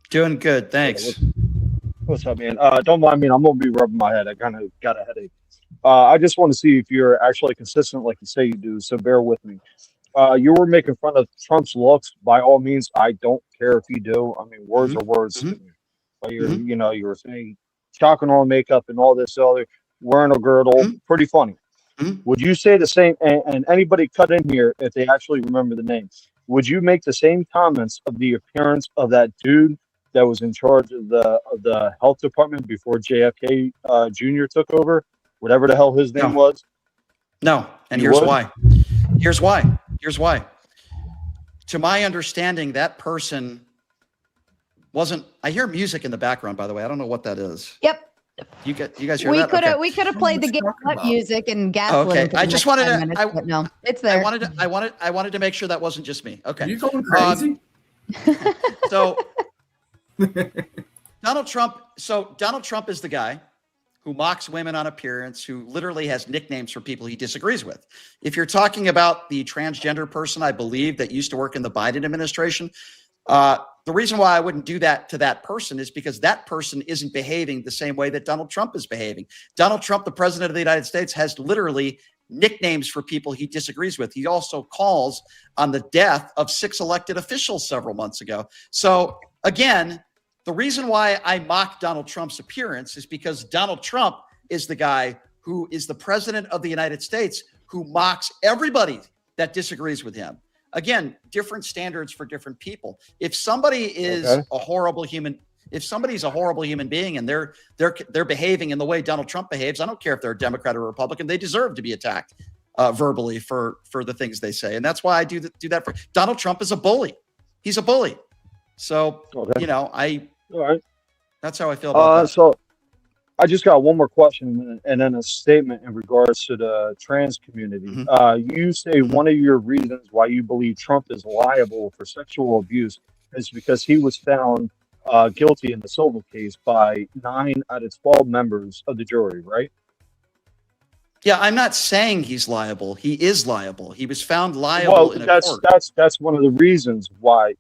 Doing good. Thanks. What's up, man? Don't mind me. I'm going to be rubbing my head. I kind of got a headache. I just want to see if you're actually consistent like you say you do, so bear with me. You were making fun of Trump's looks. By all means, I don't care if you do. I mean, words are words to me. But you were saying chalking on makeup and all this other, wearing a girdle, pretty funny. Would you say the same? And anybody cut in here if they actually remember the name. Would you make the same comments of the appearance of that dude that was in charge of the health department before JFK Jr. took over? Whatever the hell his name was. No, and here's why. Here's why. To my understanding, that person wasn't. I hear music in the background, by the way. I don't know what that is. Yep. You guys hear that? We could have played the Gauntlet music and Gaslit. Okay, I just wanted to. But no, it's there. I wanted to make sure that wasn't just me. Okay. Are you going crazy? So Donald Trump is the guy who mocks women on appearance, who literally has nicknames for people he disagrees with. If you're talking about the transgender person, I believe, that used to work in the Biden administration, the reason why I wouldn't do that to that person is because that person isn't behaving the same way that Donald Trump is behaving. Donald Trump, the president of the United States, has literally nicknames for people he disagrees with. He also calls on the death of 6 elected officials several months ago. So again, the reason why I mock Donald Trump's appearance is because Donald Trump is the guy who is the president of the United States who mocks everybody that disagrees with him. Again, different standards for different people. If somebody is a horrible human, if somebody's a horrible human being and they're behaving in the way Donald Trump behaves, I don't care if they're a Democrat or a Republican, they deserve to be attacked verbally for the things they say. And that's why I do that for Donald Trump is a bully. He's a bully. So, All right. That's how I feel about that. I just got one more question and then a statement in regards to the trans community. You say one of your reasons why you believe Trump is liable for sexual abuse is because he was found guilty in the Silva case by 9 out of 12 members of the jury, right? Yeah, I'm not saying he's liable. He is liable. He was found liable in a court. That's one of the reasons why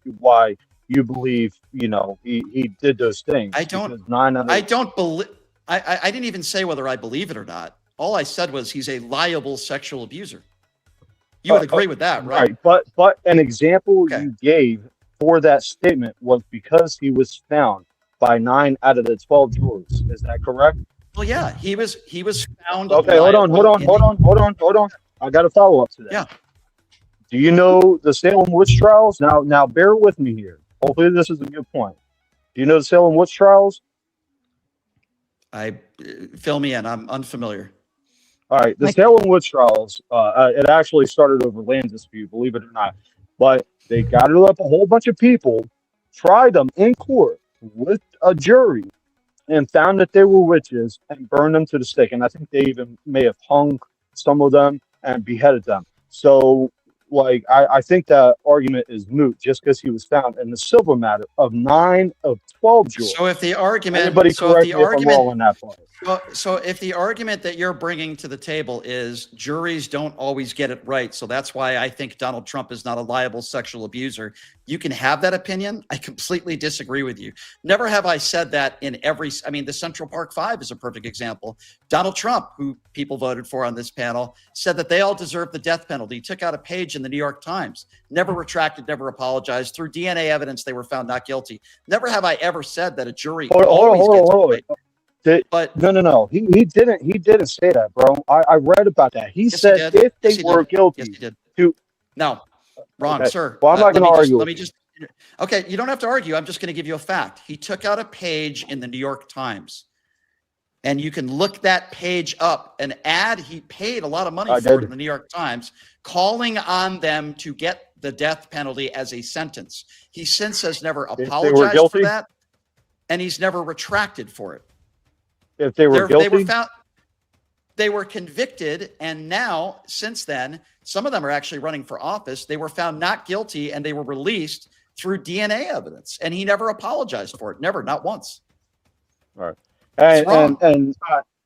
you believe, you know, he did those things. I don't believe. I didn't even say whether I believe it or not. All I said was he's a liable sexual abuser. You would agree with that, right? Right. But an example you gave for that statement was because he was found by 9 out of the 12 jurors. Is that correct? Well, yeah, he was found. Okay, hold on. I got a follow up to that. Yeah. Do you know the Salem witch trials? Now bear with me here. Hopefully this is a good point. Do you know the Salem witch trials? Fill me in. I'm unfamiliar. All right, the Salem witch trials. It actually started over land dispute, believe it or not. But they gathered up a whole bunch of people, tried them in court with a jury, and found that they were witches and burned them to the stake. And I think they even may have hung some of them and beheaded them. So, like, I think that argument is moot just because he was found in the Silva matter of 9 of 12 jurors. So if the argument, anybody correct me if I'm wrong on that part. So if the argument that you're bringing to the table is juries don't always get it right, so that's why I think Donald Trump is not a liable sexual abuser, you can have that opinion. I completely disagree with you. Never have I said that in every, I mean, the Central Park Five is a perfect example. Donald Trump, who people voted for on this panel, said that they all deserve the death penalty. He took out a page in the New York Times, never retracted, never apologized. Through DNA evidence, they were found not guilty. Never have I ever said that a jury always gets it right. But no. He didn't say that, bro. I read about that. He said if they were guilty. Yes, he did. To no, wrong, okay. sir. Well, I'm not going to argue. Let me just. Okay, you don't have to argue. I'm just going to give you a fact. He took out a page in the New York Times, and you can look that page up. An ad he paid a lot of money for it in the New York Times, calling on them to get the death penalty as a sentence. He since has never apologized for that, and he's never retracted for it. If they were guilty, they were convicted, and now, since then, some of them are actually running for office. They were found not guilty, and they were released through DNA evidence, and he never apologized for it. Never, not once. All right.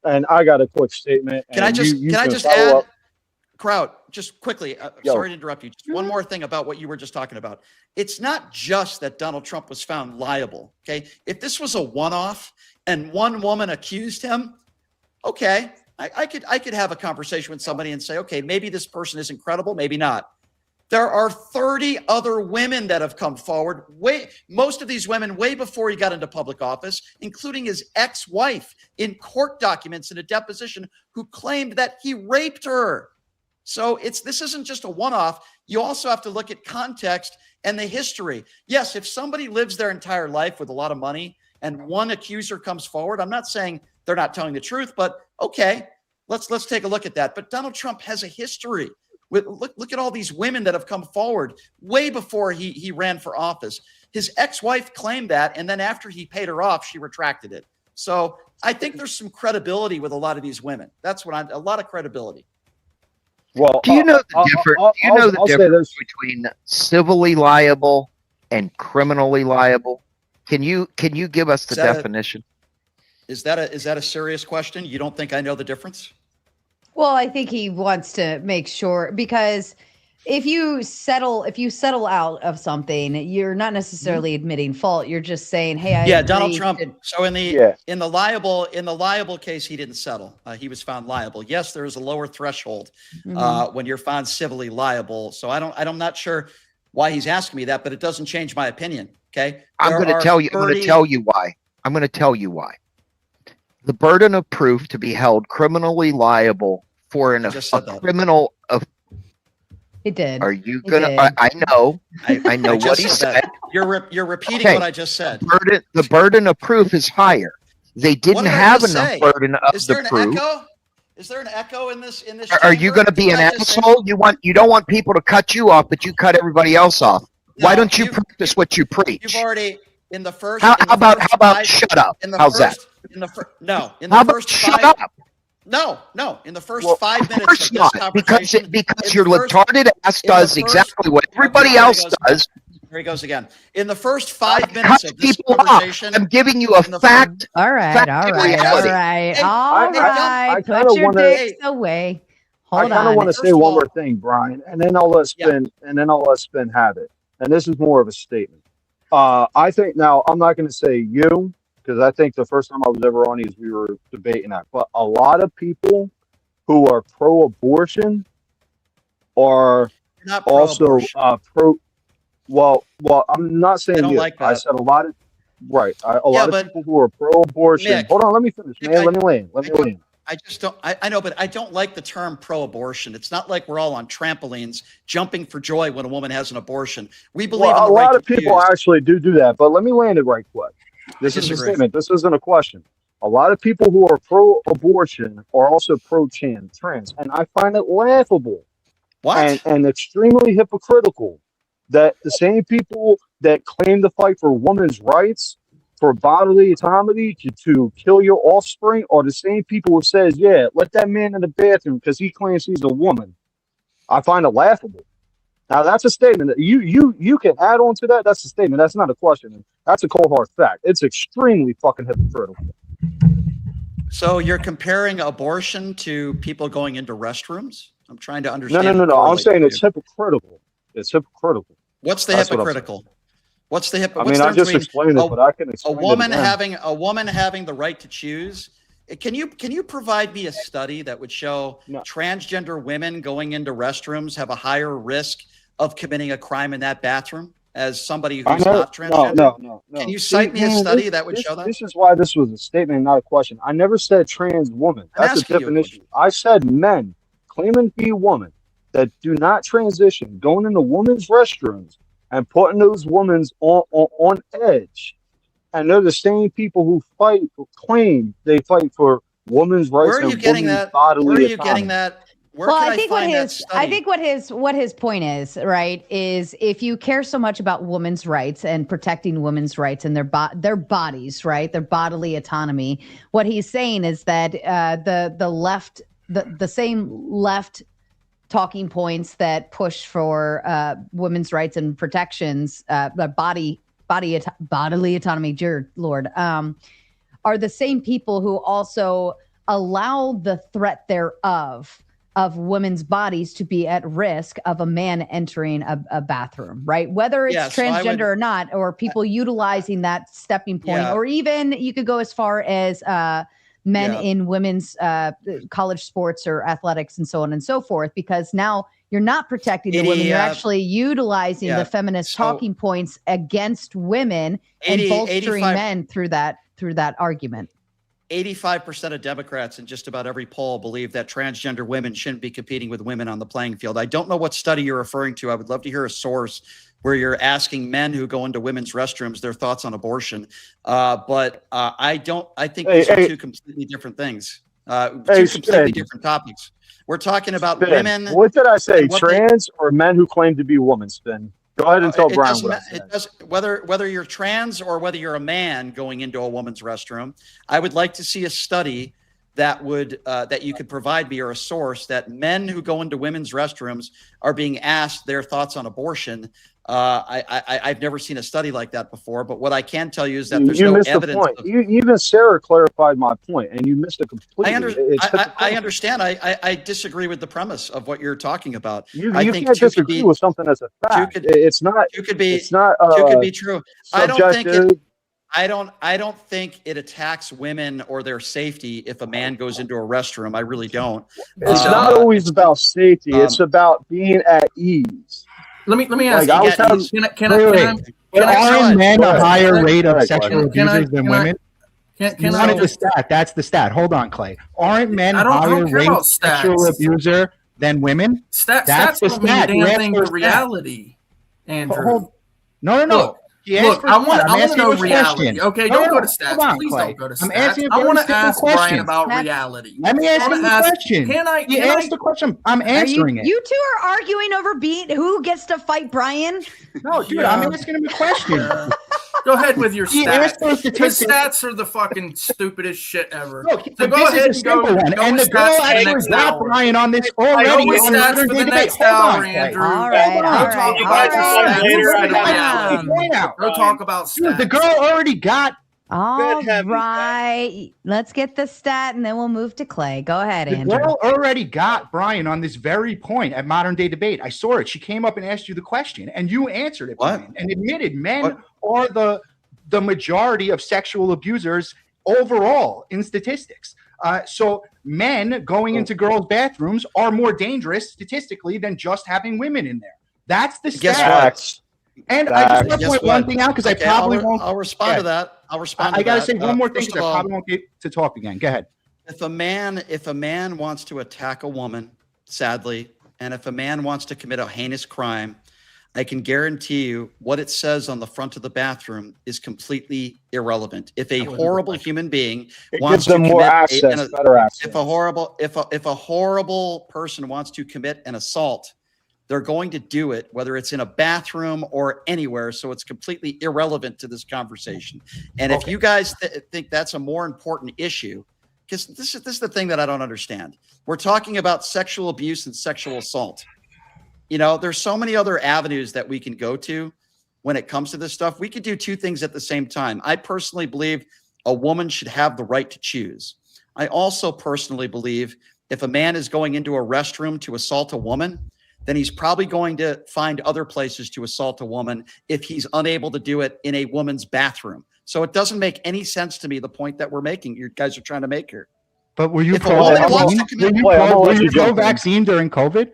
And I got a quick statement. Can I just add, Kraut, just quickly, sorry to interrupt you. Just one more thing about what you were just talking about. It's not just that Donald Trump was found liable, okay? If this was a one-off and one woman accused him, okay, I could have a conversation with somebody and say, okay, maybe this person isn't credible, maybe not. There are 30 other women that have come forward, most of these women way before he got into public office, including his ex-wife in court documents in a deposition who claimed that he raped her. So this isn't just a one-off. You also have to look at context and the history. Yes, if somebody lives their entire life with a lot of money and one accuser comes forward, I'm not saying they're not telling the truth, but okay, let's take a look at that. But Donald Trump has a history. Look at all these women that have come forward way before he ran for office. His ex-wife claimed that, and then after he paid her off, she retracted it. So I think there's some credibility with a lot of these women. That's what a lot of credibility. Well, do you know the difference between civilly liable and criminally liable? Can you give us the definition? Is that a serious question? You don't think I know the difference? Well, I think he wants to make sure, because if you settle out of something, you're not necessarily admitting fault. You're just saying, "Hey, Donald Trump." So in the liable case, he didn't settle. He was found liable. Yes, there is a lower threshold when you're found civilly liable. So I'm not sure why he's asking me that, but it doesn't change my opinion. Okay, I'm going to tell you why. I'm going to tell you why. The burden of proof to be held criminally liable for a criminal. He did. Are you gonna? I know what he said. You're repeating what I just said. The burden of proof is higher. They didn't have enough burden of the proof. Is there an echo in this? Are you going to be an asshole? You don't want people to cut you off, but you cut everybody else off. No, why don't you practice what you preach? You've already in the first. How about shut up? How's that? In the How about first shut 5 up? No. In the first Well, 5 of minutes course of this not, conversation, because your retarded ass in the does first- exactly what everybody Okay, here he else goes does. Here he goes again. In the first 5 minutes Cut of this people conversation, off. I'm giving you a fact. All right, fact all and right, all reality. right, Hey, all hey, right. I Put kinda your wanna- dicks away. I Hold kind of on. want to say First of one all- more thing, Brian, and then I'll let Spin have it. And this is more of a statement. I think now I'm not going to say you, because I think the first time I was ever on these we were debating that. But a lot of people who are pro-abortion are not also pro-abortion. pro. Well, I'm not saying I don't you. like I that. said a lot of right. A lot of but people who are pro-abortion. Mick, Hold on, let me finish, Mick, man. Let me land. I just don't. I know, but I don't like the term pro-abortion. It's not like we're all on trampolines jumping for joy when a woman has an abortion. We believe in the A right lot to of people choose. actually do that, but let me land it right quick. This is a disagree. statement. This isn't a question. A lot of people who are pro-abortion are also pro-trans, and I find it laughable and extremely hypocritical that the same people that claim to fight for women's rights, for bodily autonomy, to kill your offspring, are the same people who says, yeah, let that man in the bathroom because he claims he's a woman. I find it laughable. Now that's a statement that you can add on to that. That's a statement. That's not a question. That's a cold hard fact. It's extremely fucking hypocritical. So you're comparing abortion to people going into restrooms? I'm trying to understand. No. I'm saying it's hypocritical. It's hypocritical. What's the That's hypocritical? What's the I mean, I just explained it, but I can explain a woman it again. having the right to choose. Can you provide me a study that would show transgender women going into restrooms have a higher risk of committing a crime in that bathroom as somebody who's not transgender? No. Can you cite me a study that would show that? This is why this was a statement, not a question. I never said trans woman. That's a definition. I said men claiming to be women that do not transition, going into women's restrooms and putting those women on edge. And they're the same people who claim they fight for women's rights. Where are you getting that? Where are you getting that? Well, I think what his point is, right, is if you care so much about women's rights and protecting women's rights and their bodies, right, their bodily autonomy, what he's saying is that the left, the same left talking points that push for women's rights and protections, bodily autonomy, dear Lord, are the same people who also allow the threat thereof of women's bodies to be at risk of a man entering a bathroom, right? Whether it's transgender or not, or people utilizing that stepping point, or even you could go as far as men in women's college sports or athletics and so on and so forth, because now you're not protecting the women. You're actually utilizing the feminist talking points against women and bolstering men through that argument. 85% of Democrats in just about every poll believe that transgender women shouldn't be competing with women on the playing field. I don't know what study you're referring to. I would love to hear a source where you're asking men who go into women's restrooms their thoughts on abortion. But I think these are two completely different things. Two completely different topics. We're talking about women. What did I say? Trans or men who claim to be women, Spin? Go ahead and tell Brian what I said. It does, whether you're trans or whether you're a man going into a woman's restroom, I would like to see a study that would that you could provide me, or a source that men who go into women's restrooms are being asked their thoughts on abortion. I've never seen a study like that before, but what I can tell you is that there's no evidence. Even Sarah clarified my point, and you missed it completely. I understand. I disagree with the premise of what you're talking about. You can't disagree with something that's a fact. It's not. Two could be. It's not. Two could be true. Subjective. I don't think it attacks women or their safety if a man goes into a restroom. I really don't. It's not always about safety. It's about being at ease. Let me ask you. Aren't men a higher rate of sexual abusers than women? Can I the stat? That's the stat. Hold on, Clay. Aren't men higher rate of sexual abuser than women? That's the stat. Anything to reality, Andrew. No. Look, I want to know reality. Okay, don't go to stats. Please don't go to stats. I want to ask Brian about reality. Let me ask you the question. Can I ask the question? I'm answering it. You two are arguing over who gets to fight Brian. No, dude, I'm asking him a question. Go ahead with your He asked stats. for His statistics. stats are the fucking stupidest shit ever. Look, So but go this ahead is a and go. simple one. Go And with the girl stats for the actually next got hour. Brian on this Go already. with on stats modern for day the debate. next Hold hour, on, Clay. Andrew. All right, Hold all on. Go talk right, about all right. stats later. instead of I reality. Point out. Go talk about stats. Dude, the girl already got All right. Let's get the stat and then we'll move to Clay. Go ahead, the Andrew. girl already got Brian on this very point at modern day debate. I saw it. She came up and asked you the question, and you answered it, Brian, and admitted men are the majority of sexual abusers overall in statistics. So men going into girls' bathrooms are more dangerous statistically than just having women in there. That's the Guess stat. And I just want to Guess point what? one thing out because Okay, I probably I'll, won't. I'll respond to that. I'll respond. I got to that. say one more thing First because of I all, probably won't get to talk again. Go ahead. if a man wants to attack a woman, sadly, and if a man wants to commit a heinous crime, I can guarantee you what it says on the front of the bathroom is completely irrelevant. If a horrible human being wants to commit better access. if a horrible person wants to commit an assault, they're going to do it, whether it's in a bathroom or anywhere. So it's completely irrelevant to this conversation. And if you guys think that's a more important issue, because this is the thing that I don't understand. We're talking about sexual abuse and sexual assault. You know, there's so many other avenues that we can go to when it comes to this stuff. We could do two things at the same time. I personally believe a woman should have the right to choose. I also personally believe if a man is going into a restroom to assault a woman, then he's probably going to find other places to assault a woman if he's unable to do it in a woman's bathroom. So it doesn't make any sense to me, the point that we're making, you guys are trying to make here. But were you If a woman wants pro-vaccine? to commit- Were you pro-vaccine during COVID?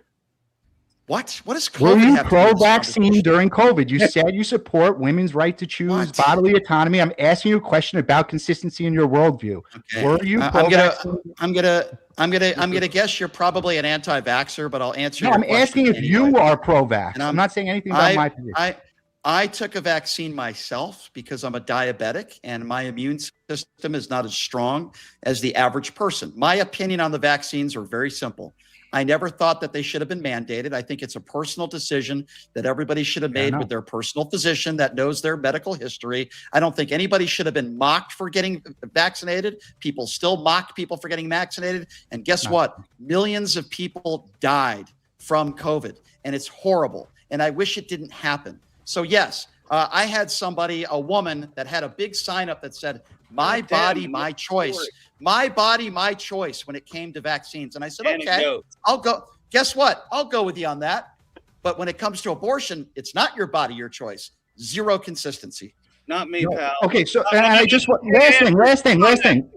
What? What is COVID? Were you have to do with this pro-vaccine during COVID? You said you support women's right to choose bodily autonomy. I'm asking you a question about consistency in your worldview. Okay. Were you pro-vaccine? I'm gonna guess you're probably an anti-vaxxer, but I'll answer. No, your I'm question asking if anyway. you are pro-vax. And I'm not saying anything about my position. I took a vaccine myself because I'm a diabetic and my immune system is not as strong as the average person. My opinion on the vaccines are very simple. I never thought that they should have been mandated. I think it's a personal decision that everybody should have made with their personal physician that knows their medical history. I don't think anybody should have been mocked for getting vaccinated. People still mock people for getting vaccinated. And guess what? Millions of people died from COVID, and it's horrible. And I wish it didn't happen. So yes, I had a woman that had a big sign up that said, "My body, my choice." My body, my choice when it came to vaccines. And I said, okay, I'll go. Guess what? I'll go with you on that. But when it comes to abortion, it's not your body, your choice. Zero consistency. Not me, pal. Okay, so and I just want last thing.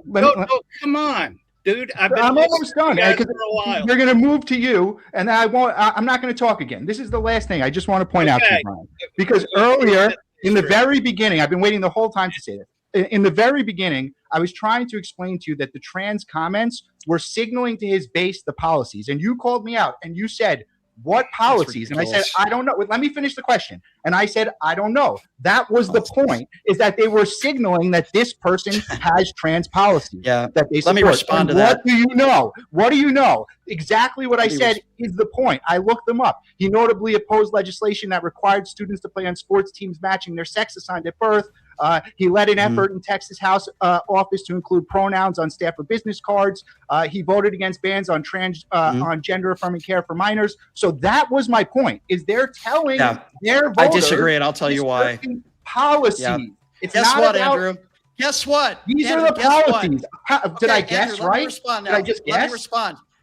No, come on, dude. I'm almost done. You're going to move to you, and I'm not going to talk again. This is the last thing I just want to point out to you, Brian. Because earlier, in the very beginning, I've been waiting the whole time to say this. In the very beginning, I was trying to explain to you that the trans comments were signaling to his base the policies. And you called me out and you said, what policies? And I said, I don't know. Let me finish the question. And I said, I don't know. That was the point, is that they were signaling that this person has trans policies. That they support. Let me respond to that. that. What do you know? What do you know? Exactly what I said is the point. I looked them up. He notably opposed legislation that required students to play on sports teams matching their sex assigned at birth. He led an effort in Texas House office to include pronouns on staff or business cards. He voted against bans on on gender affirming care for minors. So that was my point. Is they're telling their voters, I disagree, and I'll tell you why. Policy. Yeah. It's Guess not what, about, Andrew? Guess what? These Andrew, are the policies. Did I guess Andrew, right? Let me respond now. Did I just guess?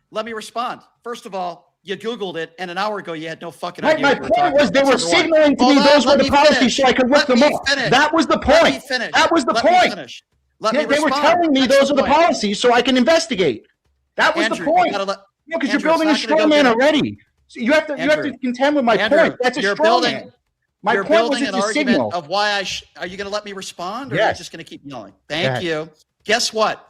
Let me respond. First of all, you Googled it, and an hour ago you had no fucking Right, idea. my what you were point talking was they about. were signaling to me those were the policies so I could look them up. That was the point. That was the point. They were telling me those are the policies so I can investigate. That was the point. Because you're building a straw man already. So you have to contend with my point. That's a straw man. My point was it's a signal of why are you going to let me respond, or are you Yes. just going to keep yelling? Thank you. Guess what?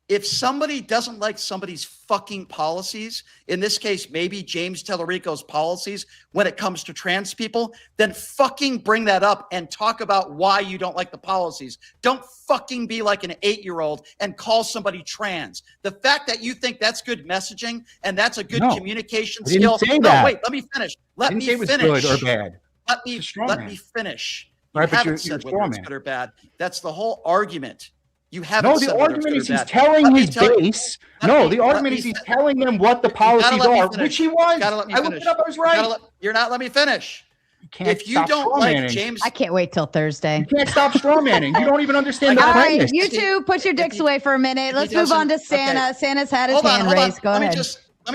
If somebody doesn't like somebody's fucking policies, in this case, maybe James Talarico's policies when it comes to trans people, then fucking bring that up and talk about why you don't like the policies. Don't fucking be like an 8-year-old and call somebody trans. The fact that you think that's good messaging and that's a good communication skill. Say that. Wait, let me finish. Let me say it was finish. good or bad. Let me finish. Right, but haven't you're said straw whether it's man. good or bad. That's the whole argument. You haven't No, said the whether it's argument good is or he's bad. telling Let me his tell you- base. let No, me- the let argument me is he's fin- telling them what the You gotta policies let me are, finish. which he was. You gotta let me I looked finish. it up. I was You gotta right. you're not let me finish. Can't If you stop don't straw like manning. James, I can't wait till Thursday. You can't stop straw manning. You don't even understand the All premise. right, you two, put your dicks away for a minute. Let's move on to Santa. okay. Santa's had his hand hold on. raised. Go Let ahead. me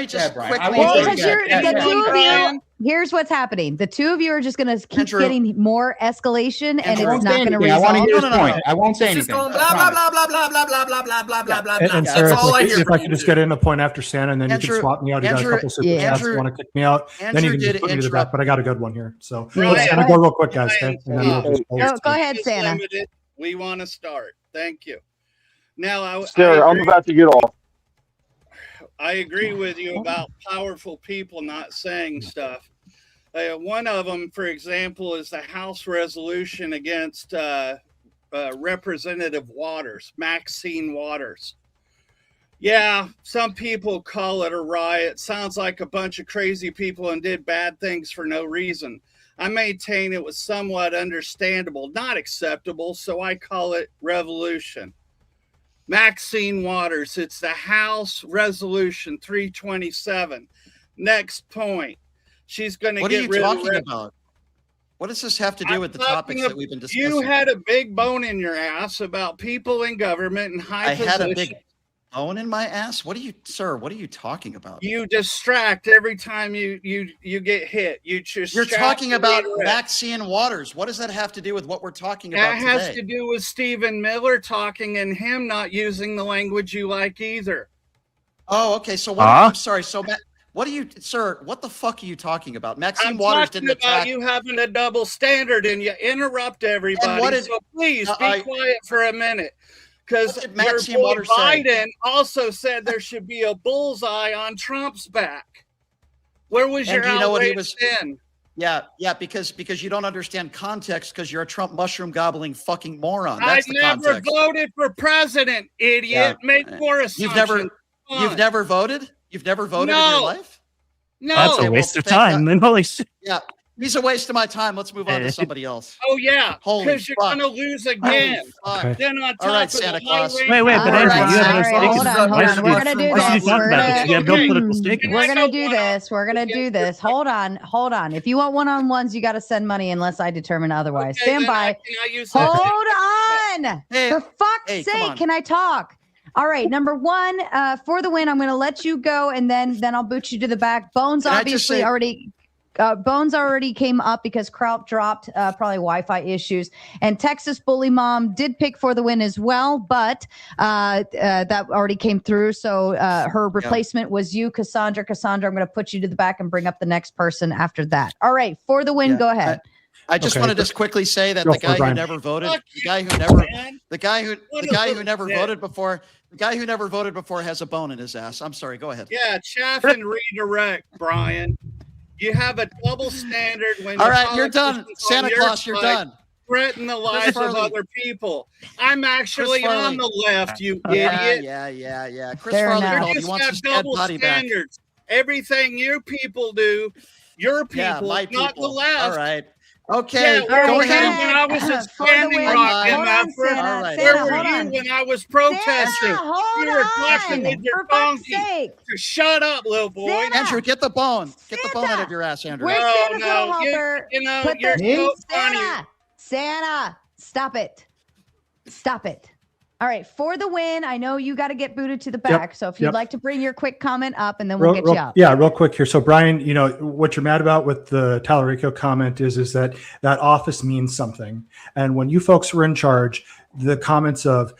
just Brian, I quickly. won't Well, say because that. the two of you, Brian. here's what's happening. The two of you are just going to keep Andrew. getting more escalation, and Andrew. I won't it's say not going to anything. I want to resolve. hear his No, no, no, point. no. I won't say It's just anything. going blah blah blah blah blah blah blah blah blah blah blah blah. And That's Sarah, all I hear if from I you could just two. get in a point after Santa, and then you Andrew- can swap me out. You got a Andrew- couple super yeah. chats. You want to kick me out? Then you Andrew can did just put me to the back. interrupt. But I got a good one here. So Yeah, let's go go ahead. real quick, guys. Okay? And then we'll just Go ahead, Just Santa. limited. We want to start. Thank you. Now, Sarah, I'm about to get off. I agree with you about powerful people not saying stuff. One of them, for example, is the House resolution against Representative Waters, Maxine Waters. Yeah, some people call it a riot. Sounds like a bunch of crazy people and did bad things for no reason. I maintain it was somewhat understandable, not acceptable, so I call it revolution. Maxine Waters, it's the House Resolution 327. Next point. She's going to What are get you rid talking of about? What does this have to do I'm with the talking topics that we've been discussing? You had a big bone in your ass about people in government and high I positions. had a big bone in my ass. What are you, sir? What are you talking about? You distract every time you get hit. You just You're talking about redirect. Maxine Waters. What does that have to do with what we're talking about That has today? to do with Stephen Miller talking and him not using the language you like either. Oh, okay. So what? I'm sorry. So, what are you, sir? What the fuck are you talking about? Maxine I'm Waters talking didn't about attack. you having a double standard and you interrupt everybody. And what did- so please be I- quiet for a minute. Because What did your Maxine boy Waters say? Biden also said there should be a bullseye on Trump's back. Where was And your do you know what he outrage was? then? Yeah, because you don't understand context because you're a Trump mushroom gobbling fucking moron. I That's the never context. voted for president, idiot. Yeah. Make more assumptions. You've never voted? You've never voted in your life? No. That's Okay, a well, waste of thank time. God. Then holy shit. Yeah, he's a waste of my time. Let's move on to somebody else. Oh yeah, Holy because you're fuck. gonna lose again. Holy fuck. Then on top All right, of Santa the Claus. high Wait, but All Andrew, right, you have Santa no Claus. stake. Hold on. Why should We're gonna do why should you this. talk We're about it? gonna- You have no political stake in We're it. gonna do this. We're gonna do this. Hold on. If you want one-on-ones, you got to send money unless I determine otherwise. Okay, Stand then by. can I use that? Hold on. Hey, For fuck's hey, come on. sake, can I talk? All right, number one, for the win, I'm going to let you go, and then I'll boot you to the back. Bones Can I just obviously say- already. Bones already came up because Kraut dropped probably Wi-Fi issues, and Texas Bully Mom did pick for the win as well, but that already came through. So her replacement was you, Cassandra. Cassandra, I'm going to put you to the back and bring up the next person after that. All right, for the win, Yeah, go ahead. I just want to just quickly say that Go the for it, guy who Brian. never voted, Fuck the guy you, who never, man. the guy who What a never little voted before, the guy who never voted before has a bone in his ass. I'm sorry. Go ahead. Yeah, chaff and redirect, Brian. You have a double standard when All your right, you're done. politicians on Santa your Claus, you're side done. Threaten the lives of Farley. other people. I'm actually Chris Farley. on the left, you Yeah, idiot. yeah. Chris Fair Farley enough. called. You He just wants have his dead double body back. standards. Everything your people do, your people, Yeah, my people. not the left. All right. Okay. Yeah, where go were ahead. you when I was at For the Standing win. Rock, Hold on, MF? Santa. All right. Where Santa, were hold you on. when I was protesting? Santa, hold You were talking on. with your For fuck's donkey. sake. So shut up, little boy. Santa. Andrew, get the bone. Get the bone Santa. out of your ass, Andrew. Where's No, Santa's no, little you- helper? you know, Put you're the- so funny. Santa, stop it. Stop it. All right, for the win, I know you got to get booted to the back. So if you'd yep. like to bring your quick comment up, and then we'll get you out. Yeah, real quick here. So Brian, you know what you're mad about with the Talarico comment is that office means something. And when you folks were in charge, the comments of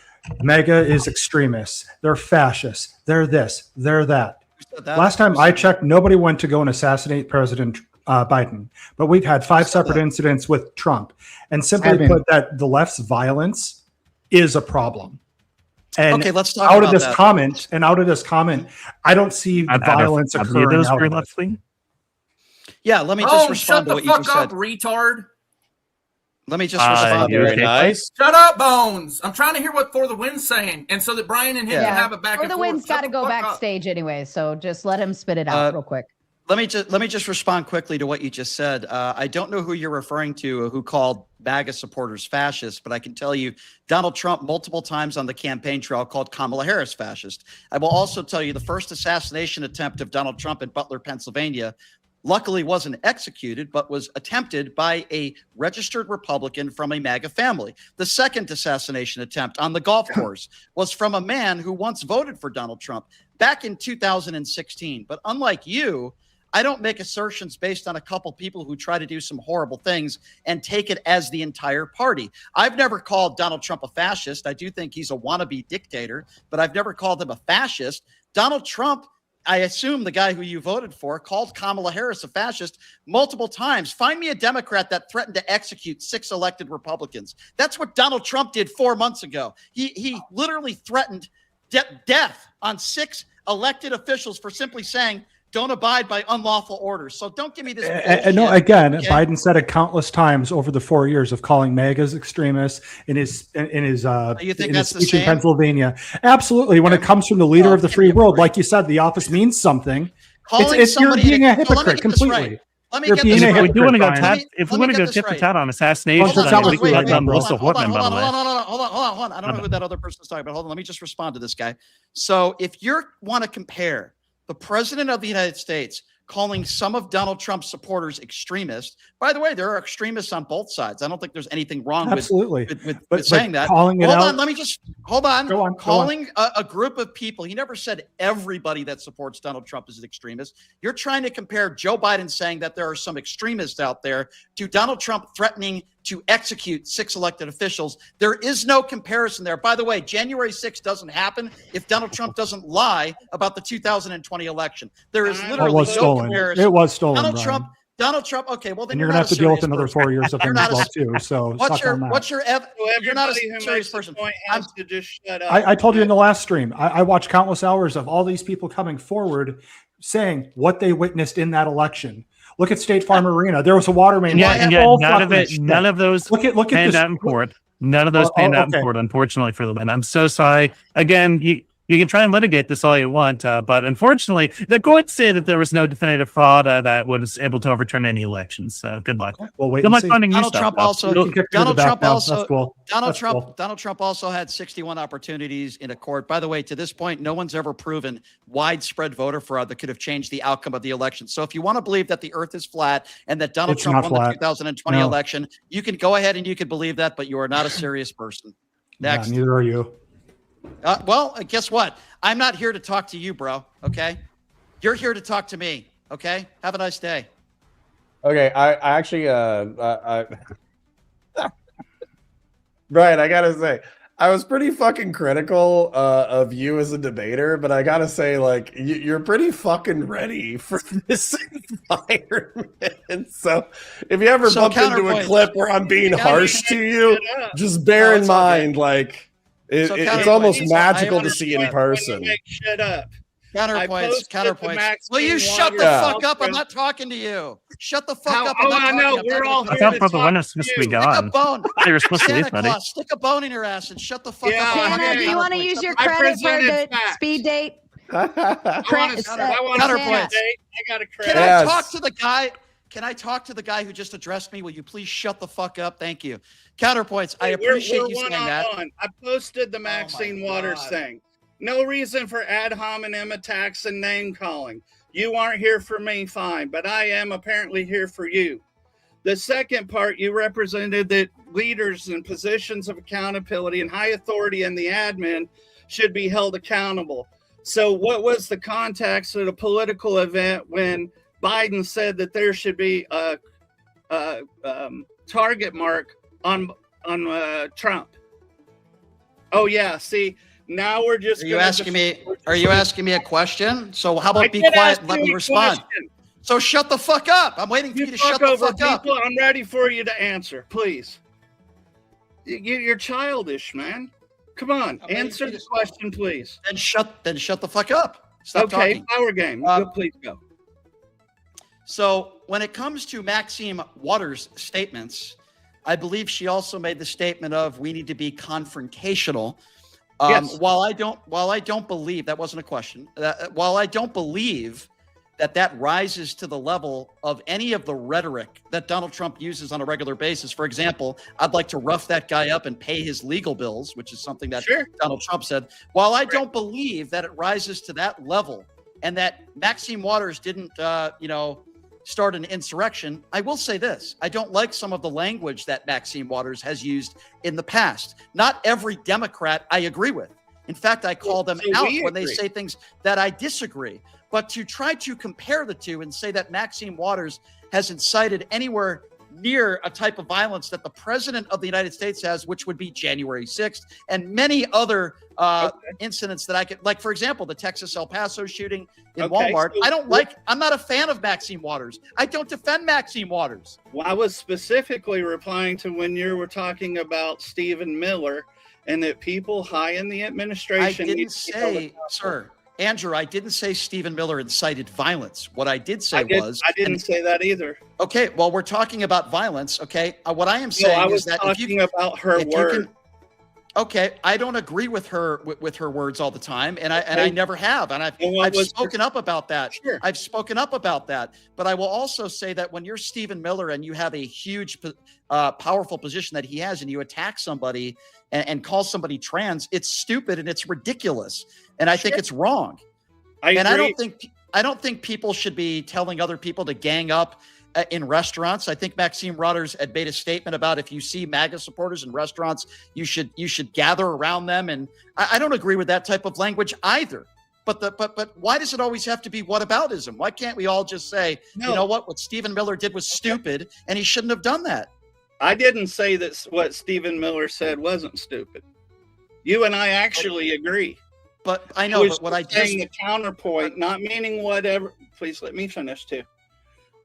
MAGA is extremists, they're fascists, they're this, they're that. Last time I checked, nobody went to go and assassinate President Biden, but we've had 5 separate incidents with Trump, and simply put, that the left's violence is a problem. And Okay, let's talk out about of this that. comment, I don't see violence occurring out of it. Yeah, let me just Oh, respond shut to the what you fuck just up, said. retard. Let me just respond to Very it. nice. Shut up, Bones. I'm trying to hear what For the Win's saying, and so that Brian and him Yeah. can have a back For and the forth. win's Shut got to the go fuck up. backstage anyway, so just let him spit it out real quick. Let me just respond quickly to what you just said. I don't know who you're referring to who called MAGA supporters fascist, but I can tell you Donald Trump multiple times on the campaign trail called Kamala Harris fascist. I will also tell you the first assassination attempt of Donald Trump in Butler, Pennsylvania, luckily wasn't executed, but was attempted by a registered Republican from a MAGA family. The second assassination attempt on the golf course was from a man who once voted for Donald Trump back in 2016. But unlike you, I don't make assertions based on a couple people who try to do some horrible things and take it as the entire party. I've never called Donald Trump a fascist. I do think he's a wannabe dictator, but I've never called him a fascist. Donald Trump, I assume the guy who you voted for, called Kamala Harris a fascist multiple times. Find me a Democrat that threatened to execute 6 elected Republicans. That's what Donald Trump did 4 months ago. He literally threatened death on 6 elected officials for simply saying, don't abide by unlawful orders. So don't give me this. No, again, okay? Biden said it countless times over the 4 years of calling MAGAs extremists in his you think in his that's the speech in same? Pennsylvania. Absolutely. When it comes from the leader of the free world, like you said, the office means something. You're being a hypocrite completely. If we want to go tit for tat on assassination, Hold I on. think we let Melissa Whitman, by the way. Hold on. I don't know who that other person is talking about. Hold on. Let me just respond to this guy. So if you want to compare the president of the United States calling some of Donald Trump's supporters extremists. By the way, there are extremists on both sides. I don't think there's anything wrong with saying that. Calling it hold out, on, let me just hold on. Go on. Calling a group of people. He never said everybody that supports Donald Trump is an extremist. You're trying to compare Joe Biden saying that there are some extremists out there to Donald Trump threatening to execute 6 elected officials. There is no comparison there. By the way, January 6th doesn't happen if Donald Trump doesn't lie about the 2020 election. There is literally no comparison. It was stolen. Donald Trump. Okay, well then and you're gonna have to deal with another 4 years of him as well too. So you're not a serious person. I told you in the last stream. I watched countless hours of all these people coming forward saying what they witnessed in that election. Look at State Farm Arena. There was a water main. Yeah, and yet none of those panned out in court. None of those panned out in court, unfortunately, for them. And I'm so sorry. Again, you can try and litigate this all you want, but unfortunately, the court said that there was no definitive fraud that was able to overturn any elections. So good luck. Well, wait. Good luck finding Donald Trump also. Donald Trump also had 61 opportunities in a court. By the way, to this point, no one's ever proven widespread voter fraud that could have changed the outcome of the election. So if you want to believe that the earth is flat and that Donald Trump won the 2020 election, you can go ahead and you can believe that, but you are not a serious person. Next. Neither are you. Well, guess what? I'm not here to talk to you, bro. Okay. You're here to talk to me. Okay. Have a nice day. Okay. I actually, Brian, I gotta say, I was pretty fucking critical of you as a debater, but I gotta say, like, you're pretty fucking ready for this environment. So if you ever bump into a clip where I'm being harsh to you, just bear in mind, like, it's almost magical to see in person. Shut up. Counterpoints. Will you shut the fuck up? I'm not talking to you. Shut the fuck up. I know. We're all here. I thought for the one that's supposed to be gone. They were supposed to leave, buddy. Stick a bone in your ass and shut the fuck up. Santa, do you want to use your credit for the speed date? Counterpoints. I got a credit. Can I talk to the guy? Can I talk to the guy who just addressed me? Will you please shut the fuck up? Thank you. Counterpoints. I appreciate you saying that. I posted the Maxine Waters thing. No reason for ad hominem attacks and name calling. You aren't here for me, fine, but I am apparently here for you. The second part, you represented that leaders in positions of accountability and high authority in the admin should be held accountable. So what was the context of a political event when Biden said that there should be a target mark on Trump? Oh yeah, see, now we're just. Are you asking me a question? So how about be quiet and let me respond? So shut the fuck up. I'm waiting for you to shut the fuck up. I'm ready for you to answer, please. You're childish, man. Come on, answer the question, please. Then shut the fuck up. Stop talking. Power game. Please go. So when it comes to Maxine Waters' statements, I believe she also made the statement of we need to be confrontational. Yes. While I don't believe that wasn't a question. While I don't believe that rises to the level of any of the rhetoric that Donald Trump uses on a regular basis. For example, I'd like to rough that guy up and pay his legal bills, which is something that Donald Trump said. While I don't believe that it rises to that level and that Maxine Waters didn't, start an insurrection, I will say this. I don't like some of the language that Maxine Waters has used in the past. Not every Democrat I agree with. In fact, I call them out when they say things that I disagree. But to try to compare the two and say that Maxine Waters has incited anywhere near a type of violence that the president of the United States has, which would be January 6th, and many other incidents that I could, like, for example, the Texas El Paso shooting in Walmart. I'm not a fan of Maxine Waters. I don't defend Maxine Waters. Well, I was specifically replying to when you were talking about Stephen Miller and that people high in the administration. I didn't say, sir, Andrew, I didn't say Stephen Miller incited violence. What I did say was... I didn't say that either. Okay, well, we're talking about violence, okay? What I am saying is that if you... about her words. Okay, I don't agree with her words all the time, and I never have, and I've spoken up about that. Sure. I've spoken up about that, but I will also say that when you're Stephen Miller and you have a huge, powerful position that he has, and you attack somebody and call somebody trans, it's stupid and it's ridiculous, and I think it's wrong. I don't think people should be telling other people to gang up in restaurants. I think Maxine Waters had made a statement about if you see MAGA supporters in restaurants, you should gather around them. And I don't agree with that type of language either. But why does it always have to be whataboutism? Why can't we all just say, you know what Stephen Miller did was stupid and he shouldn't have done that? I didn't say that what Stephen Miller said wasn't stupid. You and I actually agree. But I know, but what I just saying the counterpoint, not meaning whatever. Please let me finish too.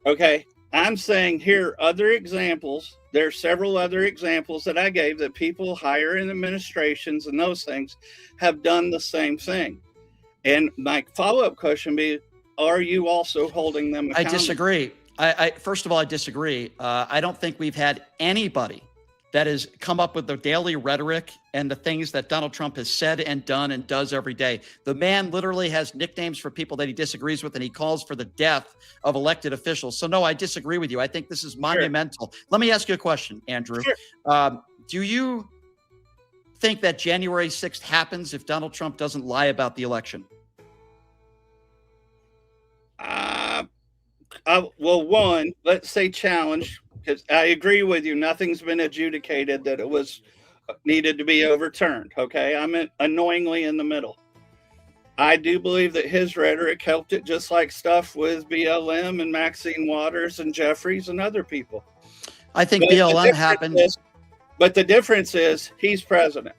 Okay. I'm saying here are other examples. There are several other examples that I gave that people higher in administrations and those things have done the same thing. And my follow-up question be, are you also holding them accountable? I disagree. First of all, I disagree. I don't think we've had anybody that has come up with the daily rhetoric and the things that Donald Trump has said and done and does every day. The man literally has nicknames for people that he disagrees with, and he calls for the death of elected officials. So no, I disagree with you. I think this is monumental. Sure. Let me ask you a question, Andrew. Sure. Do you think that January 6th happens if Donald Trump doesn't lie about the election? Well, one, let's say challenge, because I agree with you. Nothing's been adjudicated that it was needed to be overturned. Okay. I'm annoyingly in the middle. I do believe that his rhetoric helped it, just like stuff with BLM and Maxine Waters and Jeffries and other people. I think BLM happened. But the difference is he's president.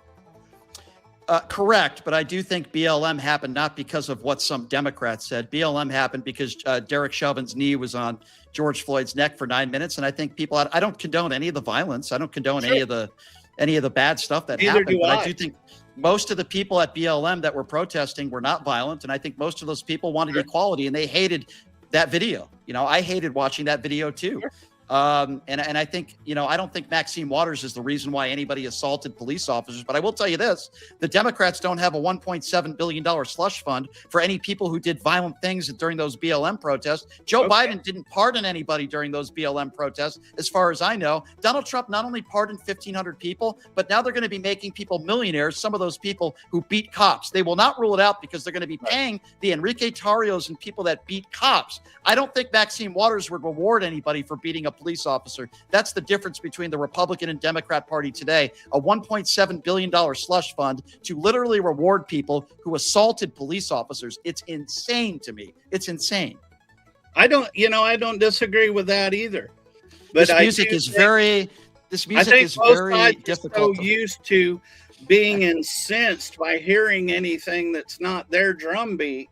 Correct, but I do think BLM happened not because of what some Democrats said. BLM happened because Derek Chauvin's knee was on George Floyd's neck for 9 minutes, and I think I don't condone any of the violence. I don't condone any of the bad stuff that happened. But I do think most of the people at BLM that were protesting were not violent, and I think most of those people wanted equality, and they hated that video. I hated watching that video too. And I think, I don't think Maxine Waters is the reason why anybody assaulted police officers. But I will tell you this, the Democrats don't have a $1.7 billion slush fund for any people who did violent things during those BLM protests. Joe Biden didn't pardon anybody during those BLM protests, as far as I know. Donald Trump not only pardoned 1,500 people, but now they're going to be making people millionaires, some of those people who beat cops. They will not rule it out because they're going to be paying the Enrique Tarrios and people that beat cops. I don't think Maxine Waters would reward anybody for beating a police officer. That's the difference between the Republican and Democrat Party today. A $1.7 billion slush fund to literally reward people who assaulted police officers. It's insane to me. It's insane. I don't disagree with that either. But this music is very difficult. So used to being incensed by hearing anything that's not their drumbeat,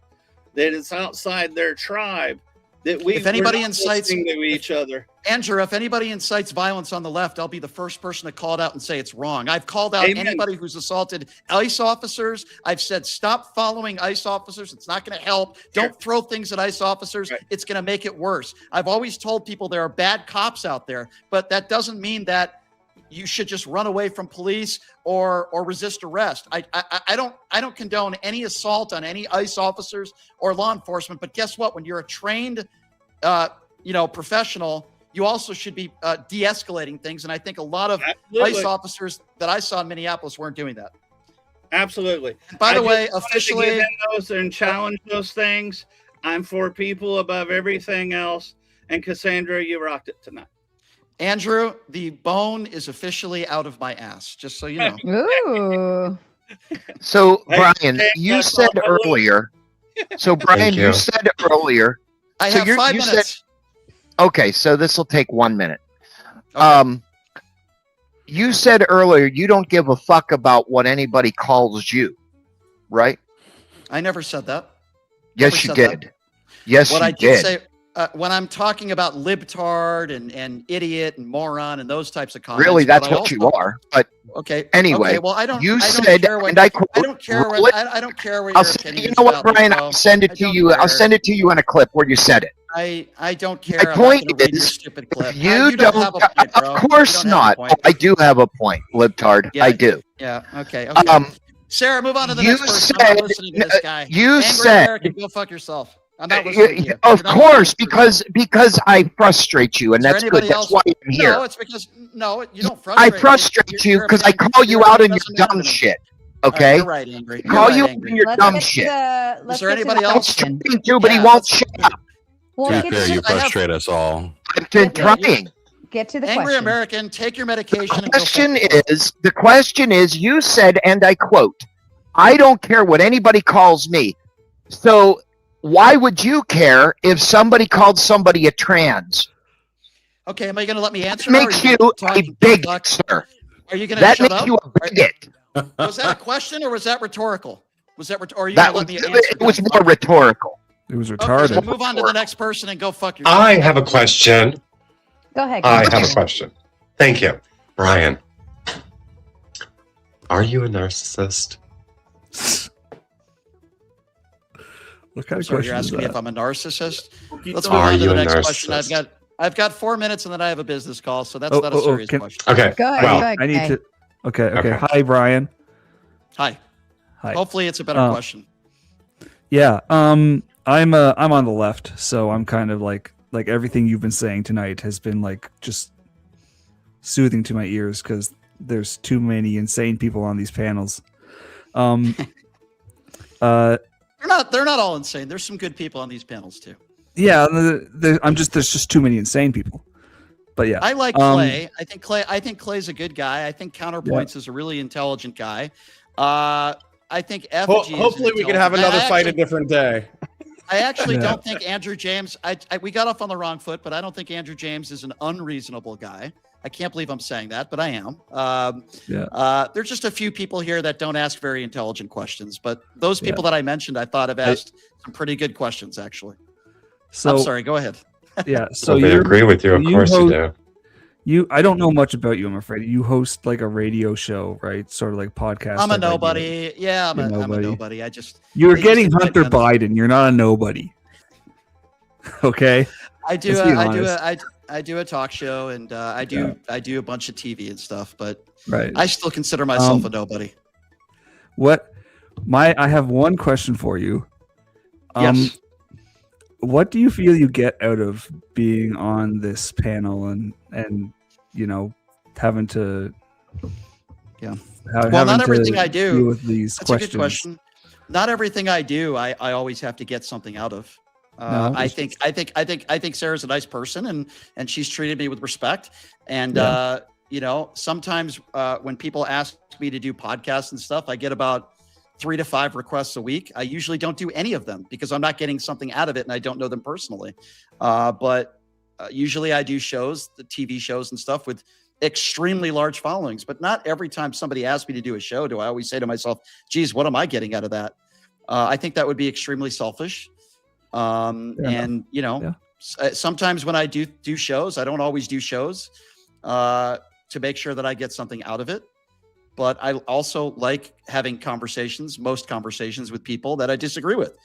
that is outside their tribe. If anybody incites to each other, Andrew, if anybody incites violence on the left, I'll be the first person to call it out and say it's wrong. I've called out anybody who's assaulted ICE officers. I've said, stop following ICE officers. It's not going to help. Don't throw things at ICE officers. Right. It's going to make it worse. I've always told people there are bad cops out there, but that doesn't mean that you should just run away from police or resist arrest. I don't condone any assault on any ICE officers or law enforcement. But guess what? When you're a trained, professional, you also should be de-escalating things. And I think a lot of ICE officers that I saw in Minneapolis weren't doing that. Absolutely. And by the way, officially, to get in those and challenge those things. I'm for people above everything else. And Cassandra, you rocked it tonight. Andrew, the bone is officially out of my ass, just so you know. Ooh. So, Brian, you said earlier. So, Brian, you said earlier. I have 5 minutes. Okay, so this will take 1 minute. Okay. You said earlier you don't give a fuck about what anybody calls you, right? I never said that. Yes, you did. Yes, what you I did. Say, when I'm talking about libtard and idiot and moron and those types of comments. Really, that's what you are. But okay. Anyway, well, I don't. You I said, don't care what, and I quote, I don't care. I don't care what I'll your send, opinion you is know what, about, Brian? bro. I'll send it to you. I'll send it to you in a clip where you said it. I don't care. My point is, stupid clip. you don't have a point, bro. Of course not. Oh, I do have a point, libtard. Yeah, I do. Yeah. Okay. Sarah, move on to the next person. I'm not listening to this guy. You Angry said, American, go fuck yourself. I'm not listening to you. Of course, because I frustrate you, and that's good. That's why I'm here. No, it's because you don't frustrate. I frustrate you because I call you out on your dumb shit. Okay, you're right, Angry. Call you out on your dumb shit. Is there anybody else? But he won't shut up. Well, you frustrate us all. I've been trying. Get to the Angry question. American, take your medication. The question is, you said, and I quote, "I don't care what anybody calls me." So why would you care if somebody called somebody a trans? Okay, am I going to let me answer? Makes you a bigot, sir. Are you going to shut up? That makes you a bigot. Was that a question or was that rhetorical? Was that or are you going to let me answer? It was more rhetorical. It was retarded. Okay, so move on to the next person and go fuck yourself. I have a question. Go ahead. I have a question. Thank you. Brian, are you a narcissist? What kind of Sorry, question you're asking is me that? if I'm a narcissist? Let's move Are on to you the a next question. narcissist? I've got 4 minutes and then I have a business call, so that's not a serious question. Okay. Go ahead. Well, go ahead. I need to. Okay. Okay. Hi, Brian. Hi. Hi. Hopefully it's a better question. Yeah. I'm on the left, so I'm kind of like everything you've been saying tonight has been like just soothing to my ears because there's too many insane people on these panels. They're not all insane. There's some good people on these panels too. Yeah, there's just too many insane people. But yeah, I like Clay. I think Clay's a good guy. I think Counterpoints is a really intelligent guy. I think Effigy. Hopefully, we can have another fight a different day. I actually don't think Andrew James. We got off on the wrong foot, but I don't think Andrew James is an unreasonable guy. I can't believe I'm saying that, but I am. There's just a few people here that don't ask very intelligent questions, but those people that I mentioned, I thought have asked some pretty good questions, actually. So I'm sorry. Go ahead. Yeah. So I agree with you. Of course you do. I don't know much about you, I'm afraid. You host like a radio show, right? Sort of like podcast. I'm a nobody. Yeah, I'm a nobody. You're getting Hunter Biden. You're not a nobody. Okay. I do a talk show and I do a bunch of TV and stuff, but I still consider myself a nobody. I have one question for you. Yes. What do you feel you get out of being on this panel and having to not everything I do deal with these that's questions? a good question. Not everything I do I always have to get something out of. I think Sarah's a nice person and she's treated me with respect. And sometimes when people ask me to do podcasts and stuff, I get about 3 to 5 requests a week. I usually don't do any of them because I'm not getting something out of it and I don't know them personally. But usually I do shows, the TV shows and stuff with extremely large followings, but not every time somebody asks me to do a show do I always say to myself, geez, what am I getting out of that? I think that would be extremely selfish. Sometimes when I do shows, I don't always do shows to make sure that I get something out of it. But I also like having most conversations with people that I disagree with,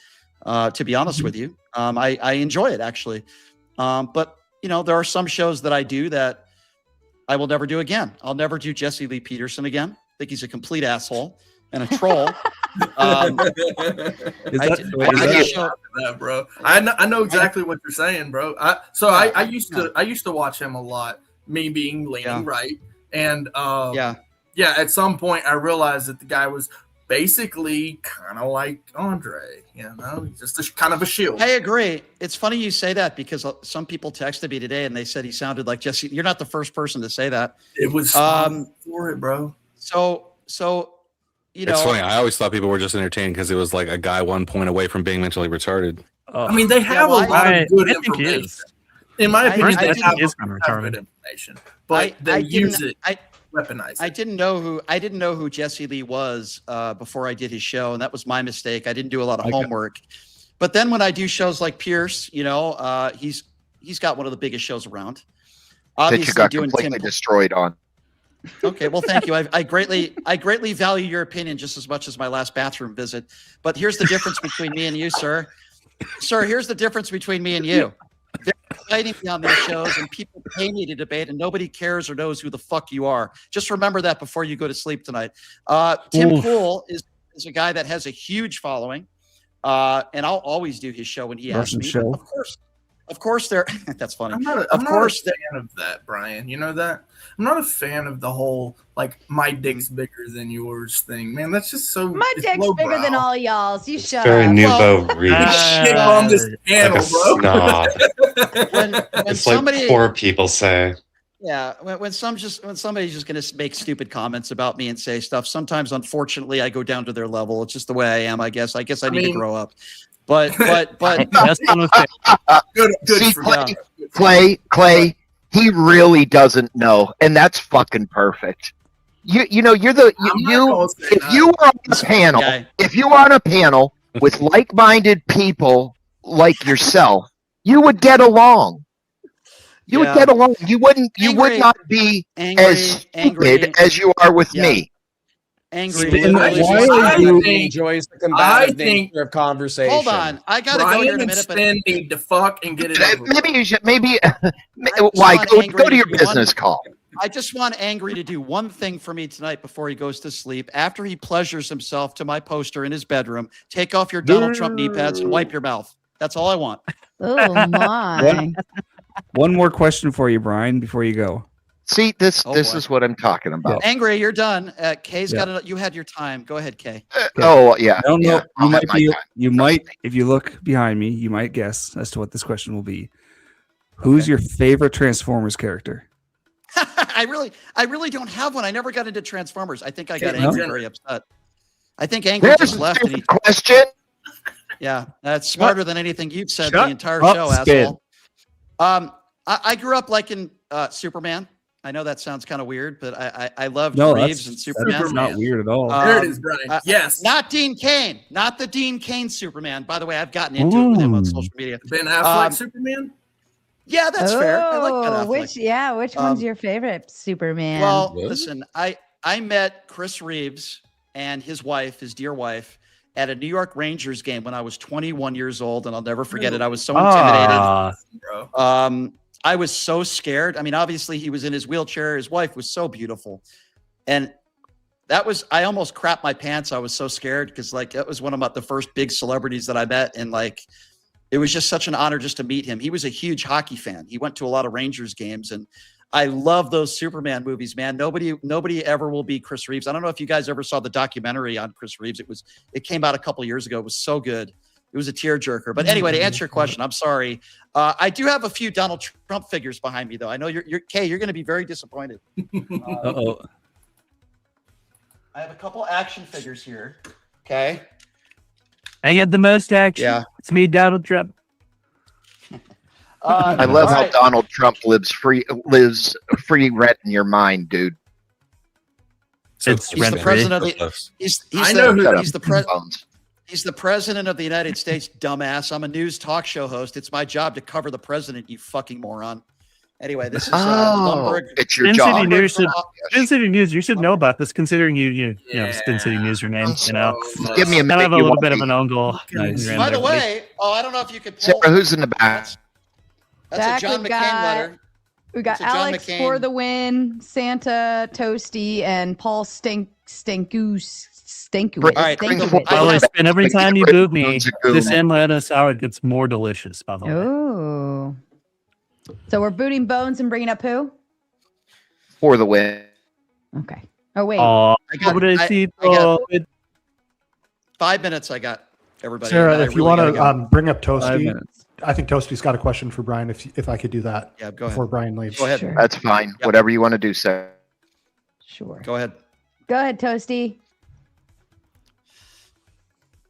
to be honest with you. I enjoy it actually. But there are some shows that I do that I will never do again. I'll never do Jesse Lee Peterson again. I think he's a complete asshole and a troll. Bro. I know exactly what you're saying, bro. I used to watch him a lot. Me being leaning right, and at some point I realized that the guy was basically kind of like Andre, just kind of a shield. I agree. It's funny you say that because some people texted me today and they said he sounded like Jesse. You're not the first person to say that. It was for it, bro. So it's funny. I always thought people were just entertained because it was like a guy 1 point away from being mentally retarded. I mean, they have a lot of good information. In my opinion, they have good information, but they use it. Weaponize. I didn't know who Jesse Lee was before I did his show, and that was my mistake. I didn't do a lot of homework. But then when I do shows like Pierce, he's got one of the biggest shows around. That you got completely destroyed on. Okay, well, thank you. I greatly value your opinion just as much as my last bathroom visit. But here's the difference between me and you, sir. Sir, here's the difference between me and you. They're inviting me on these shows, and people pay me to debate, and nobody cares or knows who the fuck you are. Just remember that before you go to sleep tonight. Tim Pool is a guy that has a huge following, and I'll always do his show when he asks me. But of course, that's funny. I'm not a fan of that, Brian. You know that? I'm not a fan of the whole like my dick's bigger than yours thing, man. That's just so. My dick's bigger than all y'all's. You shut very up. nouveau riche. Shit on this panel, like bro. when it's somebody, like poor people say. Yeah, when somebody's just going to make stupid comments about me and say stuff. Sometimes, unfortunately, I go down to their level. It's just the way I am. I guess I need to grow up. But that's good. Clay, he really doesn't know, and that's fucking perfect. If you were on a panel with like-minded people like yourself, you would get along. You would get along. You would not be as stupid as you are with me. Angry. Enjoys the combative nature of conversation. Hold on, I gotta go here in a minute. But need to fuck and get it over. Maybe you should. Go to your business call. I just want Angry to do one thing for me tonight before he goes to sleep. After he pleasures himself to my poster in his bedroom, take off your Donald Trump knee pads and wipe your mouth. That's all I want. Oh my! One more question for you, Brian, before you go. See, this is what I'm talking about. Angry, you're done. Kay's got you had your time. Go ahead, Kay. Oh yeah. I don't know. You might, if you look behind me, you might guess as to what this question will be. Who's your favorite Transformers character? I really don't have one. I never got into Transformers. I think I got Angry very upset. I think Angry just left. Question. Yeah, that's smarter than anything you've said the entire show, asshole. I grew up liking Superman. I know that sounds kind of weird, but I loved Reeves and Superman. That's not weird at all. There it is, Brian. Yes. Not Dean Cain. Not the Dean Cain Superman. By the way, I've gotten into it with him on social media. Ben Affleck Superman? Yeah, that's fair. I like Ben Affleck. Which one's your favorite Superman? Well, listen, I met Chris Reeves and his wife, his dear wife, at a New York Rangers game when I was 21 years old, and I'll never forget it. I was so intimidated. I was so scared. I mean, obviously he was in his wheelchair. His wife was so beautiful. And I almost crapped my pants. I was so scared because that was one of the first big celebrities that I met. And it was just such an honor just to meet him. He was a huge hockey fan. He went to a lot of Rangers games, and I love those Superman movies, man. Nobody ever will be Chris Reeves. I don't know if you guys ever saw the documentary on Chris Reeves. It came out a couple of years ago. It was so good. It was a tearjerker. But anyway, to answer your question, I'm sorry. I do have a few Donald Trump figures behind me, though. I know Kay, you're going to be very disappointed. Uh-oh. I have a couple action figures here. Okay. I get the most action. Yeah. It's me, Donald Trump. I love how Donald Trump lives free rent in your mind, dude. It's he's the president of the. He's the president of the United States, dumbass. I'm a news talk show host. It's my job to cover the president, you fucking moron. Anyway, this is Lumberg. It's your job. Spin City News, you should know about this, considering you know Spin City News your name. Give me a minute. I have a little bit of an own goal. By the way, I don't know if you could pull. Sarah, who's in the back? That's a John McCain letter. We got So John Alex McCain- for the win, Santa, Toasty, and Paul Stankiewicz. And every time you boot me, this Atlanta salad gets more delicious, by the way. Oh. So we're booting Bones and bringing up who? For the win. Okay. Oh, wait. Uh, I got 5 minutes. I got everybody. Sarah, and I if you really want gotta to go. bring up 5 Toasty, minutes. I think Toasty's got a question for Brian. If I could do that, Yeah, go ahead. before Brian leaves. Go ahead. Sure. That's fine. Whatever you want to do, Sarah. Sure. Go ahead. Go ahead, Toasty.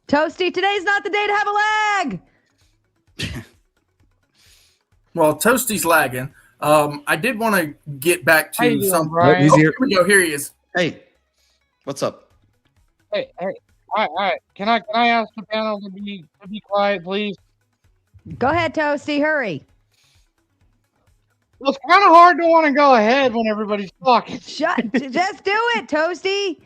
Toasty, today's not the day to have a lag. Well, Toasty's lagging. I did want to get back How you to doing, some. Brian? Oh, here we go. Here he is. Hey, what's up? Hey, all right. Can I ask the panel to be quiet, please? Go ahead, Toasty. Hurry. Well, it's kind of hard to want to go ahead when everybody's talking. Just do it, Toasty.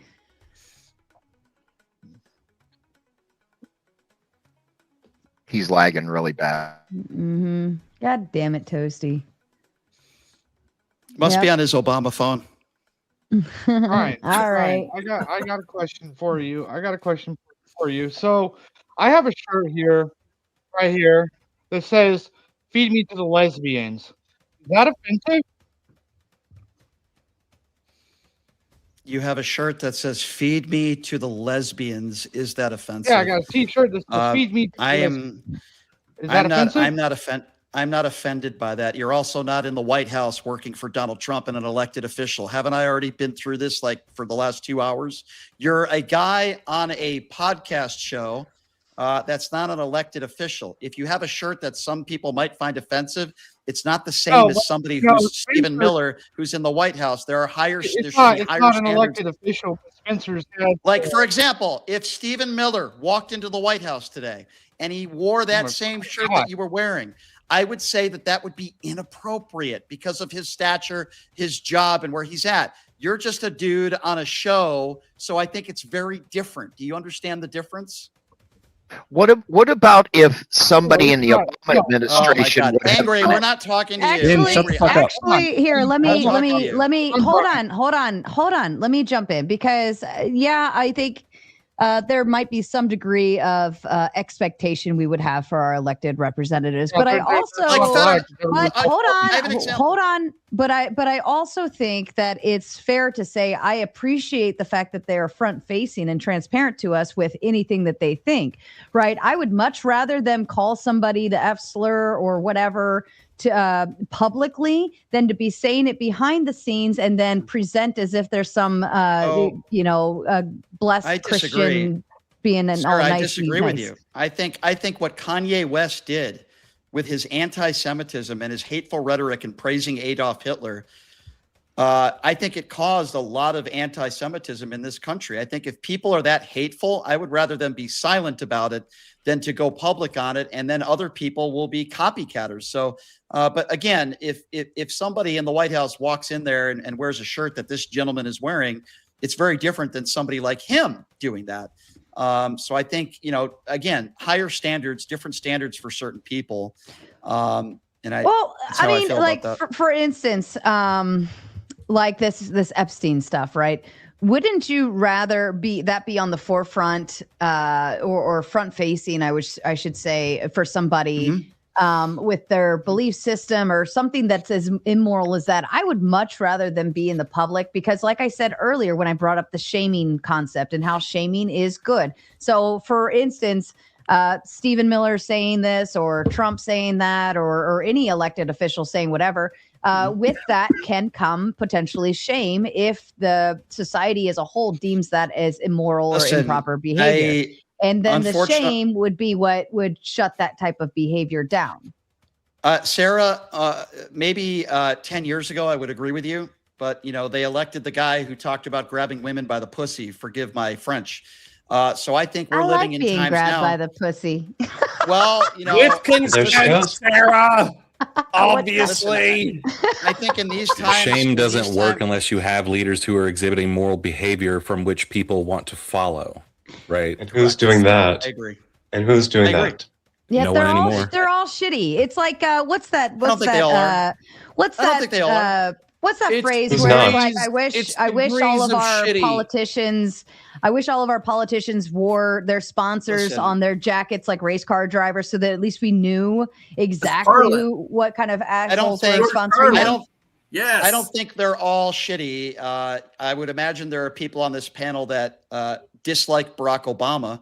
He's lagging really bad. Mm-hmm. God damn it, Toasty. Must Yep. be on his Obama phone. All right. All right. I got a question for you. So I have a shirt here, right here, that says "Feed me to the lesbians." Is that offensive? You have a shirt that says "Feed me to the lesbians." Is that offensive? Yeah, I got a T-shirt that says "Feed me." To the I lesbians." am. Is that offensive? I'm not offended by that. You're also not in the White House working for Donald Trump and an elected official. Haven't I already been through this like for the last 2 hours? You're a guy on a podcast show that's not an elected official. If you have a shirt that some people might find offensive, it's not the same as somebody who's Stephen Miller, who's in the White House. There are higher. It's not an elected official. But Spencer's had, like, for example, if Stephen Miller walked into the White House today and he wore that same shirt that you were wearing, I would say that would be inappropriate because of his stature, his job, and where he's at. You're just a dude on a show, so I think it's very different. Do you understand the difference? What about if somebody in the Obama administration would have- Angry, we're not talking to you. Actually, here, let me hold on. Let me jump in because I think there might be some degree of expectation we would have for our elected representatives, but I also But I also think that it's fair to say I appreciate the fact that they are front facing and transparent to us with anything that they think, right? I would much rather them call somebody the F slur or whatever to publicly than to be saying it behind the scenes and then present as if there's some blessed Christian being an all nice. I disagree with you. I think what Kanye West did with his anti-Semitism and his hateful rhetoric and praising Adolf Hitler, I think it caused a lot of anti-Semitism in this country. I think if people are that hateful, I would rather them be silent about it than to go public on it, and then other people will be copycatters. So, but again, if somebody in the White House walks in there and wears a shirt that this gentleman is wearing, it's very different than somebody like him doing that. So I think, again, higher standards, different standards for certain people. For instance, like this Epstein stuff, right? Wouldn't you rather be on the forefront or front facing, I should say, for somebody with their belief system or something that's as immoral as that? I would much rather them be in the public because, like I said earlier, when I brought up the shaming concept and how shaming is good. So, for instance, Stephen Miller saying this or Trump saying that or any elected official saying whatever, with that can come potentially shame if the society as a whole deems that as immoral or improper behavior. And then the shame would be what would shut that type of behavior down. Sarah, maybe 10 years ago, I would agree with you. But, they elected the guy who talked about grabbing women by the pussy. Forgive my French. So I think we're living in times now. being grabbed by the pussy. Well, with consent, Sarah. Obviously. I think in these times, shame doesn't work unless you have leaders who are exhibiting moral behavior from which people want to follow. Right. And who's doing that? I agree. And who's doing that? Yeah, no one anymore. They're all shitty. It's like what's that What's I don't that? think they all are. What's that phrase Who's where not? it's like I wish all of our shitty. politicians wore their sponsors Listen. on their jackets like race car drivers, so that at least we knew exactly what kind of assholes were sponsoring them. Yes. I don't think they're all shitty. I would imagine there are people on this panel that dislike Barack Obama,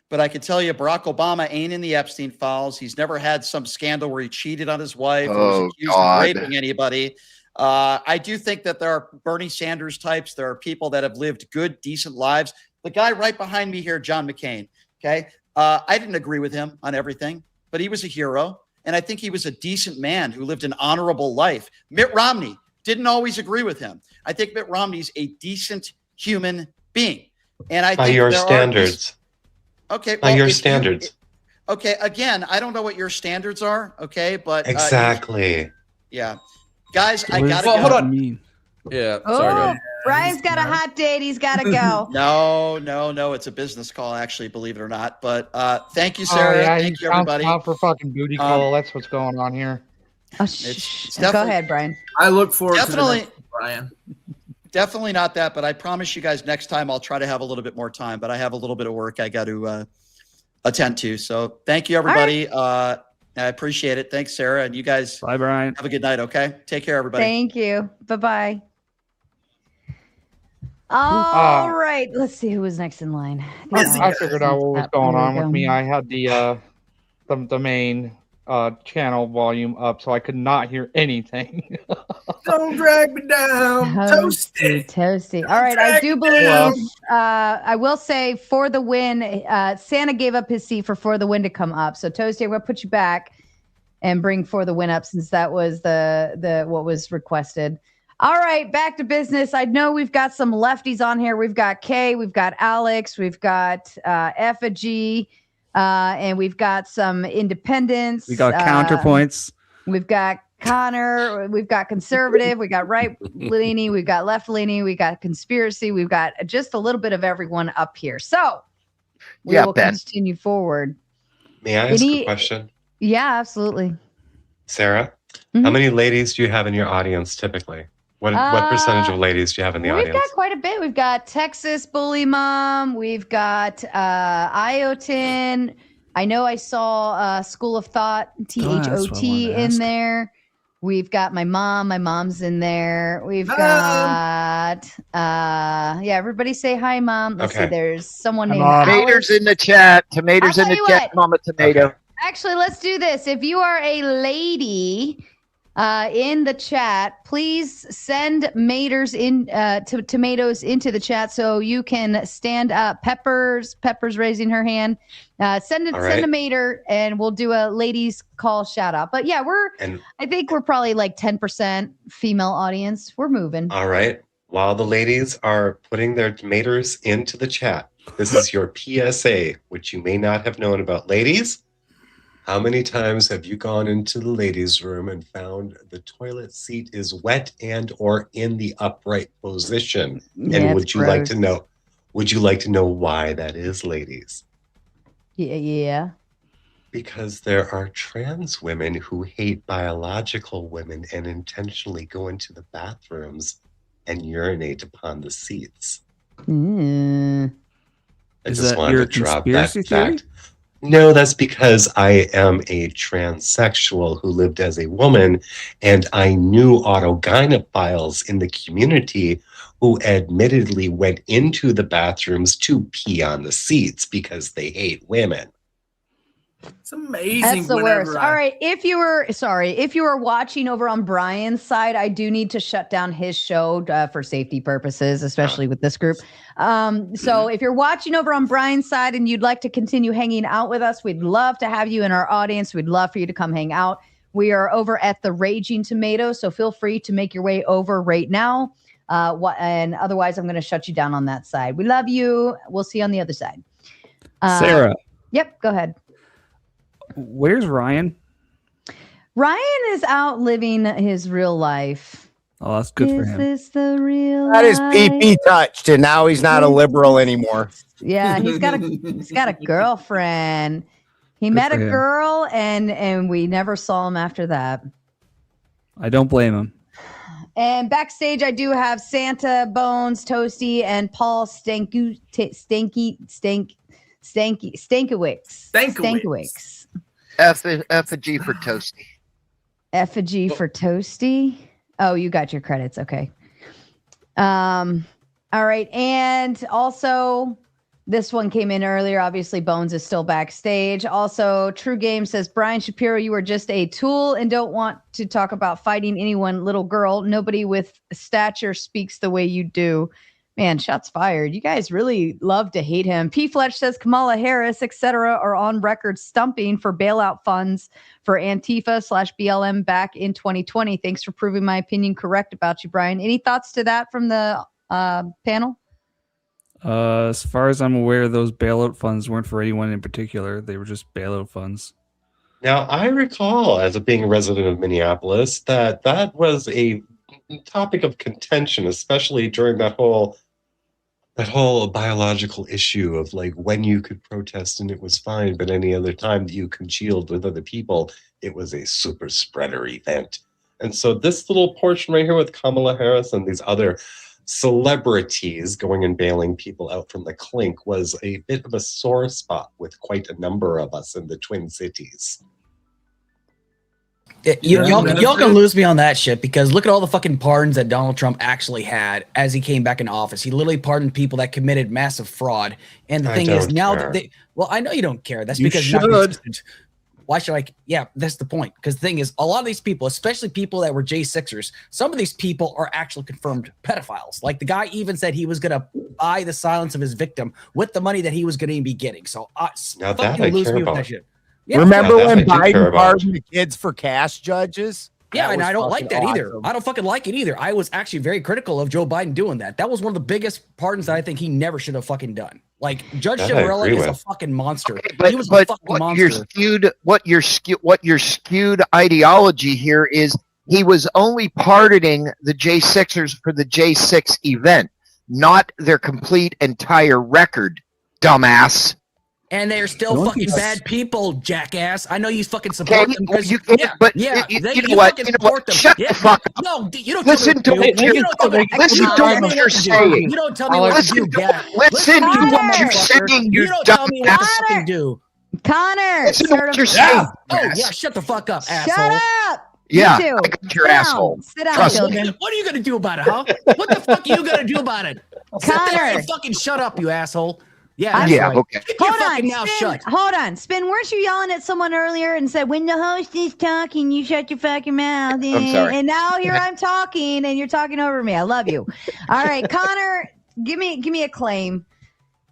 but I can tell you Barack Obama ain't in the Epstein files. He's never had some scandal where he cheated on his wife or was accused of raping anybody. I do think that there are Bernie Sanders types. There are people that have lived good, decent lives. The guy right behind me here, John McCain. Okay. I didn't agree with him on everything, but he was a hero. And I think he was a decent man who lived an honorable life. Mitt Romney, didn't always agree with him. I think Mitt Romney's a decent human being. And I By think your there standards. Okay. By your standards. Okay. Again, I don't know what your standards are. Okay. But Exactly. yeah. Guys, I gotta go. go. Hold on. Yeah. Oh, Brian's got a hot date. He's got to go. No. It's a business call, actually, believe it or not. But thank you, Sarah. Thank you, everybody. Out for fucking booty call. That's what's going on here. Oh, go ahead, Brian. I look forward to Definitely- the next one, Brian. Definitely not that, but I promise you guys next time I'll try to have a little bit more time. But I have a little bit of work I got to attend to. So thank you, everybody. I appreciate it. Thanks, Sarah. And you guys Bye, Brian. have a good night, okay? Take care, everybody. Thank you. Bye-bye. All right. Let's see who was next in line. I figured out what was going on with me. Go. I had the main channel volume up, so I could not hear anything. Don't drag me down. Toasty. All right. I do believe, I will say for the win, Santa gave up his seat for the win to come up. So Toasty, I'm going to put you back and bring for the win up since that was the what was requested. All right, back to business. I know we've got some lefties on here. We've got Kay, we've got Alex, we've got Effigy, and we've got some independents. We got counterpoints. We've got Connor, we've got conservative, we got right-leaning, we've got left-leaning, we got conspiracy, we've got just a little bit of everyone up here. So we will continue forward. May I ask a question? Yeah, absolutely. Sarah, how many ladies do you have in your audience typically? What percentage of ladies do you have in the audience? We've got quite a bit. We've got Texas Bully Mom. We've got Iotin. I know I saw School of Thought, THOT in there. We've got my mom. My mom's in there. We've got everybody say hi, Mom. Let's see. There's someone named Tomatoes in the chat. Tomatoes in the chat. Mama Tomato. Okay. Actually, let's do this. If you are a lady in the chat, please send tomatoes into the chat so you can stand up. Pepper's raising her hand. Send a mater and we'll do a ladies call shout out. But yeah, I think we're probably like 10% female audience. We're moving. All right. While the ladies are putting their tomatoes into the chat, this is your PSA, which you may not have known about. Ladies, how many times have you gone into the ladies' room and found the toilet seat is wet and or in the upright position? And would you like to know? Would you like to know why that is, ladies? Yeah. Because there are trans women who hate biological women and intentionally go into the bathrooms and urinate upon the seats. I just wanted to drop that fact. No, that's because I am a transsexual who lived as a woman, and I knew autogynephiles in the community who admittedly went into the bathrooms to pee on the seats because they hate women. It's amazing. That's the worst. All right. If you were watching over on Brian's side, I do need to shut down his show for safety purposes, especially with this group. So if you're watching over on Brian's side and you'd like to continue hanging out with us, we'd love to have you in our audience. We'd love for you to come hang out. We are over at the Raging Tomato, so feel free to make your way over right now. And otherwise, I'm going to shut you down on that side. We love you. We'll see you on the other side. Sarah. Yep. Go ahead. Where's Ryan? Ryan is out living his real life. Oh, that's good for him. Is this the real That is life? PP touched, and now he's not a liberal anymore. Yeah, he's got a girlfriend. He met a girl, and we never saw him after that. I don't blame him. And backstage, I do have Santa, Bones, Toasty, and Paul Stankiewicz. Effigy for Toasty. Effigy for Toasty. Oh, you got your credits. Okay. All right. And also, this one came in earlier. Obviously, Bones is still backstage. Also, True Game says, Brian Shapiro, you are just a tool and don't want to talk about fighting anyone, little girl. Nobody with stature speaks the way you do. Man, shots fired. You guys really love to hate him. P. Fletch says Kamala Harris, etc., are on record stumping for bailout funds for Antifa/BLM back in 2020. Thanks for proving my opinion correct about you, Brian. Any thoughts to that from the panel? As far as I'm aware, those bailout funds weren't for anyone in particular. They were just bailout funds. Now, I recall, as being a resident of Minneapolis, that was a topic of contention, especially during that whole biological issue of like when you could protest and it was fine, but any other time that you congealed with other people, it was a super spreader event. And so this little portion right here with Kamala Harris and these other celebrities going and bailing people out from the clink was a bit of a sore spot with quite a number of us in the Twin Cities. Y'all can lose me on that shit because look at all the fucking pardons that Donald Trump actually had as he came back in office. He literally pardoned people that committed massive fraud. And the thing is now well, I know you don't care. That's because you're not consistent. Why should I? Yeah, that's the point. Because the thing is, a lot of these people, especially people that were J6ers, some of these people are actually confirmed pedophiles. Like the guy even said he was going to buy the silence of his victim with the money that he was going to be getting. So now that I lose care me with about. that shit. Yeah. Remember when Biden pardoned the kids for cash judges? Yeah, and I don't like that either. I don't fucking like it either. I was actually very critical of Joe Biden doing that. That was one of the biggest pardons that I think he never should have fucking done. Like Judge Chivarella is a fucking monster. Okay, he was a fucking what monster. your skewed ideology here is he was only pardoning the J6ers for the J6 event, not their complete entire record, dumbass. And they're still fucking bad people, jackass. I know you fucking support them. You know what? Shut the fuck up. No, you don't listen to what you're saying. You don't tell me what to do, Gab. Listen to what you're saying, you tell me what to fucking do. Connor, listen to what you're saying. Oh, yeah, shut the fuck up, asshole. Shut up. Yeah, you too. I got your asshole. Sit down, Trust children. me. What are you going to do about it, huh? What the fuck are you going to do about it? Sit there and fucking shut up, you asshole. Yeah, right. Okay. Hold on, Spin. Weren't you yelling at someone earlier and said, "When the host is talking, you shut your fucking mouth"? I'm sorry. And now here I'm talking, and you're talking over me. I love you. All right, Connor, give me a claim.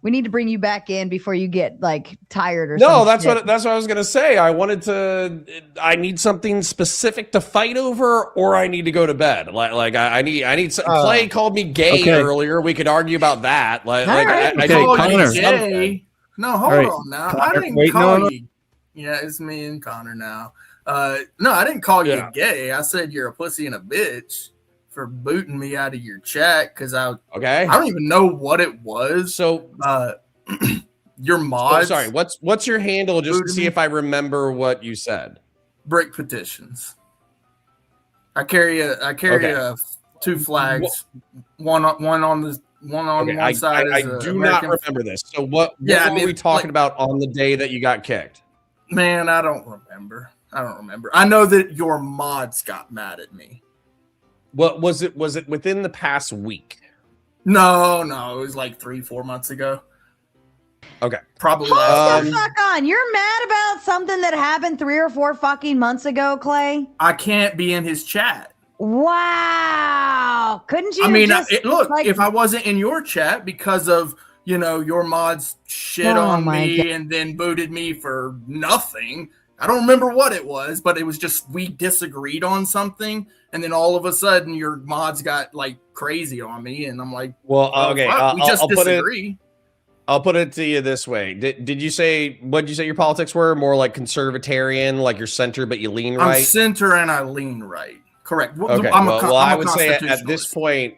We need to bring you back in before you get like tired or something. No, that's what I was gonna say. I need something specific to fight over, or I need to go to bed. I need some, Clay called me gay earlier. We could argue about that. Connor. Gay. No, hold on now. Connor, I didn't call you. Yeah, it's me and Connor now. No, I didn't call you gay. I said you're a pussy and a bitch for booting me out of your chat because I don't even know what it was. So your mods. Oh, sorry, what's your handle? Just to see if I remember what you said. Brick petitions. I carry two flags. One on one side. I do not remember this. So what were we talking about on the day that you got kicked? Man, I don't remember. I know that your mods got mad at me. What was it? Was it within the past week? No, it was like 3-4 months ago. Okay, probably. Hold the fuck on! You're mad about something that happened 3 or 4 fucking months ago, Clay. I can't be in his chat. Wow! Couldn't you? I mean, look, if I wasn't in your chat because of your mods shit on me and then booted me for nothing. I don't remember what it was, but it was just we disagreed on something, and then all of a sudden your mods got like crazy on me, and I'm like, well, okay, we just disagree. I'll put it to you this way: Did you say what did you say your politics were? More like conservatarian, like you're center, but you lean right. I'm center and I lean right. Correct. Okay. Well, I would say at this point,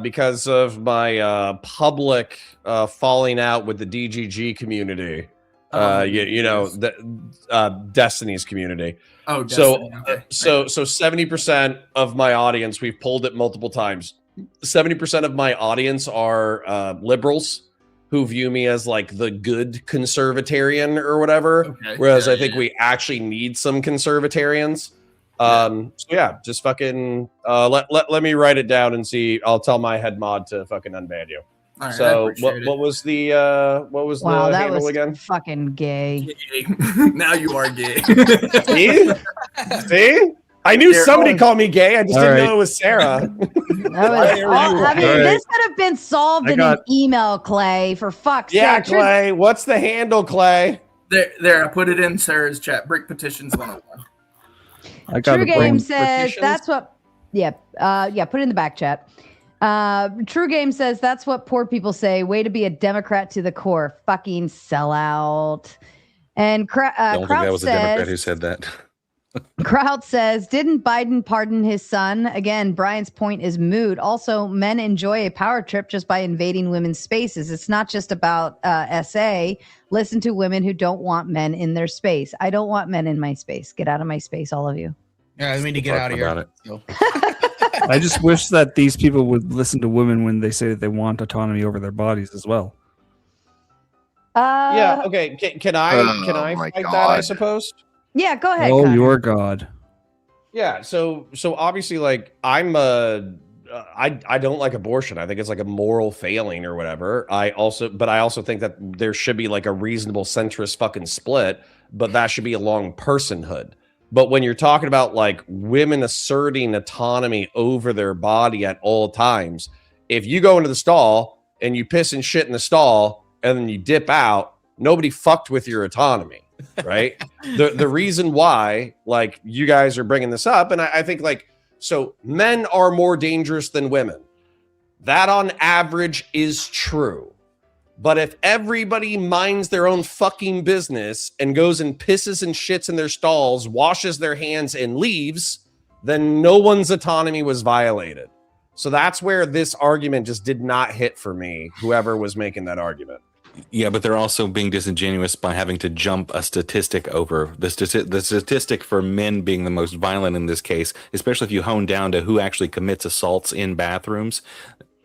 because of my public falling out with the DGG community. you know, Destiny's community. Oh, Destiny, okay. So 70% of my audience, we've polled it multiple times. 70% of my audience are liberals who view me as like the good conservatarian or whatever. Okay. Whereas I think we actually need some conservatarians. So yeah, just fucking let me write it down and see. I'll tell my head mod to fucking unban you. All right, So what was the Wow, that handle was again? fucking gay. Now you are gay. See? I knew There- somebody called me gay. I just All didn't right. know it was Sarah. I mean, this could have been solved I in got- an email, Clay. For fuck's Yeah, sake. Clay. What's the handle, Clay? There, I put it in Sarah's chat. Brick petitions 101. I got True a Game brain. says petitions? that's what. Yeah, put it in the back chat. True Game says that's what poor people say. Way to be a Democrat to the core. Fucking sellout. And I don't think that was a Democrat who says, said that. Kraut says, didn't Biden pardon his son? Again, Brian's point is moot. Also, men enjoy a power trip just by invading women's spaces. It's not just about SA. Listen to women who don't want men in their space. I don't want men in my space. Get out of my space, all of you. Yeah, I need to get out of here. About it. So. I just wish that these people would listen to women when they say that they want autonomy over their bodies as well. Yeah. Okay. Can I my fight that? God. I suppose. Yeah, go ahead. Oh, Connor. your God. Yeah. So obviously, like, I don't like abortion. I think it's like a moral failing or whatever. I also think that there should be like a reasonable centrist fucking split, but that should be along personhood. But when you're talking about like women asserting autonomy over their body at all times, if you go into the stall and you piss and shit in the stall and then you dip out, nobody fucked with your autonomy, right? the reason why, like, you guys are bringing this up, and I think, like, so men are more dangerous than women. That on average is true. But if everybody minds their own fucking business and goes and pisses and shits in their stalls, washes their hands and leaves, then no one's autonomy was violated. So that's where this argument just did not hit for me, whoever was making that argument. Yeah, but they're also being disingenuous by having to jump a statistic over the statistic for men being the most violent in this case, especially if you hone down to who actually commits assaults in bathrooms.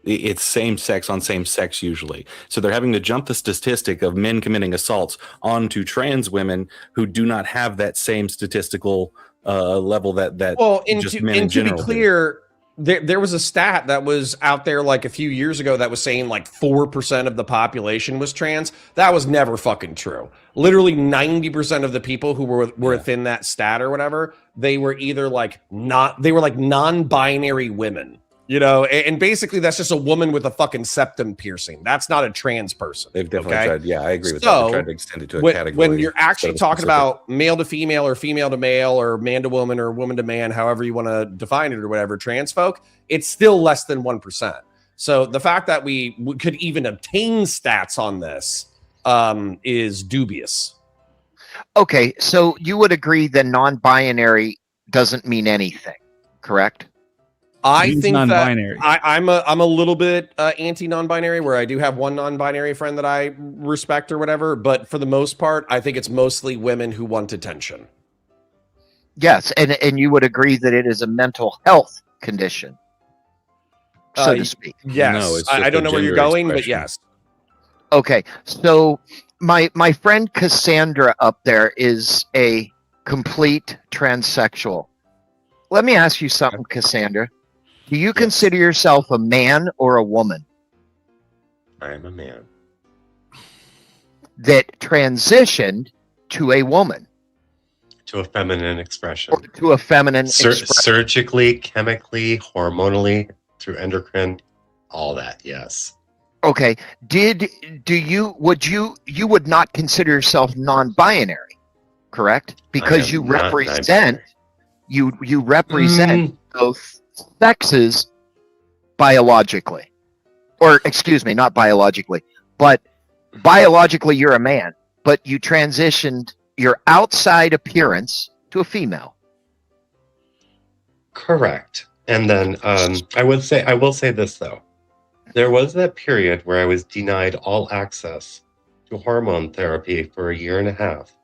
It's same sex on same sex usually. So they're having to jump the statistic of men committing assaults onto trans women who do not have that same statistical level that Well, just and men in to be general do. clear, there was a stat that was out there like a few years ago that was saying like 4% of the population was trans. That was never fucking true. Literally 90% of the people who were within that stat or whatever, they were either like non-binary women. You know, and basically that's just a woman with a fucking septum piercing. That's not a trans person. They've definitely okay? tried. Yeah, I agree with that. They tried to extend it to a category. When you're actually instead of talking specific. about male to female or female to male or man to woman or woman to man, however you want to define it or whatever, trans folk, it's still less than 1%. So the fact that we could even obtain stats on this is dubious. Okay, so you would agree that non-binary doesn't mean anything, correct? I Means think non-binary. that I'm a little bit anti non-binary, where I do have one non-binary friend that I respect or whatever, but for the most part, I think it's mostly women who want attention. Yes, and you would agree that it is a mental health condition, so to speak. Yes, No, it's I just don't a know where you're gender going, but expression. yes. Okay, so my friend Cassandra up there is a complete transsexual. Let me ask you something, Cassandra. Do you consider yourself a man or a woman I am a man. that transitioned to a woman, To a feminine expression. or to a feminine expression? Surgically, chemically, hormonally, through endocrine, all that, yes. Okay. You would not consider yourself non-binary, correct? Because am you not represent you represent both sexes biologically. Or excuse me, not biologically, but biologically you're a man, but you transitioned your outside appearance to a female. Correct. And then I will say this though. There was that period where I was denied all access to hormone therapy for a year and a half.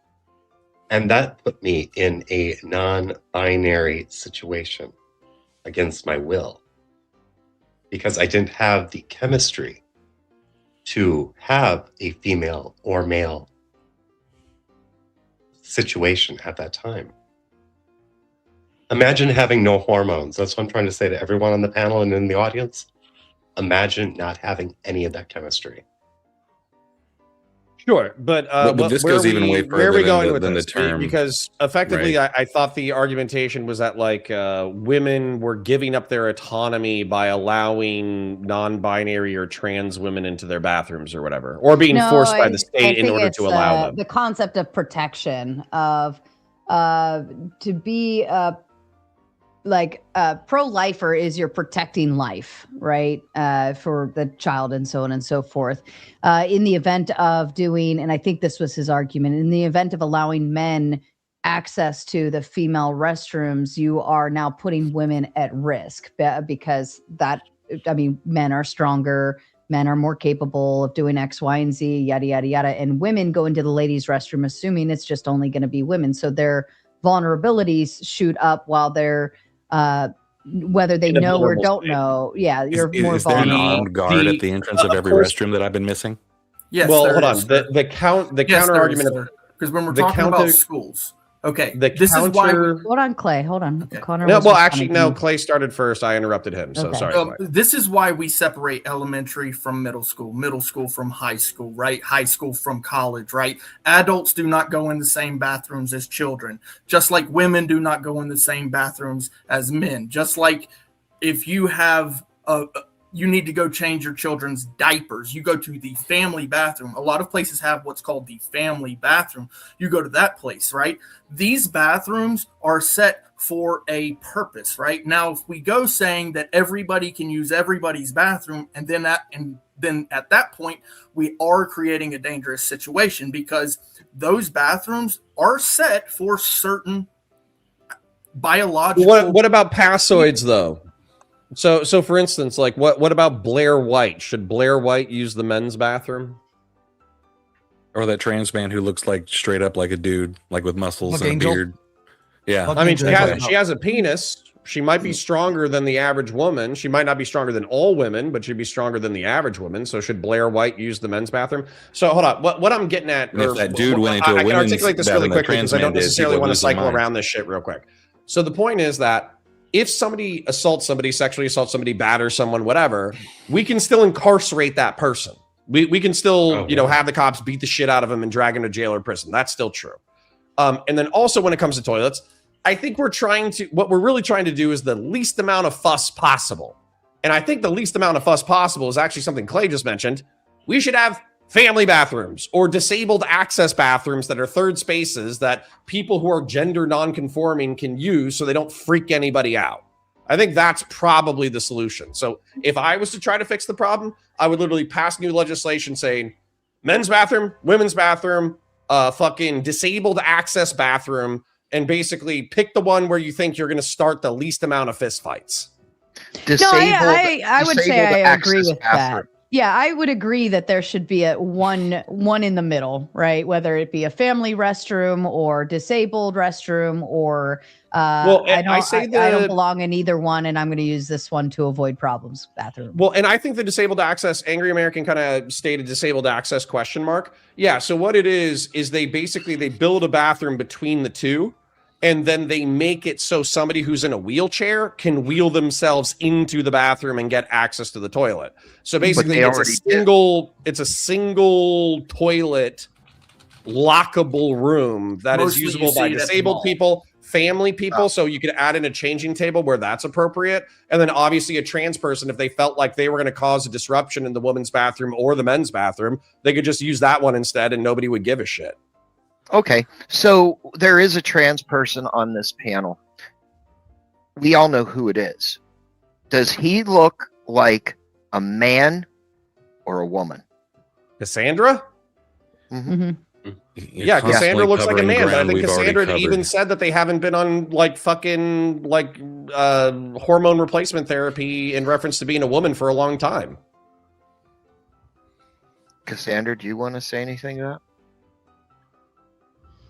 And that put me in a non-binary situation against my will, because I didn't have the chemistry to have a female or male situation at that time. Imagine having no hormones. That's what I'm trying to say to everyone on the panel and in the audience. Imagine not having any of that chemistry. Sure, but this goes even way where are further we going with than the this? term. Because effectively, Right. I thought the argumentation was that like women were giving up their autonomy by allowing non-binary or trans women into their bathrooms or whatever, or being forced by the state in think order it's, to allow them. The concept of protection of to be pro-lifer is you're protecting life, right? For the child and so on and so forth. In the event of doing, and I think this was his argument, in the event of allowing men access to the female restrooms, you are now putting women at risk because men are stronger, men are more capable of doing X, Y, and Z, yada, yada, yada. And women go into the ladies' restroom assuming it's just only going to be women. So their vulnerabilities shoot up while they're whether they know or don't know. Yeah, you're more Is there an vulnerable. armed guard at the entrance of every restroom that I've been missing? Yes. Well, there hold on. is. The counter argument, because when we're the talking counter- about schools, okay, the this is why. Hold on, Clay. Hold on. Connor No, was well, responding actually, to no. me. Clay started first. I interrupted him. So Okay. sorry. Clay. This is why we separate elementary from middle school from high school, right? High school from college, right? Adults do not go in the same bathrooms as children, just like women do not go in the same bathrooms as men. Just like if you have you need to go change your children's diapers, you go to the family bathroom. A lot of places have what's called the family bathroom. You go to that place, right? These bathrooms are set for a purpose, right? Now, if we go saying that everybody can use everybody's bathroom, and then at that point, we are creating a dangerous situation because those bathrooms are set for certain biological. What about passoids though? So for instance, like what about Blair White? Should Blair White use the men's bathroom? Or that trans man who looks like straight up like a dude, like with muscles Like and Angel? a beard. Yeah. I mean, she has a penis. She might be stronger than the average woman. She might not be stronger than all women, but she'd be stronger than the average woman. So should Blair White use the men's bathroom? So hold on. What I'm getting at, And if that dude went into a I can women's articulate this really bathroom, that quickly because I trans don't man did, necessarily people want to lose their cycle mind. around this shit real quick. So the point is that if somebody assaults somebody, sexually assaults somebody, batters someone, whatever, we can still incarcerate that person. We can still, have the cops beat the shit out of him and drag him to jail or prison. That's still true. And then also when it comes to toilets, I think what we're really trying to do is the least amount of fuss possible. And I think the least amount of fuss possible is actually something Clay just mentioned. We should have family bathrooms or disabled access bathrooms that are third spaces that people who are gender non-conforming can use so they don't freak anybody out. I think that's probably the solution. So if I was to try to fix the problem, I would literally pass new legislation saying men's bathroom, women's bathroom, fucking disabled access bathroom, and basically pick the one where you think you're going to start the least amount of fist fights. I would say I agree with that. Yeah, I would agree that there should be a one in the middle, right? Whether it be a family restroom or disabled restroom or I don't belong in either one, and I'm going to use this one to avoid problems. Bathroom. Well, and I think the disabled access, Angry American kind of stated disabled access ? Yeah. So what it is they build a bathroom between the two. And then they make it so somebody who's in a wheelchair can wheel themselves into the bathroom and get access to the toilet. So basically, it's a single toilet, lockable room that Mostly is you usable see by it at the disabled mall. people, family people. So you could add in a changing table where that's appropriate. And then obviously a trans person, if they felt like they were going to cause a disruption in the women's bathroom or the men's bathroom, they could just use that one instead and nobody would give a shit. Okay, so there is a trans person on this panel. We all know who it is. Does he look like a man or a woman? Cassandra? Mm-hmm. Yeah, Cassandra looks like a man, but I think Cassandra even said that they haven't been on hormone replacement therapy in reference to being a woman for a long time. Cassandra, do you want to say anything to that?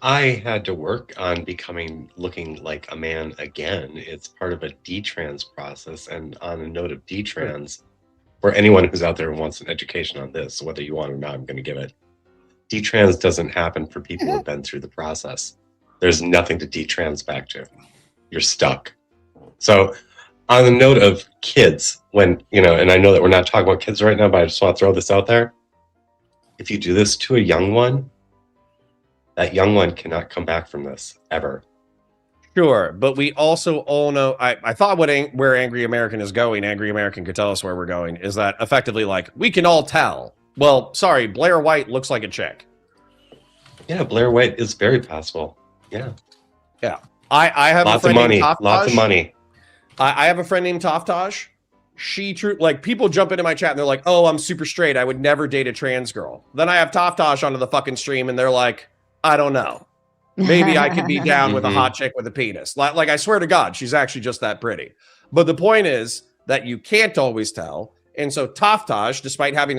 I had to work on looking like a man again. It's part of a detrans process. And on a note of detrans, for anyone who's out there who wants an education on this, whether you want it or not, I'm going to give it. Detrans doesn't happen for people who've been through the process. There's nothing to detrans back to. You're stuck. So on the note of kids, when, and I know that we're not talking about kids right now, but I just want to throw this out there. If you do this to a young one, that young one cannot come back from this ever. Sure, but we also all know, I thought where Angry American is going, Angry American could tell us where we're going, is that effectively like, we can all tell. Well, sorry, Blair White looks like a chick. Yeah, Blair White is very possible. Yeah. Yeah. I have lots a friend of money. named Taftaj. Lots of money. I have a friend named Taftaj. People jump into my chat and they're like, oh, I'm super straight. I would never date a trans girl. Then I have Taftaj onto the fucking stream and they're like, I don't know. Maybe I could be down with a hot chick with a penis. Like I swear to God, she's actually just that pretty. But the point is that you can't always tell. And so Taftaj, despite having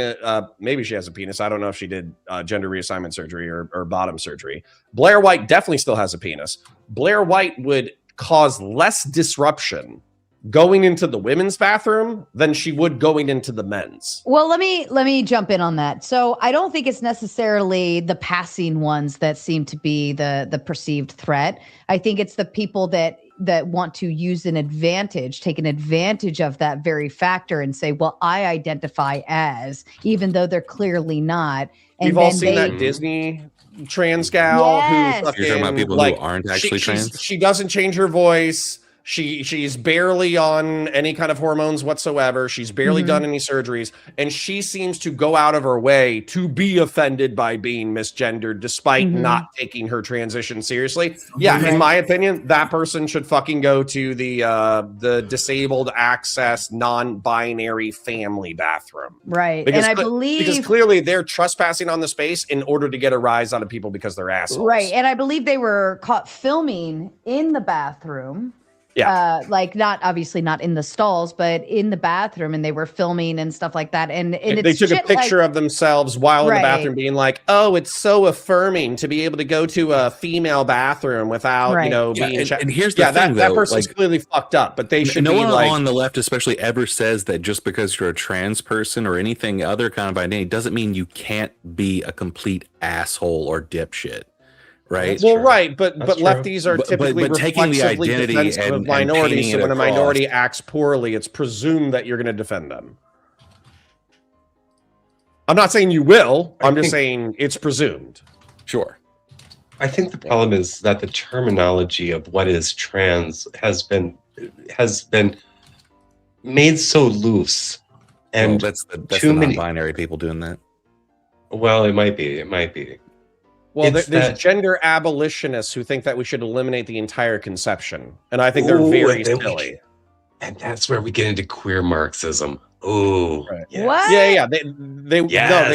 maybe she has a penis. I don't know if she did gender reassignment surgery or bottom surgery. Blair White definitely still has a penis. Blair White would cause less disruption going into the women's bathroom than she would going into the men's. Well, let me jump in on that. So I don't think it's necessarily the passing ones that seem to be the perceived threat. I think it's the people that want to use take an advantage of that very factor and say, well, I identify as, even though they're clearly not. And we've all seen that Disney trans gal who fucking, you're talking about people who aren't actually trans. She doesn't change her voice. She's barely on any kind of hormones whatsoever. She's barely done any surgeries, and she seems to go out of her way to be offended by being misgendered, despite not taking her transition seriously. Yeah, in my opinion, that person should fucking go to the disabled access non-binary family bathroom. Right, because, and I believe because clearly they're trespassing on the space in order to get a rise out of people because they're assholes. Right, and I believe they were caught filming in the bathroom. Yeah. Not obviously not in the stalls, but in the bathroom, and they were filming and stuff like that. And they took a picture of themselves while in the bathroom being like, oh, it's so affirming to be able to go to a female bathroom without, being checked. And here's the thing, that though, person's clearly fucked up, but they should no be one like, on the left especially ever says that just because you're a trans person or anything other kind of identity doesn't mean you can't be a complete asshole or dipshit. Right. Well, right, but lefties are typically but taking the reflexively identity defensive of and minorities. painting So it when a across. minority acts poorly, it's presumed that you're going to defend them. I'm not saying you will. I'm just saying it's presumed. Sure. I think the problem is that the terminology of what is trans has been made so loose, and that's too the many non-binary people doing that. Well, it might be. It might be. Well, there's gender abolitionists who think that we should eliminate the entire conception, and I think they're very silly. And that's where we get into queer Marxism. Oh, right. Yes. What? Yeah.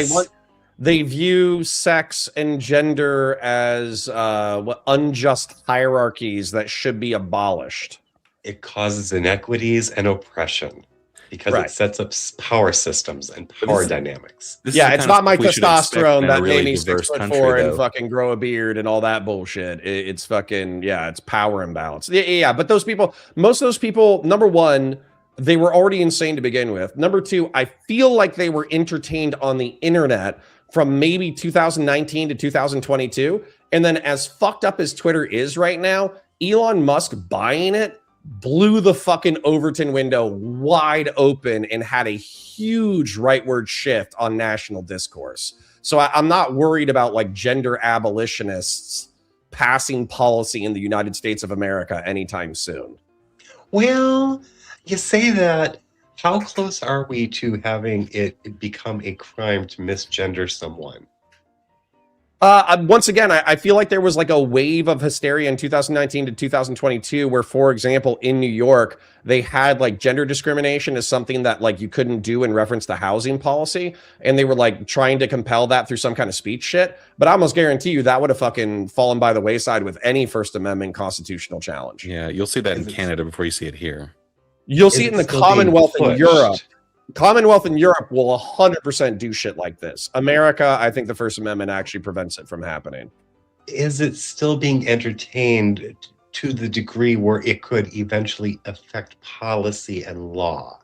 They view sex and gender as unjust hierarchies that should be abolished. It causes inequities and oppression because it sets up power systems and power dynamics. It's not my testosterone that made me 6'4" and fucking grow a beard and all that bullshit. It's fucking, it's power imbalance. Yeah, but most of those people, number one, they were already insane to begin with. Number two, I feel like they were entertained on the internet from maybe 2019 to 2022. And then as fucked up as Twitter is right now, Elon Musk buying it blew the fucking Overton window wide open and had a huge rightward shift on national discourse. So I'm not worried about like gender abolitionists passing policy in the United States of America anytime soon. Well, you say that. How close are we to having it become a crime to misgender someone? Once again, I feel like there was like a wave of hysteria in 2019 to 2022 where, for example, in New York, they had like gender discrimination as something that like you couldn't do in reference to housing policy. And they were like trying to compel that through some kind of speech shit. But I almost guarantee you that would have fucking fallen by the wayside with any First Amendment constitutional challenge. Yeah, you'll see that in Canada before you see it here. You'll see it in the Commonwealth in Europe. Commonwealth in Europe will 100% do shit like this. America, I think the First Amendment actually prevents it from happening. Is it still being entertained to the degree where it could eventually affect policy and law?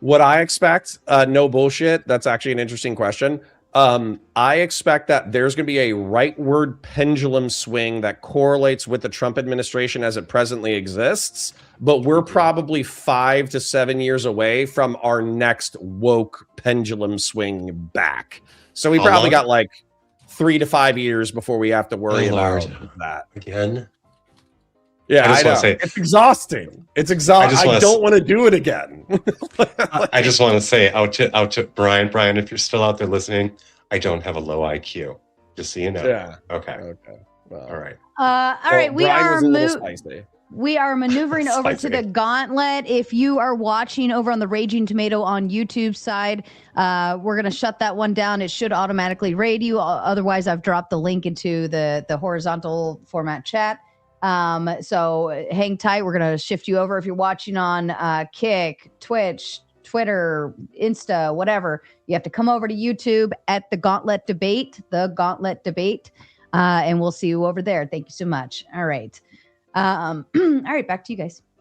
What I expect, no bullshit. That's actually an interesting question. I expect that there's going to be a rightward pendulum swing that correlates with the Trump administration as it presently exists, but we're probably 5 to 7 years away from our next woke pendulum swing back. So we probably got like 3 to 5 years before we have to worry about that again. Yeah, I just want to say it's exhausting. It's exhausting. I don't want to do it again. I just want to say out to Brian. Brian, if you're still out there listening, I don't have a low IQ. Just so you know. Yeah. Okay. Well, all right. All right. We are maneuvering over to Spicy. the Gauntlet. If you are watching over on the Raging Tomato on YouTube side, we're going to shut that one down. It should automatically raid you. Otherwise, I've dropped the link into the horizontal format chat. So hang tight. We're going to shift you over. If you're watching on Kick, Twitch, Twitter, Insta, whatever, you have to come over to YouTube at the Gauntlet Debate, and we'll see you over there. Thank you so much. All right. All right, back to you guys.